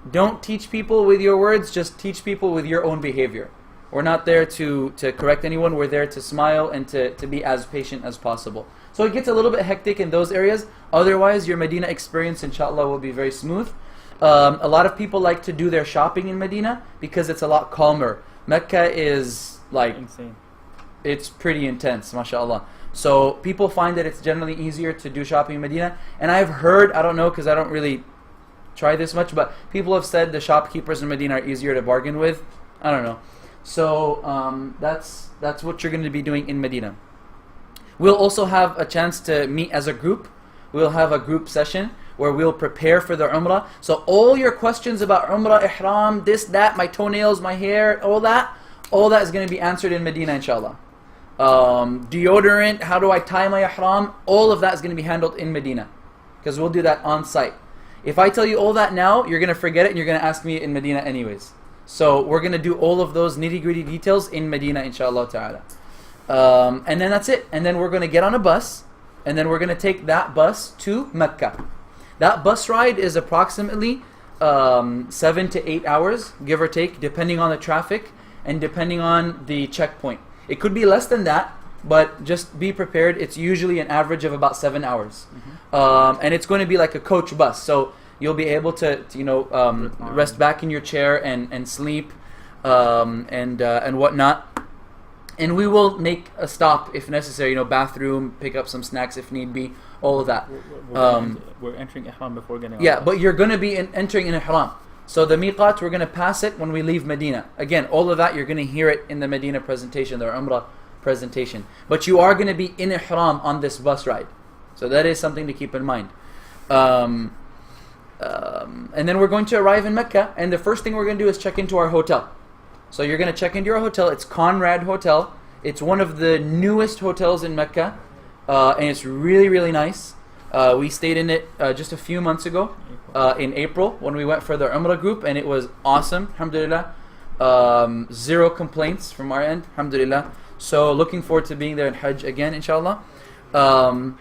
Don't teach people with your words, just teach people with your own behavior. We're not there to correct anyone, we're there to smile and to be as patient as possible. So it gets a little bit hectic in those areas. Otherwise, your Medina experience, inshallah, will be very smooth. A lot of people like to do their shopping in Medina because it's a lot calmer. Mecca is like insane. It's pretty intense, mashallah. So people find that it's generally easier to do shopping in Medina. And I've heard, I don't know because I don't really try this much, but people have said the shopkeepers in Medina are easier to bargain with. I don't know. So that's what you're going to be doing in Medina. We'll also have a chance to meet as a group. We'll have a group session where we'll prepare for the Umrah. So all your questions about Umrah, Ihram, this, that, my toenails, my hair, all that is going to be answered in Medina, inshallah. Deodorant, how do I tie my Ihram, all of that is going to be handled in Medina, because we'll do that on site. If I tell you all that now, you're going to forget it and you're going to ask me in Medina anyways. So we're going to do all of those nitty-gritty details in Medina, inshallah ta'ala. And then that's it. And then we're going to get on a bus, and then we're going to take that bus to Mecca. That bus ride is approximately 7 to 8 hours, give or take, depending on the traffic and depending on the checkpoint. It could be less than that, but just be prepared. It's usually an average of about 7 hours. And it's going to be like a coach bus. So you'll be able to rest back in your chair and sleep and whatnot. And we will make a stop if necessary, bathroom, pick up some snacks if need be, all of that. We're entering Ihram before getting on. Yeah, but you're going to be entering in Ihram. So the miqat, we're going to pass it when we leave Medina. Again, all of that, you're going to hear it in the Medina presentation, the Umrah presentation. But you are going to be in Ihram on this bus ride. So that is something to keep in mind. And then we're going to arrive in Mecca, and the first thing we're going to do is check into our hotel. So you're going to check into your hotel. It's Conrad Hotel. It's one of the newest hotels in Mecca, and it's really, really nice. We stayed in it just a few months ago, in April, when we went for the Umrah group, and it was awesome, alhamdulillah. 0 complaints from our end, alhamdulillah. So looking forward to being there in Hajj again, inshallah. A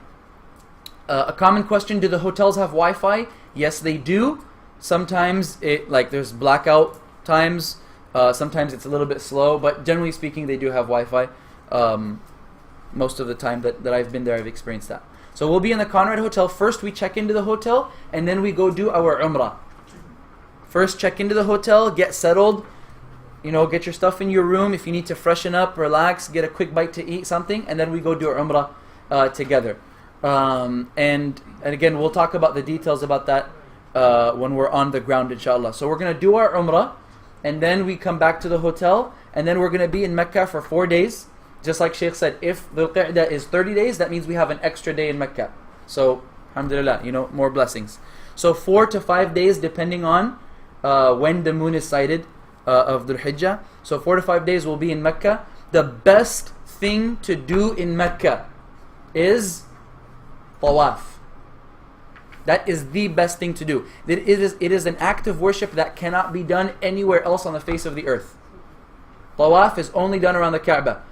common question, do the hotels have Wi-Fi? Yes, they do. Sometimes there's blackout times. Sometimes it's a little bit slow, but generally speaking, they do have Wi-Fi. Most of the time that I've been there, I've experienced that. So we'll be in the Conrad Hotel. First, we check into the hotel, and then we go do our Umrah. First, check into the hotel, get settled, get your stuff in your room. If you need to freshen up, relax, get a quick bite to eat, something, and then we go do our Umrah together. And again, we'll talk about the details about that when we're on the ground, inshallah. So we're going to do our Umrah, and then we come back to the hotel, and then we're going to be in Mecca for 4 days. Just like Shaykh said, if the Qa'dah is 30 days, that means we have an extra day in Mecca. So, alhamdulillah, more blessings. So 4 to 5 days, depending on when the moon is sighted of Dhul Hijjah. So 4 to 5 days we'll be in Mecca. The best thing to do in Mecca is tawaf. That is the best thing to do. It is an act of worship that cannot be done anywhere else on the face of the earth. Tawaf is only done around the Kaaba.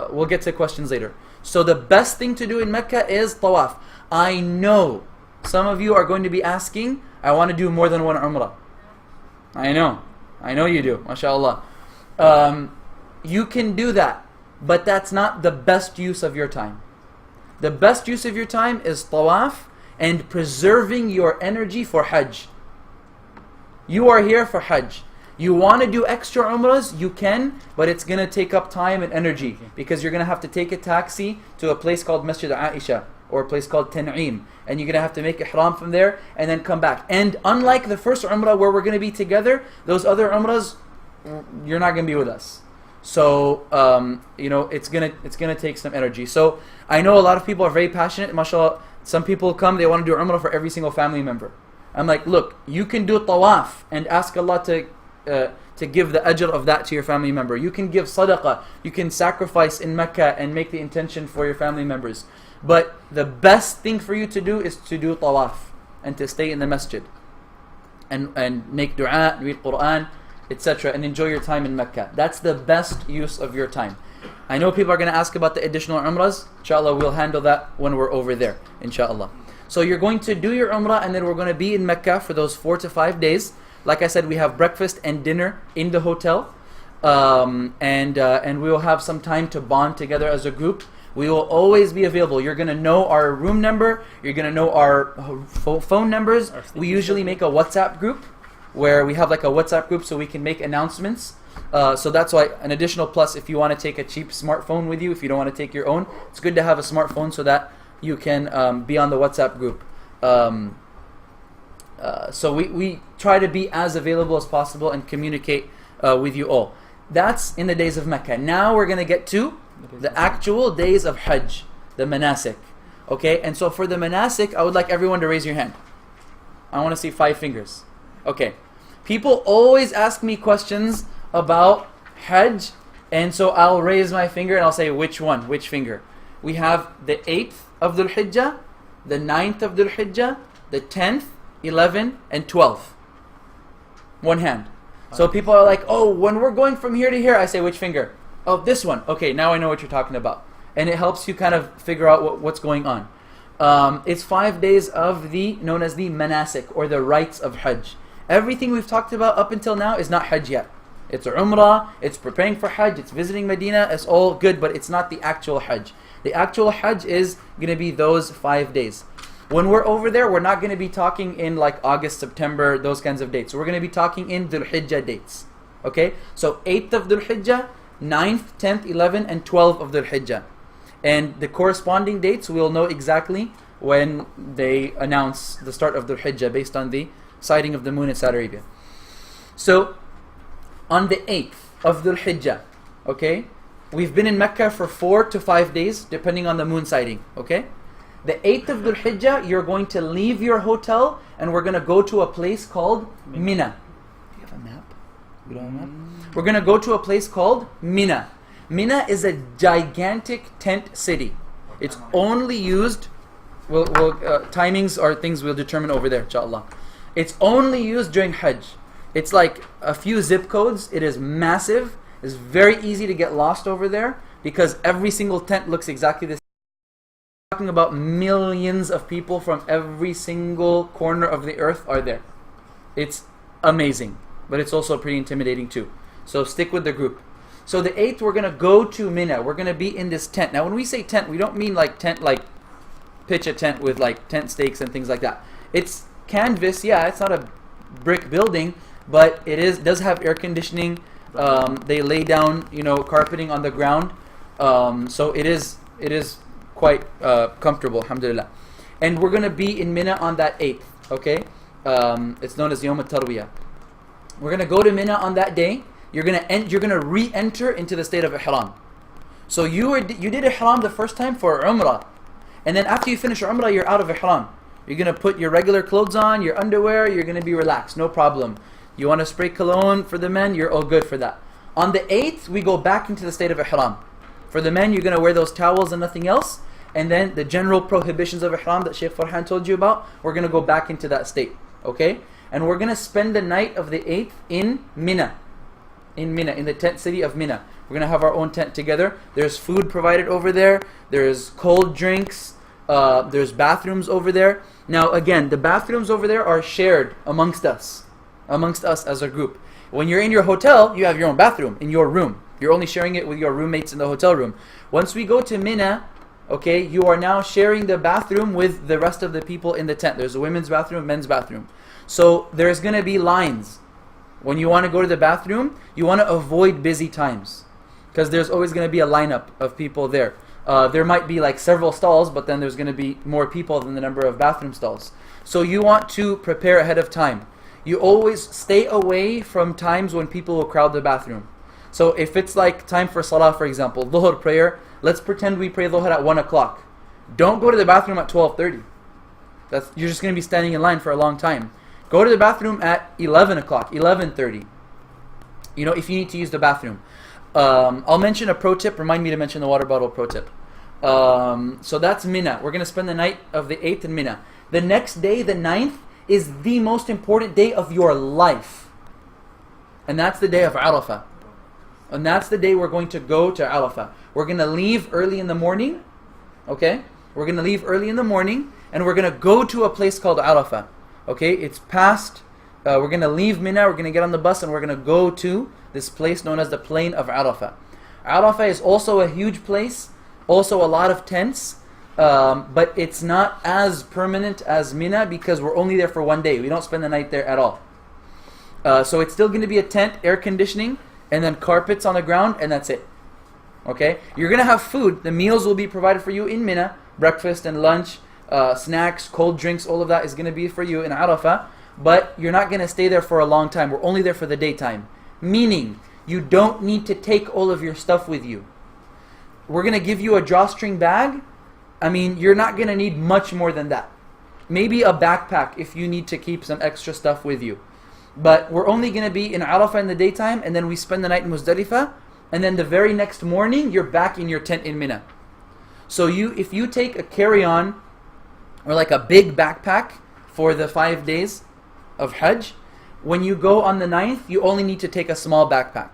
We'll get to questions later. So the best thing to do in Mecca is tawaf. I know some of you are going to be asking, I want to do more than one Umrah. I know you do, mashallah. You can do that, but that's not the best use of your time. The best use of your time is tawaf and preserving your energy for Hajj. You are here for Hajj. You want to do extra Umrahs, you can, but it's going to take up time and energy, because you're going to have to take a taxi to a place called Masjid Aisha, or a place called Tan'im, and you're going to have to make Ihram from there and then come back. And unlike the first Umrah where we're going to be together, those other Umrahs, you're not going to be with us. So, it's gonna take some energy. So, I know a lot of people are very passionate, mashallah. Some people come, they want to do Umrah for every single family member. I'm like, look, you can do tawaf and ask Allah to give the ajr of that to your family member. You can give sadaqah, you can sacrifice in Mecca and make the intention for your family members. But the best thing for you to do is to do tawaf and to stay in the masjid and make dua, read Quran, etc. and enjoy your time in Mecca. That's the best use of your time. I know people are going to ask about the additional umrahs. Inshallah, we'll handle that when we're over there, inshallah. So you're going to do your umrah, and then we're going to be in Mecca for those 4 to 5 days. Like I said, we have breakfast and dinner in the hotel, and we will have some time to bond together as a group. We will always be available. You're going to know our room number. You're going to know our phone numbers. We usually make a WhatsApp group where we have like a WhatsApp group so we can make announcements. So that's why an additional plus, if you want to take a cheap smartphone with you, if you don't want to take your own, it's good to have a smartphone so that you can be on the WhatsApp group. So we try to be as available as possible and communicate with you all. That's in the days of Mecca. Now we're going to get to the actual days of Hajj, the manasik. Okay, and so for the manasik, I would like everyone to raise your hand. I want to see 5 fingers. Okay, people always ask me questions about Hajj, and so I'll raise my finger and I'll say which one, which finger. We have the 8th of Dhul Hijjah, the 9th of Dhul Hijjah, the 10th, 11th, and 12th. One hand. So people are like, oh, when we're going from here to here, I say which finger? Oh, this one. Okay, now I know what you're talking about. And it helps you kind of figure out what's going on. It's 5 days of known as the manasik, or the rites of Hajj. Everything we've talked about up until now is not Hajj yet. It's Umrah, it's preparing for Hajj, it's visiting Medina, it's all good, but it's not the actual Hajj. The actual Hajj is going to be those 5 days. When we're over there, we're not going to be talking in like August, September, those kinds of dates. So we're going to be talking in Dhul Hijjah dates. Okay? So 8th of Dhul Hijjah, 9th, 10th, 11th, and 12th of Dhul Hijjah. And the corresponding dates, we'll know exactly when they announce the start of Dhul Hijjah based on the sighting of the moon in Saudi Arabia. So, on the 8th of Dhul Hijjah, okay, we've been in Mecca for 4 to 5 days, depending on the moon sighting, okay? The 8th of Dhul Hijjah, you're going to leave your hotel, and we're going to go to a place called Mina. Do you have a map? We don't have a map? We're going to go to a place called Mina. Mina is a gigantic tent city. It's only used, timings are things we'll determine over there, inshallah. It's only used during Hajj. It's like a few zip codes. It is massive. It's very easy to get lost over there because every single tent looks exactly the same. We're talking about millions of people from every single corner of the earth are there. It's amazing, but it's also pretty intimidating too. So stick with the group. So the 8th, we're going to go to Mina. We're going to be in this tent. Now when we say tent, we don't mean like tent, like pitch a tent with like tent stakes and things like that. It's canvas, yeah, it's not a brick building, but it does have air conditioning. They lay down, carpeting on the ground. So it is quite comfortable, alhamdulillah. And we're going to be in Mina on that 8th, okay? It's known as Yawm al-Tarwiyah. We're going to go to Mina on that day. You're going to re-enter into the state of Ihram. So you did Ihram the first time for Umrah. And then after you finish Umrah, you're out of Ihram. You're going to put your regular clothes on, your underwear, you're going to be relaxed, no problem. You want to spray cologne for the men, you're all good for that. On the 8th, we go back into the state of Ihram. For the men, you're going to wear those towels and nothing else. And then the general prohibitions of Ihram that Shaykh Farhan told you about, we're going to go back into that state. Okay? And we're going to spend the night of the 8th in Mina. In the tent city of Mina. We're going to have our own tent together. There's food provided over there. There's cold drinks. There's bathrooms over there. Now again, the bathrooms over there are shared amongst us as a group. When you're in your hotel, you have your own bathroom in your room. You're only sharing it with your roommates in the hotel room. Once we go to Mina, okay, you are now sharing the bathroom with the rest of the people in the tent. There's a women's bathroom, men's bathroom. So there's going to be lines. When you want to go to the bathroom, you want to avoid busy times because there's always going to be a lineup of people there. There might be like several stalls, but then there's going to be more people than the number of bathroom stalls. So you want to prepare ahead of time. You always stay away from times when people will crowd the bathroom. So if it's like time for salah, for example, dhuhr prayer, let's pretend we pray dhuhr at 1 o'clock. Don't go to the bathroom at 12:30. You're just going to be standing in line for a long time. Go to the bathroom at 11 o'clock, 11:30. if you need to use the bathroom. I'll mention a pro tip. Remind me to mention the water bottle pro tip. So that's Mina. We're going to spend the night of the 8th in Mina. The next day, the 9th, is the most important day of your life. And that's the day of Arafah. And that's the day we're going to go to Arafah. We're going to leave early in the morning. Okay? We're going to leave early in the morning. And we're going to go to a place called Arafah. Okay? It's past. We're going to leave Mina. We're going to get on the bus. And we're going to go to this place known as the plain of Arafah. Arafah is also a huge place. Also a lot of tents. But it's not as permanent as Mina because we're only there for one day. We don't spend the night there at all. So it's still going to be a tent, air conditioning, and then carpets on the ground, and that's it. Okay? You're going to have food. The meals will be provided for you in Mina. Breakfast and lunch, snacks, cold drinks, all of that is going to be for you in Arafah. But you're not going to stay there for a long time. We're only there for the daytime. Meaning, you don't need to take all of your stuff with you. We're going to give you a drawstring bag. I mean, you're not going to need much more than that. Maybe a backpack if you need to keep some extra stuff with you. But we're only going to be in Arafah in the daytime, and then we spend the night in Muzdalifah, and then the very next morning, you're back in your tent in Mina. So if you take a carry-on, or like a big backpack for the 5 days of Hajj, when you go on the 9th, you only need to take a small backpack.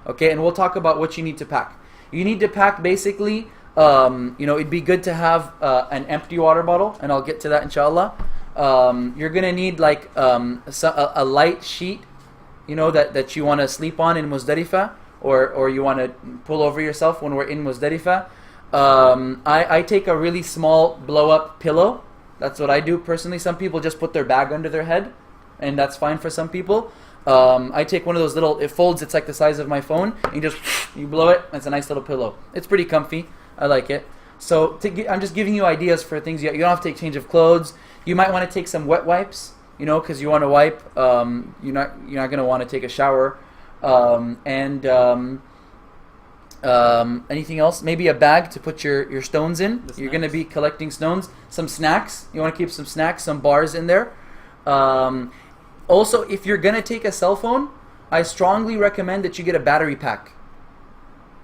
Okay, and we'll talk about what you need to pack. You need to pack basically... it'd be good to have an empty water bottle, and I'll get to that inshallah. You're gonna need like a light sheet, that you want to sleep on in Muzdalifah, or you want to pull over yourself when we're in Muzdalifah. I take a really small blow-up pillow. That's what I do personally. Some people just put their bag under their head, and that's fine for some people. I take one of those little, it folds, it's like the size of my phone, and you blow it, it's a nice little pillow. It's pretty comfy. I like it. So I'm just giving you ideas for things. You don't have to take change of clothes. You might want to take some wet wipes, because you want to wipe. You're not going to want to take a shower. Anything else? Maybe a bag to put your stones in. You're going to be collecting stones. Some snacks. You want to keep some snacks, some bars in there. Also, if you're going to take a cell phone, I strongly recommend that you get a battery pack.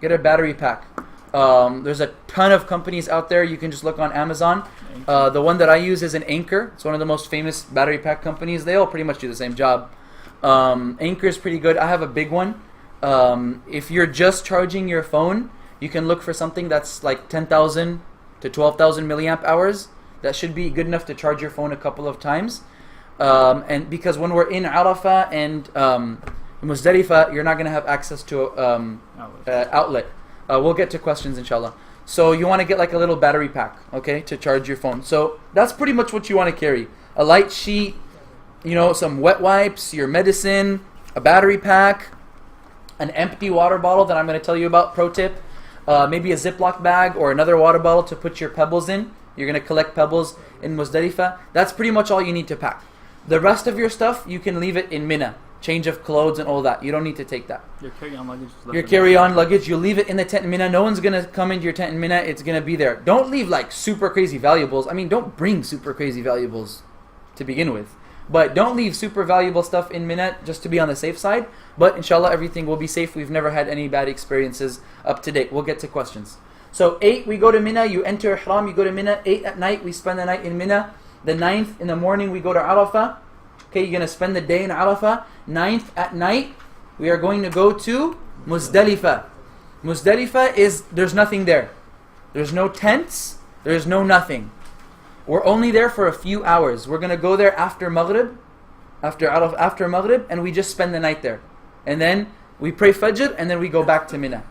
Get a battery pack. There's a ton of companies out there. You can just look on Amazon. The one that I use is an Anchor. It's one of the most famous battery pack companies. They all pretty much do the same job. Anchor is pretty good. I have a big one. If you're just charging your phone, you can look for something that's like 10,000 to 12,000 milliamp hours. That should be good enough to charge your phone a couple of times. And because when we're in Arafah and Muzdalifah, you're not going to have access to outlet. We'll get to questions inshallah. So you want to get like a little battery pack, okay, to charge your phone. So that's pretty much what you want to carry. A light sheet, some wet wipes, your medicine, a battery pack, an empty water bottle that I'm going to tell you about, pro tip. Maybe a Ziploc bag or another water bottle to put your pebbles in. You're going to collect pebbles in Muzdalifah. That's pretty much all you need to pack. The rest of your stuff, you can leave it in Mina. Change of clothes and all that. You don't need to take that. Your carry-on luggage. Your carry-on luggage, you leave it in the tent in Mina. No one's going to come into your tent in Mina. It's going to be there. Don't leave like super crazy valuables. I mean, don't bring super crazy valuables to begin with. But don't leave super valuable stuff in Mina just to be on the safe side. But inshallah, everything will be safe. We've never had any bad experiences up to date. We'll get to questions. So 8, we go to Mina. You enter Ihram, you go to Mina. 8 at night, we spend the night in Mina. The 9th in the morning, we go to Arafah. Okay, you're going to spend the day in Arafah. 9th at night, we are going to go to Muzdalifah. Muzdalifah is, there's nothing there. There's no tents. There's no nothing. We're only there for a few hours. We're going to go there after Maghrib, after Maghrib, and we just spend the night there. And then we pray Fajr, and then we go back to Mina.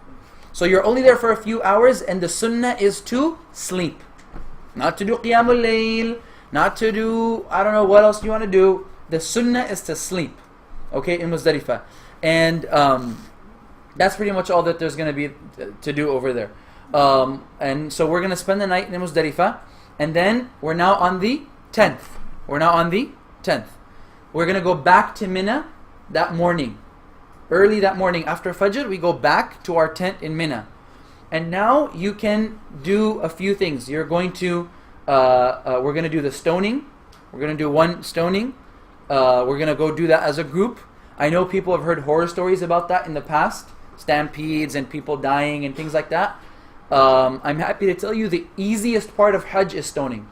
So you're only there for a few hours, and the sunnah is to sleep. Not to do Qiyamul Layl, not to do, I don't know what else you want to do. The sunnah is to sleep, okay, in Muzdalifah. And that's pretty much all that there's going to be to do over there. And so we're going to spend the night in Muzdalifah. And then we're now on the 10th. We're going to go back to Mina that morning. Early that morning after Fajr, we go back to our tent in Mina. And now you can do a few things. You're going to, we're going to do the stoning. We're going to do one stoning. We're going to go do that as a group. I know people have heard horror stories about that in the past, stampedes and people dying and things like that. I'm happy to tell you the easiest part of Hajj is stoning.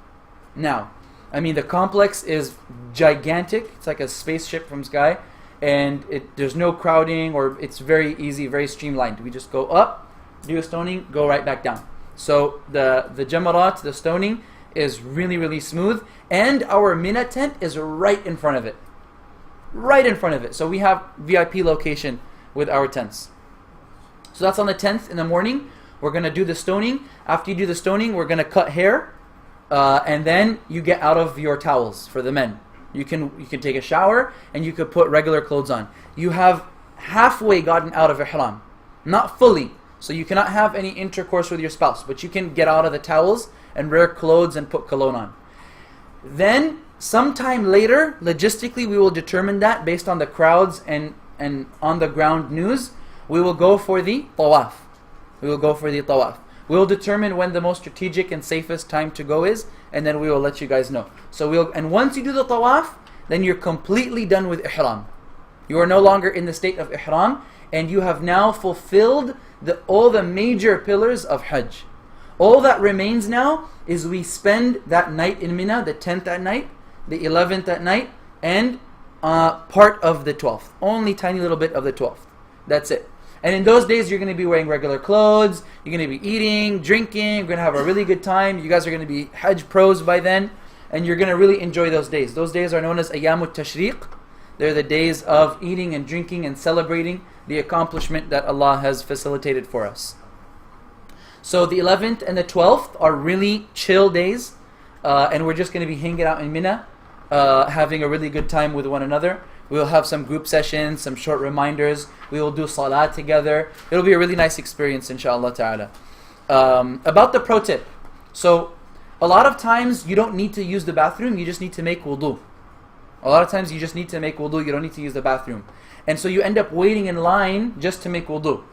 Now, I mean, the complex is gigantic. It's like a spaceship from sky, and there's no crowding, or it's very easy, very streamlined. We just go up, do a stoning, go right back down. So the jamarat, the stoning, is really, really smooth, and our Mina tent is right in front of it. Right in front of it. So we have VIP location with our tents. So that's on the 10th in the morning. We're going to do the stoning. After you do the stoning, we're going to cut hair. And then you get out of your towels for the men. You can take a shower and you could put regular clothes on. You have halfway gotten out of ihram, not fully. So you cannot have any intercourse with your spouse, but you can get out of the towels and wear clothes and put cologne on. Then sometime later, logistically, we will determine that based on the crowds and on the ground news. We will go for the tawaf. We'll determine when the most strategic and safest time to go is, and then we will let you guys know. And once you do the tawaf, then you're completely done with ihram. You are no longer in the state of ihram, and you have now fulfilled all the major pillars of Hajj. All that remains now is we spend that night in Mina, the 10th at night, the 11th at night, and part of the 12th. Only tiny little bit of the 12th. That's it. And in those days, you're going to be wearing regular clothes, you're going to be eating, drinking, you're going to have a really good time. You guys are going to be Hajj pros by then, and you're going to really enjoy those days. Those days are known as Ayyamut Tashriq. They're the days of eating and drinking and celebrating the accomplishment that Allah has facilitated for us. So the 11th and the 12th are really chill days, and we're just going to be hanging out in Mina, having a really good time with one another. We will have some group sessions, some short reminders. We will do salat together. It'll be a really nice experience, inshallah ta'ala. About the pro tip. So, a lot of times you don't need to use the bathroom, you just need to make wudu. A lot of times you just need to make wudu, you don't need to use the bathroom. And so you end up waiting in line just to make wudu.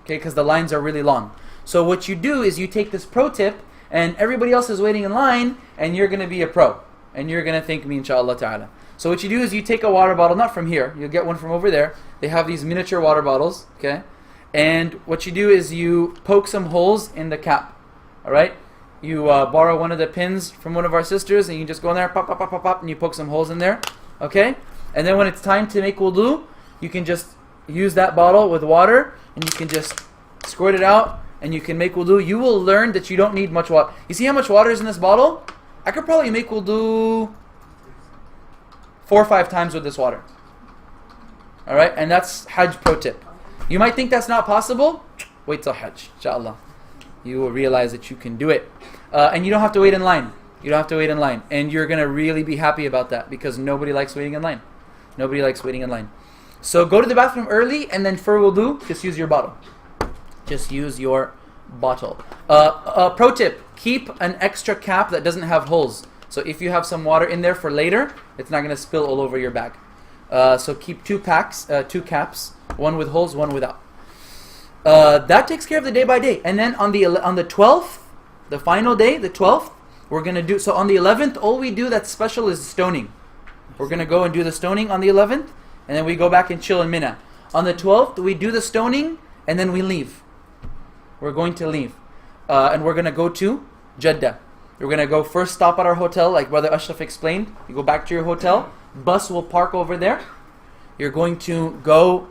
Okay, because the lines are really long. So what you do is you take this pro tip, and everybody else is waiting in line, and you're going to be a pro. And you're going to thank me, inshallah ta'ala. So what you do is you take a water bottle, not from here, you'll get one from over there. They have these miniature water bottles, okay? And what you do is you poke some holes in the cap, alright? You borrow one of the pins from one of our sisters, and you just go in there, pop, pop, pop, pop, pop, and you poke some holes in there, okay? And then when it's time to make wudu, you can just use that bottle with water, and you can just squirt it out, and you can make wudu. You will learn that you don't need much water. You see how much water is in this bottle? I could probably make wudu 4 or 5 times with this water. Alright, and that's Hajj pro tip. You might think that's not possible. Wait till Hajj, inshallah. You will realize that you can do it. And you don't have to wait in line. You don't have to wait in line. And you're going to really be happy about that, because nobody likes waiting in line. Nobody likes waiting in line. So go to the bathroom early, and then for wudu, just use your bottle. Just use your bottle. Pro tip, keep an extra cap that doesn't have holes. So if you have some water in there for later, it's not going to spill all over your bag. So keep 2 caps, one with holes, one without. That takes care of the day by day. And then on the 12th, the final day, the 12th, we're going to do, so on the 11th, all we do that's special is stoning. We're going to go and do the stoning on the 11th, and then we go back and chill in Mina. On the 12th, we do the stoning, and then we leave. We're going to leave. And we're going to go to Jeddah. We're going to go first stop at our hotel, like Brother Ashraf explained. You go back to your hotel. Bus will park over there. You're going to go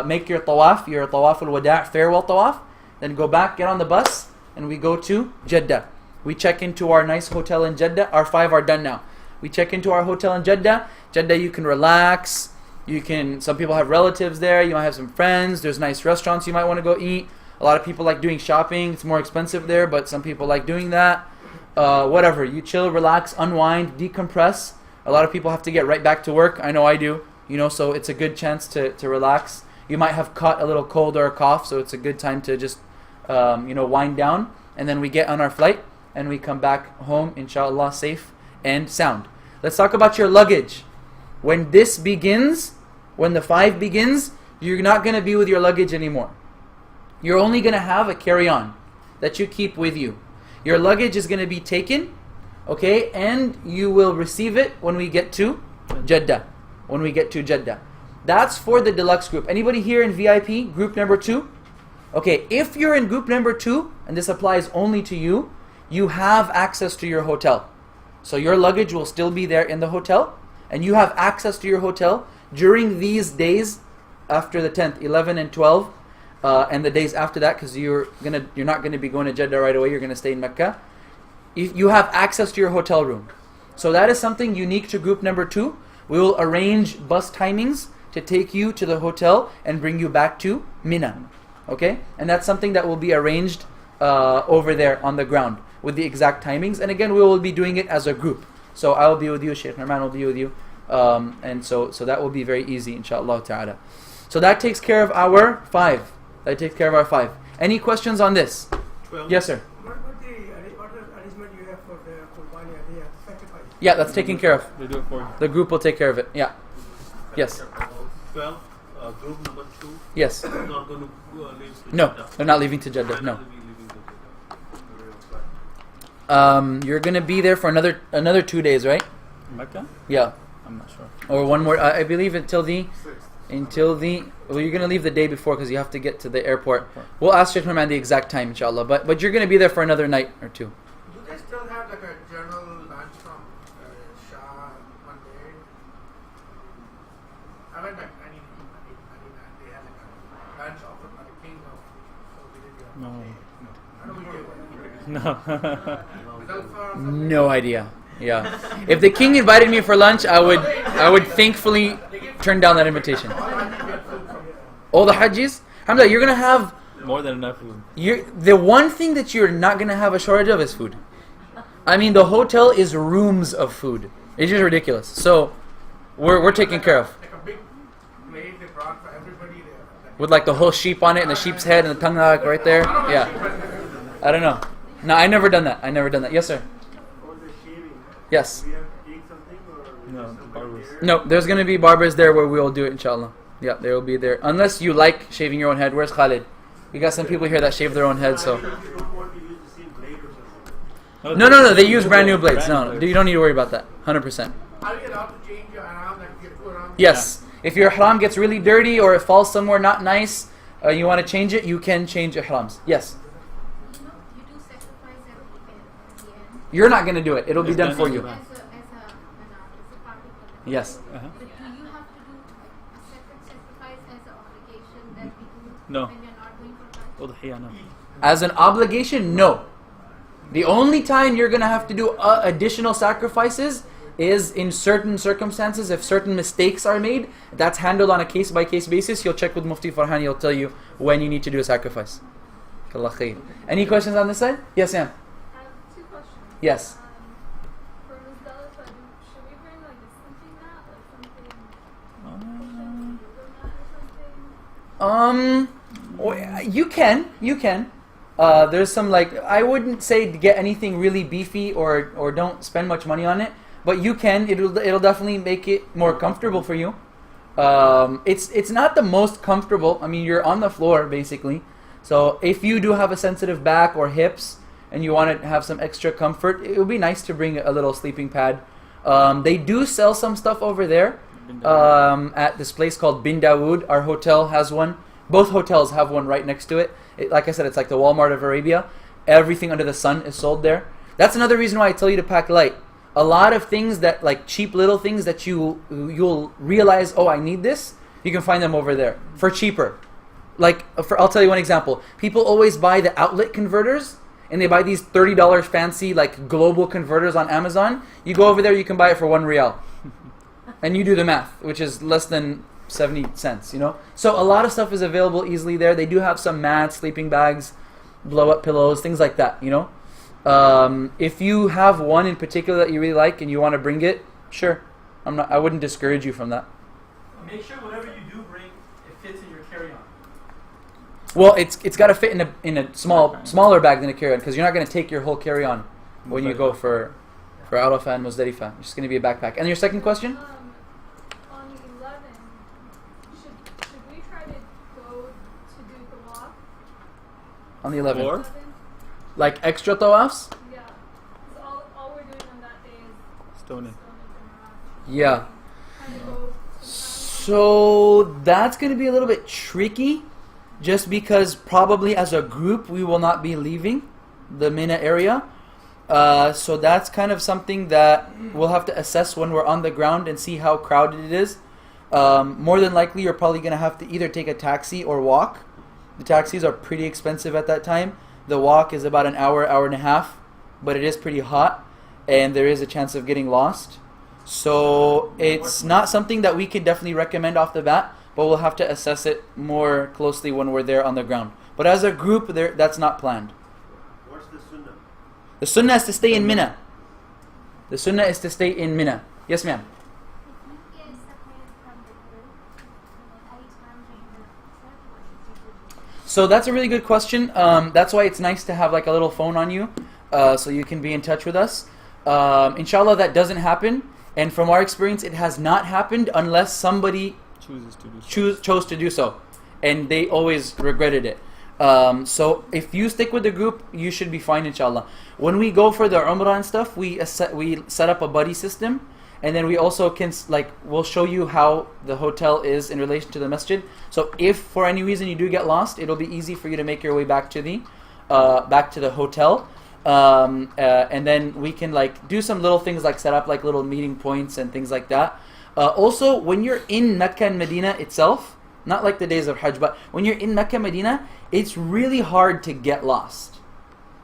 make your tawaf al-wada' farewell tawaf. Then go back, get on the bus, and we go to Jeddah. We check into our nice hotel in Jeddah. Our 5 are done now. We check into our hotel in Jeddah. Jeddah, you can relax. Some people have relatives there. You might have some friends. There's nice restaurants you might want to go eat. A lot of people like doing shopping. It's more expensive there, but some people like doing that. Whatever, you chill, relax, unwind, decompress. A lot of people have to get right back to work. I know I do, so it's a good chance to relax. You might have caught a little cold or a cough, so it's a good time to just wind down. And then we get on our flight and we come back home, inshallah, safe and sound. Let's talk about your luggage. When this begins, when the 5 begins, you're not going to be with your luggage anymore. You're only going to have a carry-on that you keep with you. Your luggage is going to be taken, okay, and you will receive it when we get to Jeddah. That's for the deluxe group. Anybody here in VIP, group number 2? Okay, if you're in group number 2, and this applies only to you, you have access to your hotel. So your luggage will still be there in the hotel, and you have access to your hotel during these days after the 10th, 11 and 12, and the days after that, because you're not gonna be going to Jeddah right away. You're gonna stay in Mecca. You have access to your hotel room. So that is something unique to group number 2. We will arrange bus timings to take you to the hotel and bring you back to Mina. Okay? And that's something that will be arranged over there on the ground with the exact timings. And again, we will be doing it as a group. So I will be with you, Sheikh Norman will be with you. And so that will be very easy, inshallah ta'ala. So that takes care of our 5. That takes care of our 5. Any questions on this? 12. Yes, sir. What arrangement you have for the Qurbani, the sacrifice? Yeah, that's taken care of. They do it for you. The group will take care of it. Yeah. Yes. 12, group number 2. Yes. Not going to leave to No, Jeddah. they're not leaving to Jeddah. No. Leaving to Jeddah. You're gonna be there for another 2 days, right? Mecca? Yeah. I'm not sure. Or one more. I believe until the. Well, you're gonna leave the day before because you have to get to the airport. We'll ask Sheikh Norman the exact time, inshallah. But you're gonna be there for another night or 2. Do they still have like a general lunch from Shah one day? I went back 99. They had like a lunch offered by the king of Saudi Arabia. No. No idea. Yeah. If the king invited me for lunch, I would thankfully turn down that invitation. All the Hajjis? Alhamdulillah, you're gonna have more than enough food. The one thing that you're not gonna have a shortage of is food. I mean, the hotel is rooms of food. It's just ridiculous. So we're taken care of. Like a big plate they brought for everybody there. With like the whole sheep on it and the sheep's head and the tongue like right there. Yeah. I don't know. No, I never done that. Yes, sir. Yes. No, barbers. No, there's gonna be barbers there where we'll do it, inshallah. Yeah, they will be there. Unless you like shaving your own head. Where's Khalid? We got some people here that shave their own head, so. No. They use brand new blades. No, you don't need to worry about that. 100%. Are you allowed to change your ihram, like get two ihram? Yes. If your ihram gets really dirty or it falls somewhere not nice, you want to change it, you can change ihrams. Yes. You do sacrifice at the end. You're not going to do it. It'll be done for you. As a party for them. Yes. But do you have to do a separate sacrifice as an obligation that we do No. when you're not going for Hajj? Udhiyah, no. As an obligation, no. The only time you're going to have to do additional sacrifices is in certain circumstances. If certain mistakes are made, that's handled on a case-by-case basis. You'll check with Mufti Farhan, he'll tell you when you need to do a sacrifice. Allah khair. Any questions on this side? Yes, Sam. I have 2 questions. Yes. For Muzdalifah, should we bring like a sleeping mat, like something You can. There's some I wouldn't say to get anything really beefy or don't spend much money on it, but you can. It'll definitely make it more comfortable for you. It's not the most comfortable. I mean, you're on the floor basically. So if you do have a sensitive back or hips and you want to have some extra comfort, it would be nice to bring a little sleeping pad. They do sell some stuff over there at this place called Bin Dawood. Our hotel has one. Both hotels have one right next to it. Like I said, it's like the Walmart of Arabia. Everything under the sun is sold there. That's another reason why I tell you to pack light. A lot of things that, like cheap little things that you'll realize, oh, I need this, you can find them over there for cheaper. I'll tell you one example. People always buy the outlet converters, and they buy these $30 fancy global converters on Amazon. You go over there, you can buy it for $1 and you do the math, which is less than 70 cents, So a lot of stuff is available easily there. They do have some mats, sleeping bags, blow-up pillows, things like that, If you have one in particular that you really like and you want to bring it, sure. I wouldn't discourage you from that. Make sure whatever you do bring, it fits in your carry-on. Well, it's got to fit in a smaller bag than a carry-on, because you're not going to take your whole carry-on when you go for Arafah and Muzdalifah. It's just going to be a backpack. And your second question? On 11, should we try to go to do the walk? On the 11th. Or? Like extra tawafs? Yeah. Because all we're doing on that day is Stoning. Yeah. Kind of go So that's going to be a little bit tricky, just because probably as a group we will not be leaving the Mina area. So that's kind of something that we'll have to assess when we're on the ground and see how crowded it is. More than likely you're probably going to have to either take a taxi or walk. The taxis are pretty expensive at that time. The walk is about an hour, hour and a half, but it is pretty hot and there is a chance of getting lost. So it's not something that we could definitely recommend off the bat, but we'll have to assess it more closely when we're there on the ground. But as a group, that's not planned. What's the sunnah? The sunnah is to stay in Mina. The sunnah is to stay in Mina. Yes, ma'am. So that's a really good question. That's why it's nice to have like a little phone on you, so you can be in touch with us. Inshallah, that doesn't happen. And from our experience, it has not happened unless somebody chose to do so, and they always regretted it. So if you stick with the group, you should be fine, inshallah. When we go for the Umrah and stuff, we set up a buddy system, and then we also can we'll show you how the hotel is in relation to the masjid. So if for any reason you do get lost, it'll be easy for you to make your way back to the hotel. And then we can do some little things like set up little meeting points and things like that. Also, when you're in Mecca and Medina itself, not like the days of Hajj, but when you're in Mecca and Medina, it's really hard to get lost,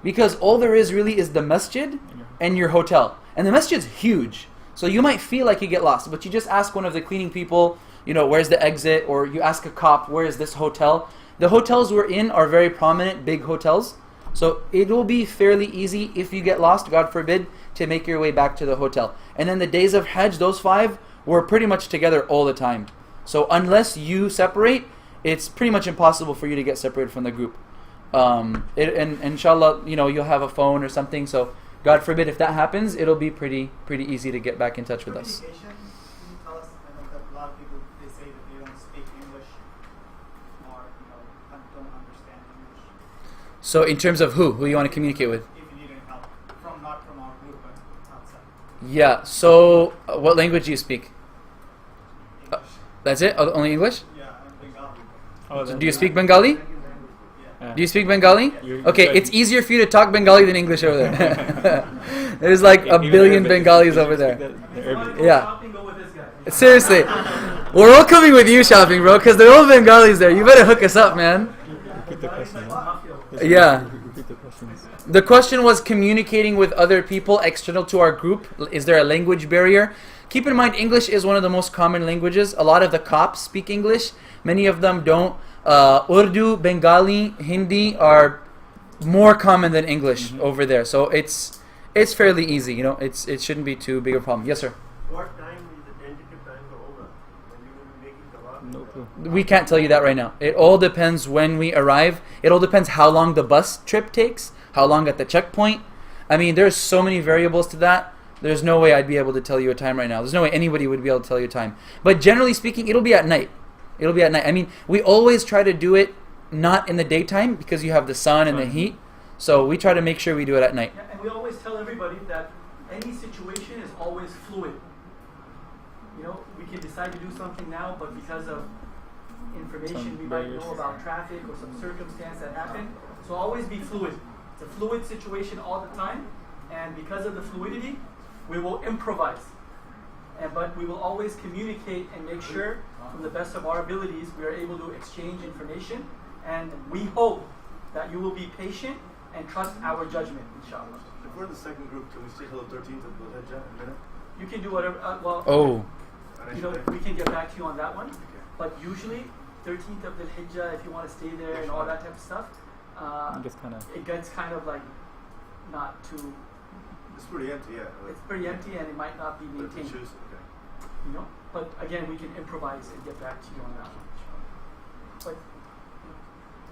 because all there is really is the masjid and your hotel, and the masjid's huge. So you might feel like you get lost, but you just ask one of the cleaning people, where's the exit, or you ask a cop, where is this hotel? The hotels we're in are very prominent, big hotels. So it will be fairly easy if you get lost, God forbid, to make your way back to the hotel. And then the days of Hajj, those 5, we're pretty much together all the time. So unless you separate, it's pretty much impossible for you to get separated from the group. And inshallah, you'll have a phone or something. So God forbid, if that happens, it'll be pretty easy to get back in touch with us. Communication, can you tell us? I know that a lot of people, they say that they don't speak English or don't understand English. So in terms of who you want to communicate with? If you need any help, not from our group, but outside. Yeah, so what language do you speak? That's it? Only English? Yeah, and Bengali. So do you speak Bengali? Yeah. Do you speak Bengali? Okay, it's easier for you to talk Bengali than English over there. There's a billion Bengalis over there. Yeah. Seriously. We're all coming with you shopping, bro, because they're all Bengalis there. You better hook us up, man. Yeah. The question was communicating with other people external to our group. Is there a language barrier? Keep in mind, English is one of the most common languages. A lot of the cops speak English. Many of them don't. Urdu, Bengali, Hindi are more common than English over there. So it's fairly easy. It shouldn't be too big a problem. Yes, sir. What time is the tentative time for Umrah? When you will be making tawaf? No clue. We can't tell you that right now. It all depends when we arrive. It all depends how long the bus trip takes, how long at the checkpoint. I mean, there's so many variables to that. There's no way I'd be able to tell you a time right now. There's no way anybody would be able to tell you a time. But generally speaking, it'll be at night. It'll be at night. I mean, we always try to do it not in the daytime because you have the sun and the heat. So we try to make sure we do it at night. Yeah, and we always tell everybody that any situation is always fluid. We can decide to do something now, but because of information we might know about traffic or some circumstance that happened, so always be fluid. It's a fluid situation all the time, and because of the fluidity, we will improvise. But we will always communicate and make sure, from the best of our abilities, we are able to exchange information, and we hope that you will be patient and trust our judgment, inshallah. Before the second group, can we stay till the 13th of Dhul Hijjah in Mina? You can do whatever. We can get back to you on that one. But usually, 13th of Dhul Hijjah, if you want to stay there and all that type of stuff, it gets kind of not too. It's pretty empty, yeah. It's pretty empty, and it might not be maintained. Okay. But again, we can improvise and get back to you on that one. But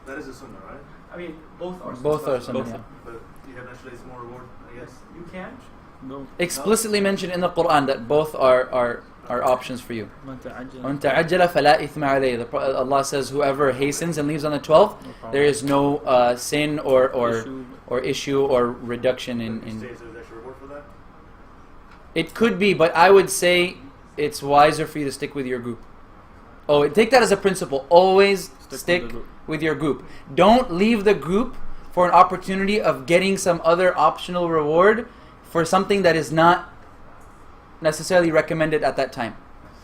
that is a sunnah, right? I mean, both are. Both are sunnah. Yeah. But you have naturally more reward, I guess. You can. No. Explicitly mentioned in the Quran that both are options for you. Allah says, whoever hastens and leaves on the 12th, there is no sin or issue or reduction in. It could be, but I would say it's wiser for you to stick with your group. Oh, take that as a principle. Always stick with the group. with your group. Don't leave the group for an opportunity of getting some other optional reward for something that is not necessarily recommended at that time.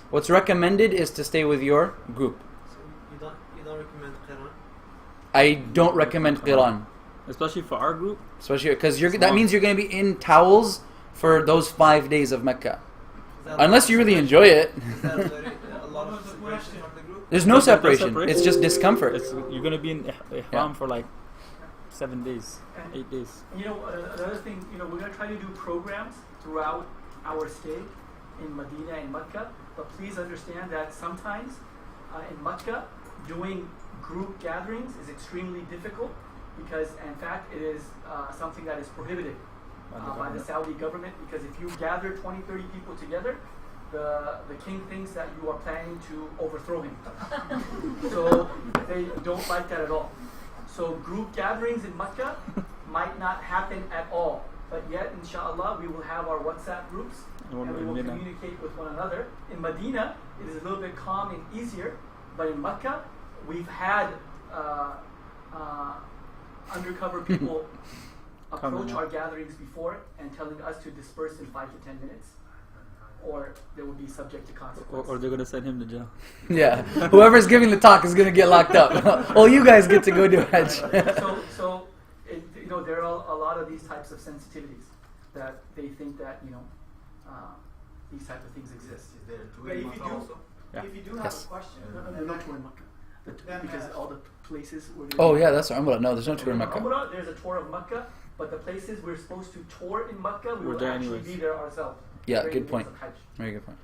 What's recommended is to stay with your group. So you don't recommend Qiran? I don't recommend Qiran. Especially for our group. Especially because that means you're going to be in towels for those 5 days of Mecca. Unless you really enjoy it. Is that a lot of separation from the group? There's no separation. It's just discomfort. You're going to be in ihram for like 7 days, 8 days. You know, another thing, we're going to try to do programs throughout our stay in Medina and Mecca, but please understand that sometimes in Mecca, doing group gatherings is extremely difficult because, in fact, it is something that is prohibited by the Saudi government, because if you gather 20, 30 people together, the king thinks that you are planning to overthrow him. So they don't like that at all. So group gatherings in Mecca might not happen at all. But yet, inshallah, we will have our WhatsApp groups and we will communicate with one another. In Medina, it is a little bit calm and easier. But in Mecca, we've had undercover people approach our gatherings before and telling us to disperse in 5 to 10 minutes. Or they will be subject to consequences. Or they're going to send him to jail. Yeah. Whoever's giving the talk is going to get locked up. Oh, you guys get to go do Hajj. So there are a lot of these types of sensitivities that they think that, these type of things exist. Is there a But if you do, also? if you do have a question, No tour in Mecca. Because all the places we're doing. Oh, yeah, that's Umrah. No, there's no tour in Mecca. Umrah, there's a tour of Mecca, but the places we're supposed to tour in Mecca, we We're will there actually anyways. be there ourselves. Yeah, during good the point. days of Hajj. Very good point.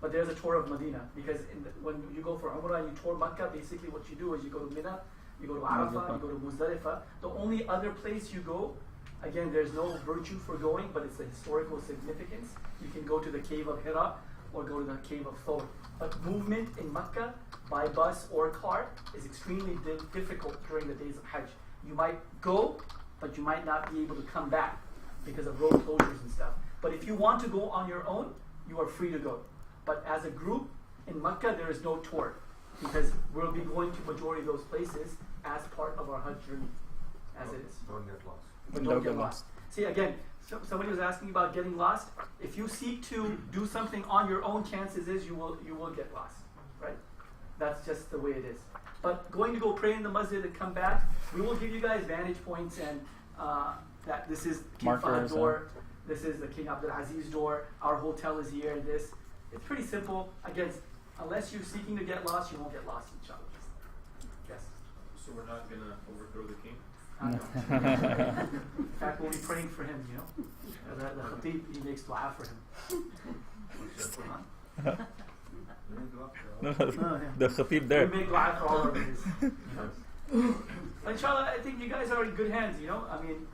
But there's a tour of Medina, because when you go for Umrah and you tour Mecca, basically what you do is you go to Mina, you go to Arafah, you go to Muzdalifah. The only other place you go, again, there's no virtue for going, but it's the historical significance. You can go to the cave of Hira or go to the cave of Thawr. But movement in Mecca by bus or car is extremely difficult during the days of Hajj. You might go, but you might not be able to come back because of road closures and stuff. But if you want to go on your own, you are free to go. But as a group in Mecca, there is no tour because we'll be going to majority of those places as part of our Hajj journey, as it is. Don't get lost. But don't get lost. See, again, somebody was asking about getting lost. If you seek to do something on your own, chances is you will get lost, right? That's just the way it is. But going to go pray in the masjid and come back, we will give you guys vantage points and that this is King Fahd door, this is the King Abdul Aziz door, our hotel is here, this. It's pretty simple. Again, unless you're seeking to get lost, you won't get lost, inshallah. Yes. So we're not going to overthrow the king? In fact, we'll be praying for him, The Khatib, he makes dua for him. The Khatib there. We make dua for all our leaders. Inshallah, I think you guys are in good hands, I mean,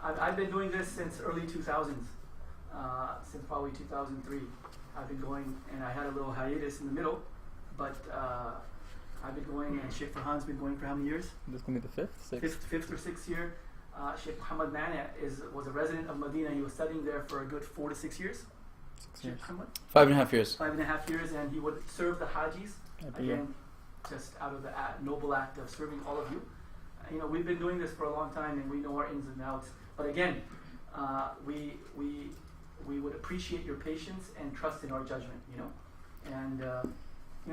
I've been doing this since early 2000s, since probably 2003. I've been going, and I had a little hiatus in the middle, but I've been going, and Sheikh Farhan's been going for how many years? This is going to be the fifth or sixth year. Sheikh Muhammad Mani was a resident of Medina. He was studying there for a good 4 to 6 years. 6 years. 5.5 years. 5.5 years, and he would serve the Hajis, again, just out of the noble act of serving all of you. We've been doing this for a long time, and we know our ins and outs. But again, we would appreciate your patience and trust in our judgment, And,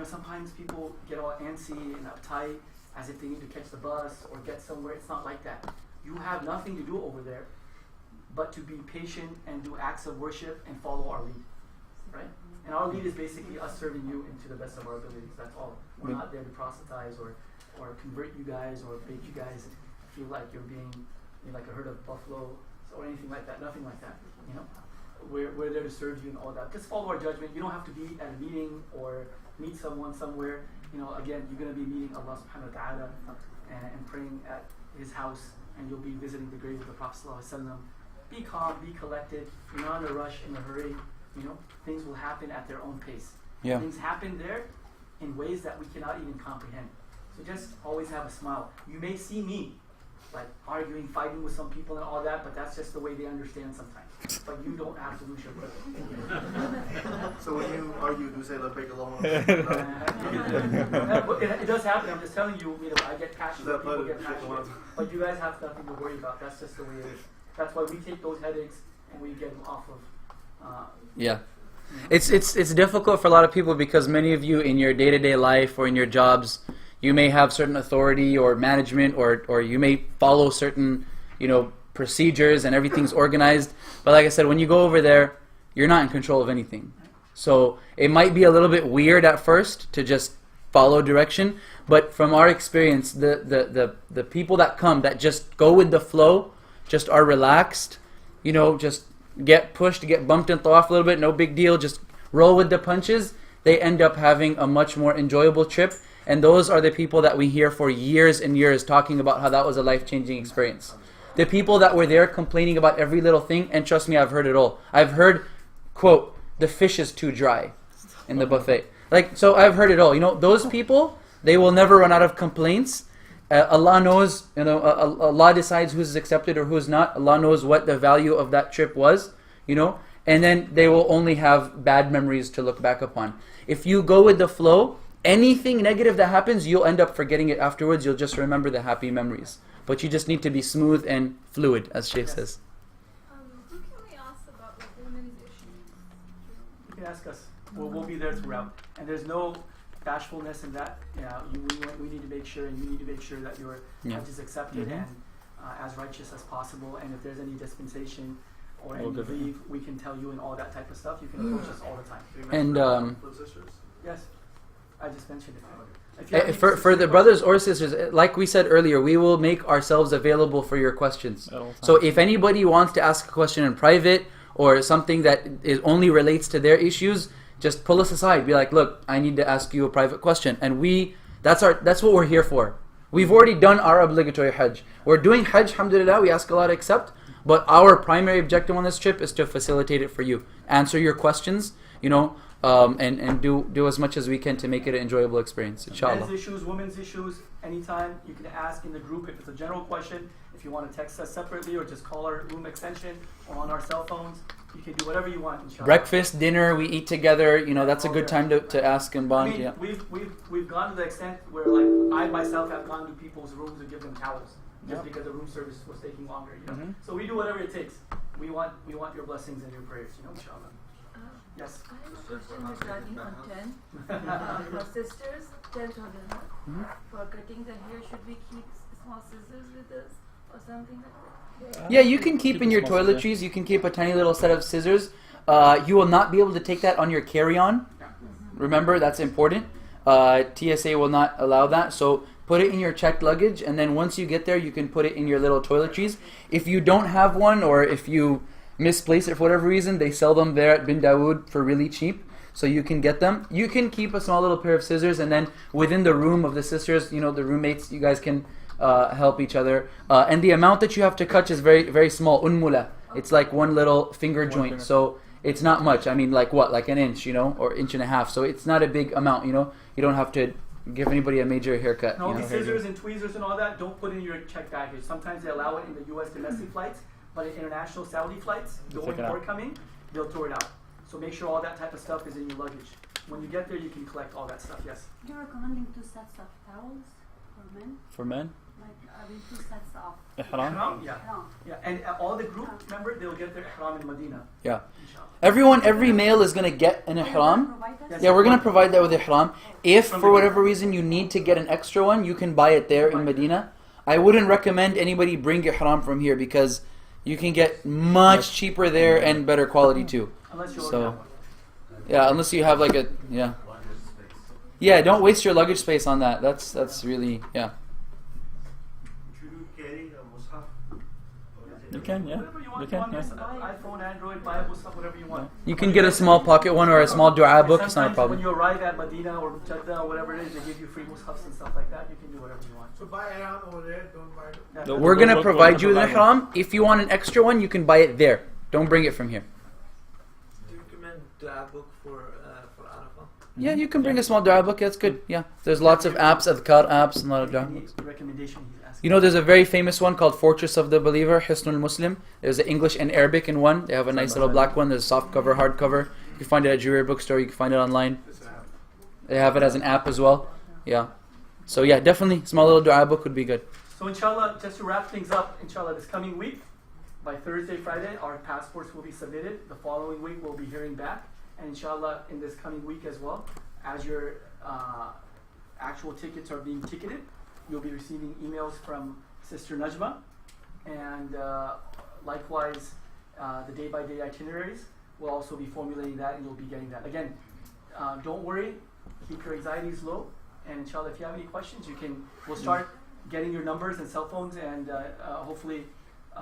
sometimes people get all antsy and uptight as if they need to catch the bus or get somewhere. It's not like that. You have nothing to do over there but to be patient and do acts of worship and follow our lead, right? And our lead is basically us serving you into the best of our abilities. That's all. We're not there to proselytize or convert you guys or make you guys feel like you're being like a herd of buffalo or anything like that. Nothing like that, We're there to serve you and all that. Just follow our judgment. You don't have to be at a meeting or meet someone somewhere. Again, you're going to be meeting Allah subhanahu wa ta'ala and praying at His house, and you'll be visiting the grave of the Prophet sallallahu alaihi wasallam. Be calm, be collected. You're not in a rush, in a hurry. Things will happen at their own pace. Yeah. Things happen there in ways that we cannot even comprehend. So just always have a smile. You may see me, like arguing, fighting with some people and all that, but that's just the way they understand sometimes. But you don't have to lose your privilege. So when you argue, do you say labbaik Allahumma? It does happen. I'm just telling you, I get passionate, people get passionate. But you guys have nothing to worry about. That's just the way it is. That's why we take those headaches and we get them off of. Yeah. It's difficult for a lot of people because many of you in your day-to-day life or in your jobs, you may have certain authority or management or you may follow certain, procedures and everything's organized. But like I said, when you go over there, you're not in control of anything. So it might be a little bit weird at first to just follow direction, but from our experience, the people that come that just go with the flow, just are relaxed, just get pushed, get bumped and tawaf a little bit, no big deal, just roll with the punches, they end up having a much more enjoyable trip. And those are the people that we hear for years and years talking about how that was a life-changing experience. The people that were there complaining about every little thing, and trust me, I've heard it all. I've heard, quote, the fish is too dry in the buffet. So I've heard it all. Those people, they will never run out of complaints. Allah knows, Allah decides who's accepted or who's not. Allah knows what the value of that trip was, and then they will only have bad memories to look back upon. If you go with the flow, anything negative that happens, you'll end up forgetting it afterwards. You'll just remember the happy memories. But you just need to be smooth and fluid, as Shaykh says. Who can we ask about the women's issues? You can ask us. We'll be there throughout. And there's no bashfulness in that. We need to make sure, and you need to make sure that your Hajj is accepted and as righteous as possible. And if there's any dispensation or any leave, we can tell you and all that type of stuff. You can approach us all the time. And yes, I just mentioned it. For the brothers or sisters, like we said earlier, we will make ourselves available for your questions. So if anybody wants to ask a question in private or something that only relates to their issues, just pull us aside. Be like, look, I need to ask you a private question. And that's what we're here for. We've already done our obligatory Hajj. We're doing Hajj, alhamdulillah, we ask Allah to accept. But our primary objective on this trip is to facilitate it for you. Answer your questions, and do as much as we can to make it an enjoyable experience, inshallah. Men's issues, women's issues, anytime you can ask in the group if it's a general question. If you want to text us separately or just call our room extension or on our cell phones, you can do whatever you want, inshallah. Breakfast, dinner, we eat together, that's a good time to ask and bond. We've gone to the extent where I myself have gone to people's rooms and give them towels just because the room service was taking longer, So we do whatever it takes. We want your blessings and your prayers, inshallah. Yes. I have a question regarding content. For sisters, tell Tadana, for cutting the hair, should we keep small scissors with us or something like that? Yeah, you can keep in your toiletries, you can keep a tiny little set of scissors. You will not be able to take that on your carry-on. Remember, that's important. TSA will not allow that. So put it in your checked luggage, and then once you get there, you can put it in your little toiletries. If you don't have one, or if you misplace it for whatever reason, they sell them there at Bin Dawood for really cheap, so you can get them. You can keep a small little pair of scissors, and then within the room of the sisters, the roommates, you guys can help each other. And the amount that you have to cut is very, very small. Unmula. It's like one little finger joint, so it's not much. I mean, like an inch, or inch and a half. So it's not a big amount, You don't have to give anybody a major haircut. And all these scissors and tweezers and all that, don't put in your checked baggage. Sometimes they allow it in the U.S. domestic flights, but in international Saudi flights, going or coming, they'll throw it out. So make sure all that type of stuff is in your luggage. When you get there, you can collect all that stuff, yes. You're recommending 2 sets of towels for men? For men? Like, 2 sets of ihram? Yeah. And all the group, remember, they'll get their ihram in Medina. Yeah. Every male is going to get an ihram. Yeah, we're going to provide that with ihram. If for whatever reason you need to get an extra one, you can buy it there in Medina. I wouldn't recommend anybody bring ihram from here because you can get much cheaper there and better quality too. Unless you unless you have don't waste your luggage space on that. That's really Should you carry a mushaf? You can, yeah. Whatever you want. You can, yeah. iPhone, Android, Bible, stuff, whatever you want. You can get a small pocket one or a small dua book. It's not a problem. When you arrive at Medina or Jeddah or whatever it is, they give you free mushafs and stuff like that. You can do whatever you want. So buy ihram over there, don't buy it. We're going to provide you with an ihram. If you want an extra one, you can buy it there. Don't bring it from here. Do you recommend dua book for Arafah? Yeah, you can bring a small dua book. That's good. Yeah, there's lots of apps, adhkar apps, and a lot of dua books. Recommendation he's ask. You know, there's a very famous one called Fortress of the Believer, Hisnul Muslim. There's an English and Arabic in one. They have a nice little black one. There's a soft cover, hard cover. You can find it at Jewelry Bookstore. You can find it online. They have it as an app as well. Yeah. So yeah, definitely, small little dua book would be good. So inshallah, just to wrap things up, inshallah, this coming week, by Thursday, Friday, our passports will be submitted. The following week, we'll be hearing back. And inshallah, in this coming week as well, as your actual tickets are being ticketed, you'll be receiving emails from Sister Najma. And likewise, the day-by-day itineraries, we'll also be formulating that and you'll be getting that. Again, don't worry, keep your anxieties low. And inshallah, if you have any questions, we'll start getting your numbers and cell phones, and hopefully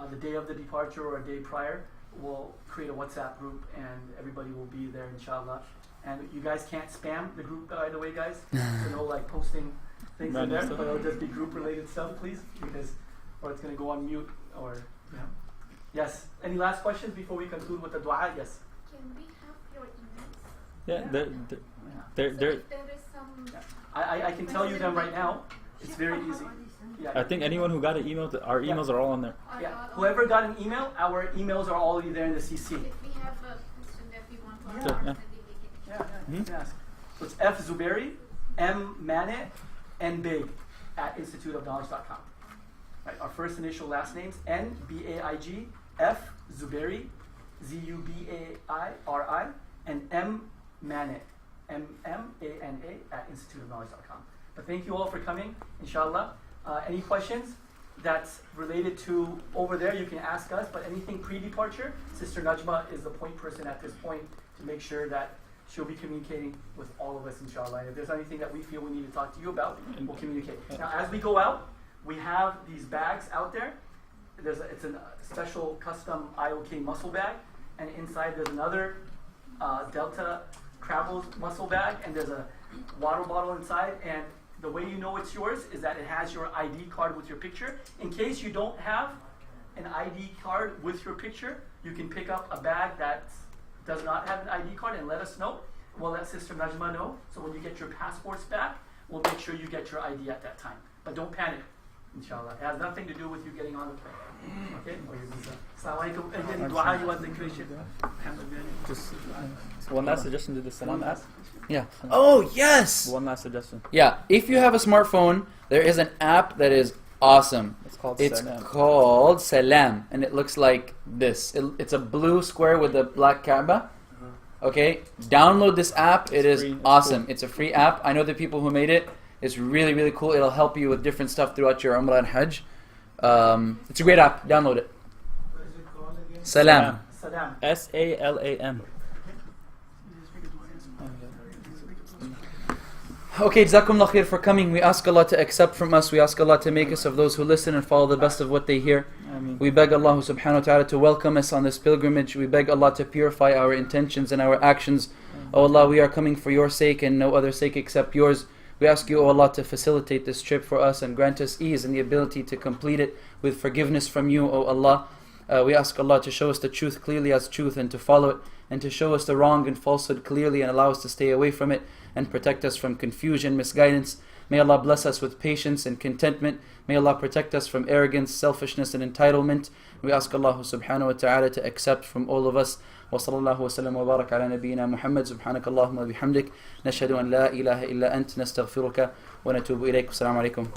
the day of the departure or a day prior, we'll create a WhatsApp group and everybody will be there, inshallah. And you guys can't spam the group, by the way, guys. So no like posting things in there, but it'll just be group related stuff, please, or it's going to go on mute. Or yes. Any last questions before we conclude with the dua? Yes. Can we have your emails? Yeah, So there if there is some. I can tell you them right now. It's very easy. Yeah. I think anyone who got an email, our emails are all on there. Yeah. Whoever got an email, our emails are already there in the CC. If we have a question that we want to Yeah. ask, You can ask. So it's F Zubairi, M Mane, N Big at instituteofknowledge.com. Right. Our first initial last names, N B-A-I-G, F Zubairi, Z-U-B-A-I-R-I, and M Mane, M-M-A-N-A at instituteofknowledge.com. But thank you all for coming, inshallah. Any questions that's related to over there, you can ask us, but anything pre-departure, Sister Najma is the point person at this point to make sure that she'll be communicating with all of us, inshallah. And if there's anything that we feel we need to talk to you about, we'll communicate. Now, as we go out, we have these bags out there. It's a special custom IOK muscle bag, and inside there's another Delta Travels muscle bag, and there's a water bottle inside. And the way you know it's yours is that it has your ID card with your picture. In case you don't have an ID card with your picture, you can pick up a bag that does not have an ID card and let us know. We'll let Sister Najma know. So when you get your passports back, we'll make sure you get your ID at that time. But don't panic, inshallah. It has nothing to do with you getting on the plane. Okay? Assalamu alaikum. Again, dua you want the creation. Just one last suggestion to the Salam app. Yeah. Oh, yes! One last suggestion. Yeah. If you have a smartphone, there is an app that is awesome. It's called Salam. And it looks like this. It's a blue square with a black Kaaba. Okay? Download this app. It is awesome. It's a free app. I know the people who made it. It's really, really cool. It'll help you with different stuff throughout your Umrah and Hajj. It's a great app. Download it. What is it called again? Salam. Salam. S-A-L-A-M. Okay, Jazakumullah khair for coming. We ask Allah to accept from us. We ask Allah to make us of those who listen and follow the best of what they hear. Ameen. We beg Allah subhanahu wa ta'ala to welcome us on this pilgrimage. We beg Allah to purify our intentions and our actions. Oh Allah, we are coming for your sake and no other sake except yours. We ask you, O Allah, to facilitate this trip for us and grant us ease and the ability to complete it with forgiveness from you, O Allah. We ask Allah to show us the truth clearly as truth and to follow it, and to show us the wrong and falsehood clearly and allow us to stay away from it and protect us from confusion, misguidance. May Allah bless us with patience and contentment. May Allah protect us from arrogance, selfishness and entitlement. We ask Allah subhanahu wa ta'ala to accept from all of us. وصلى الله وسلم وبارك على نبينا محمد سبحانك اللهم وبحمدك نشهد أن لا إله إلا أنت نستغفرك ونتوب إليك. السلام عليكم.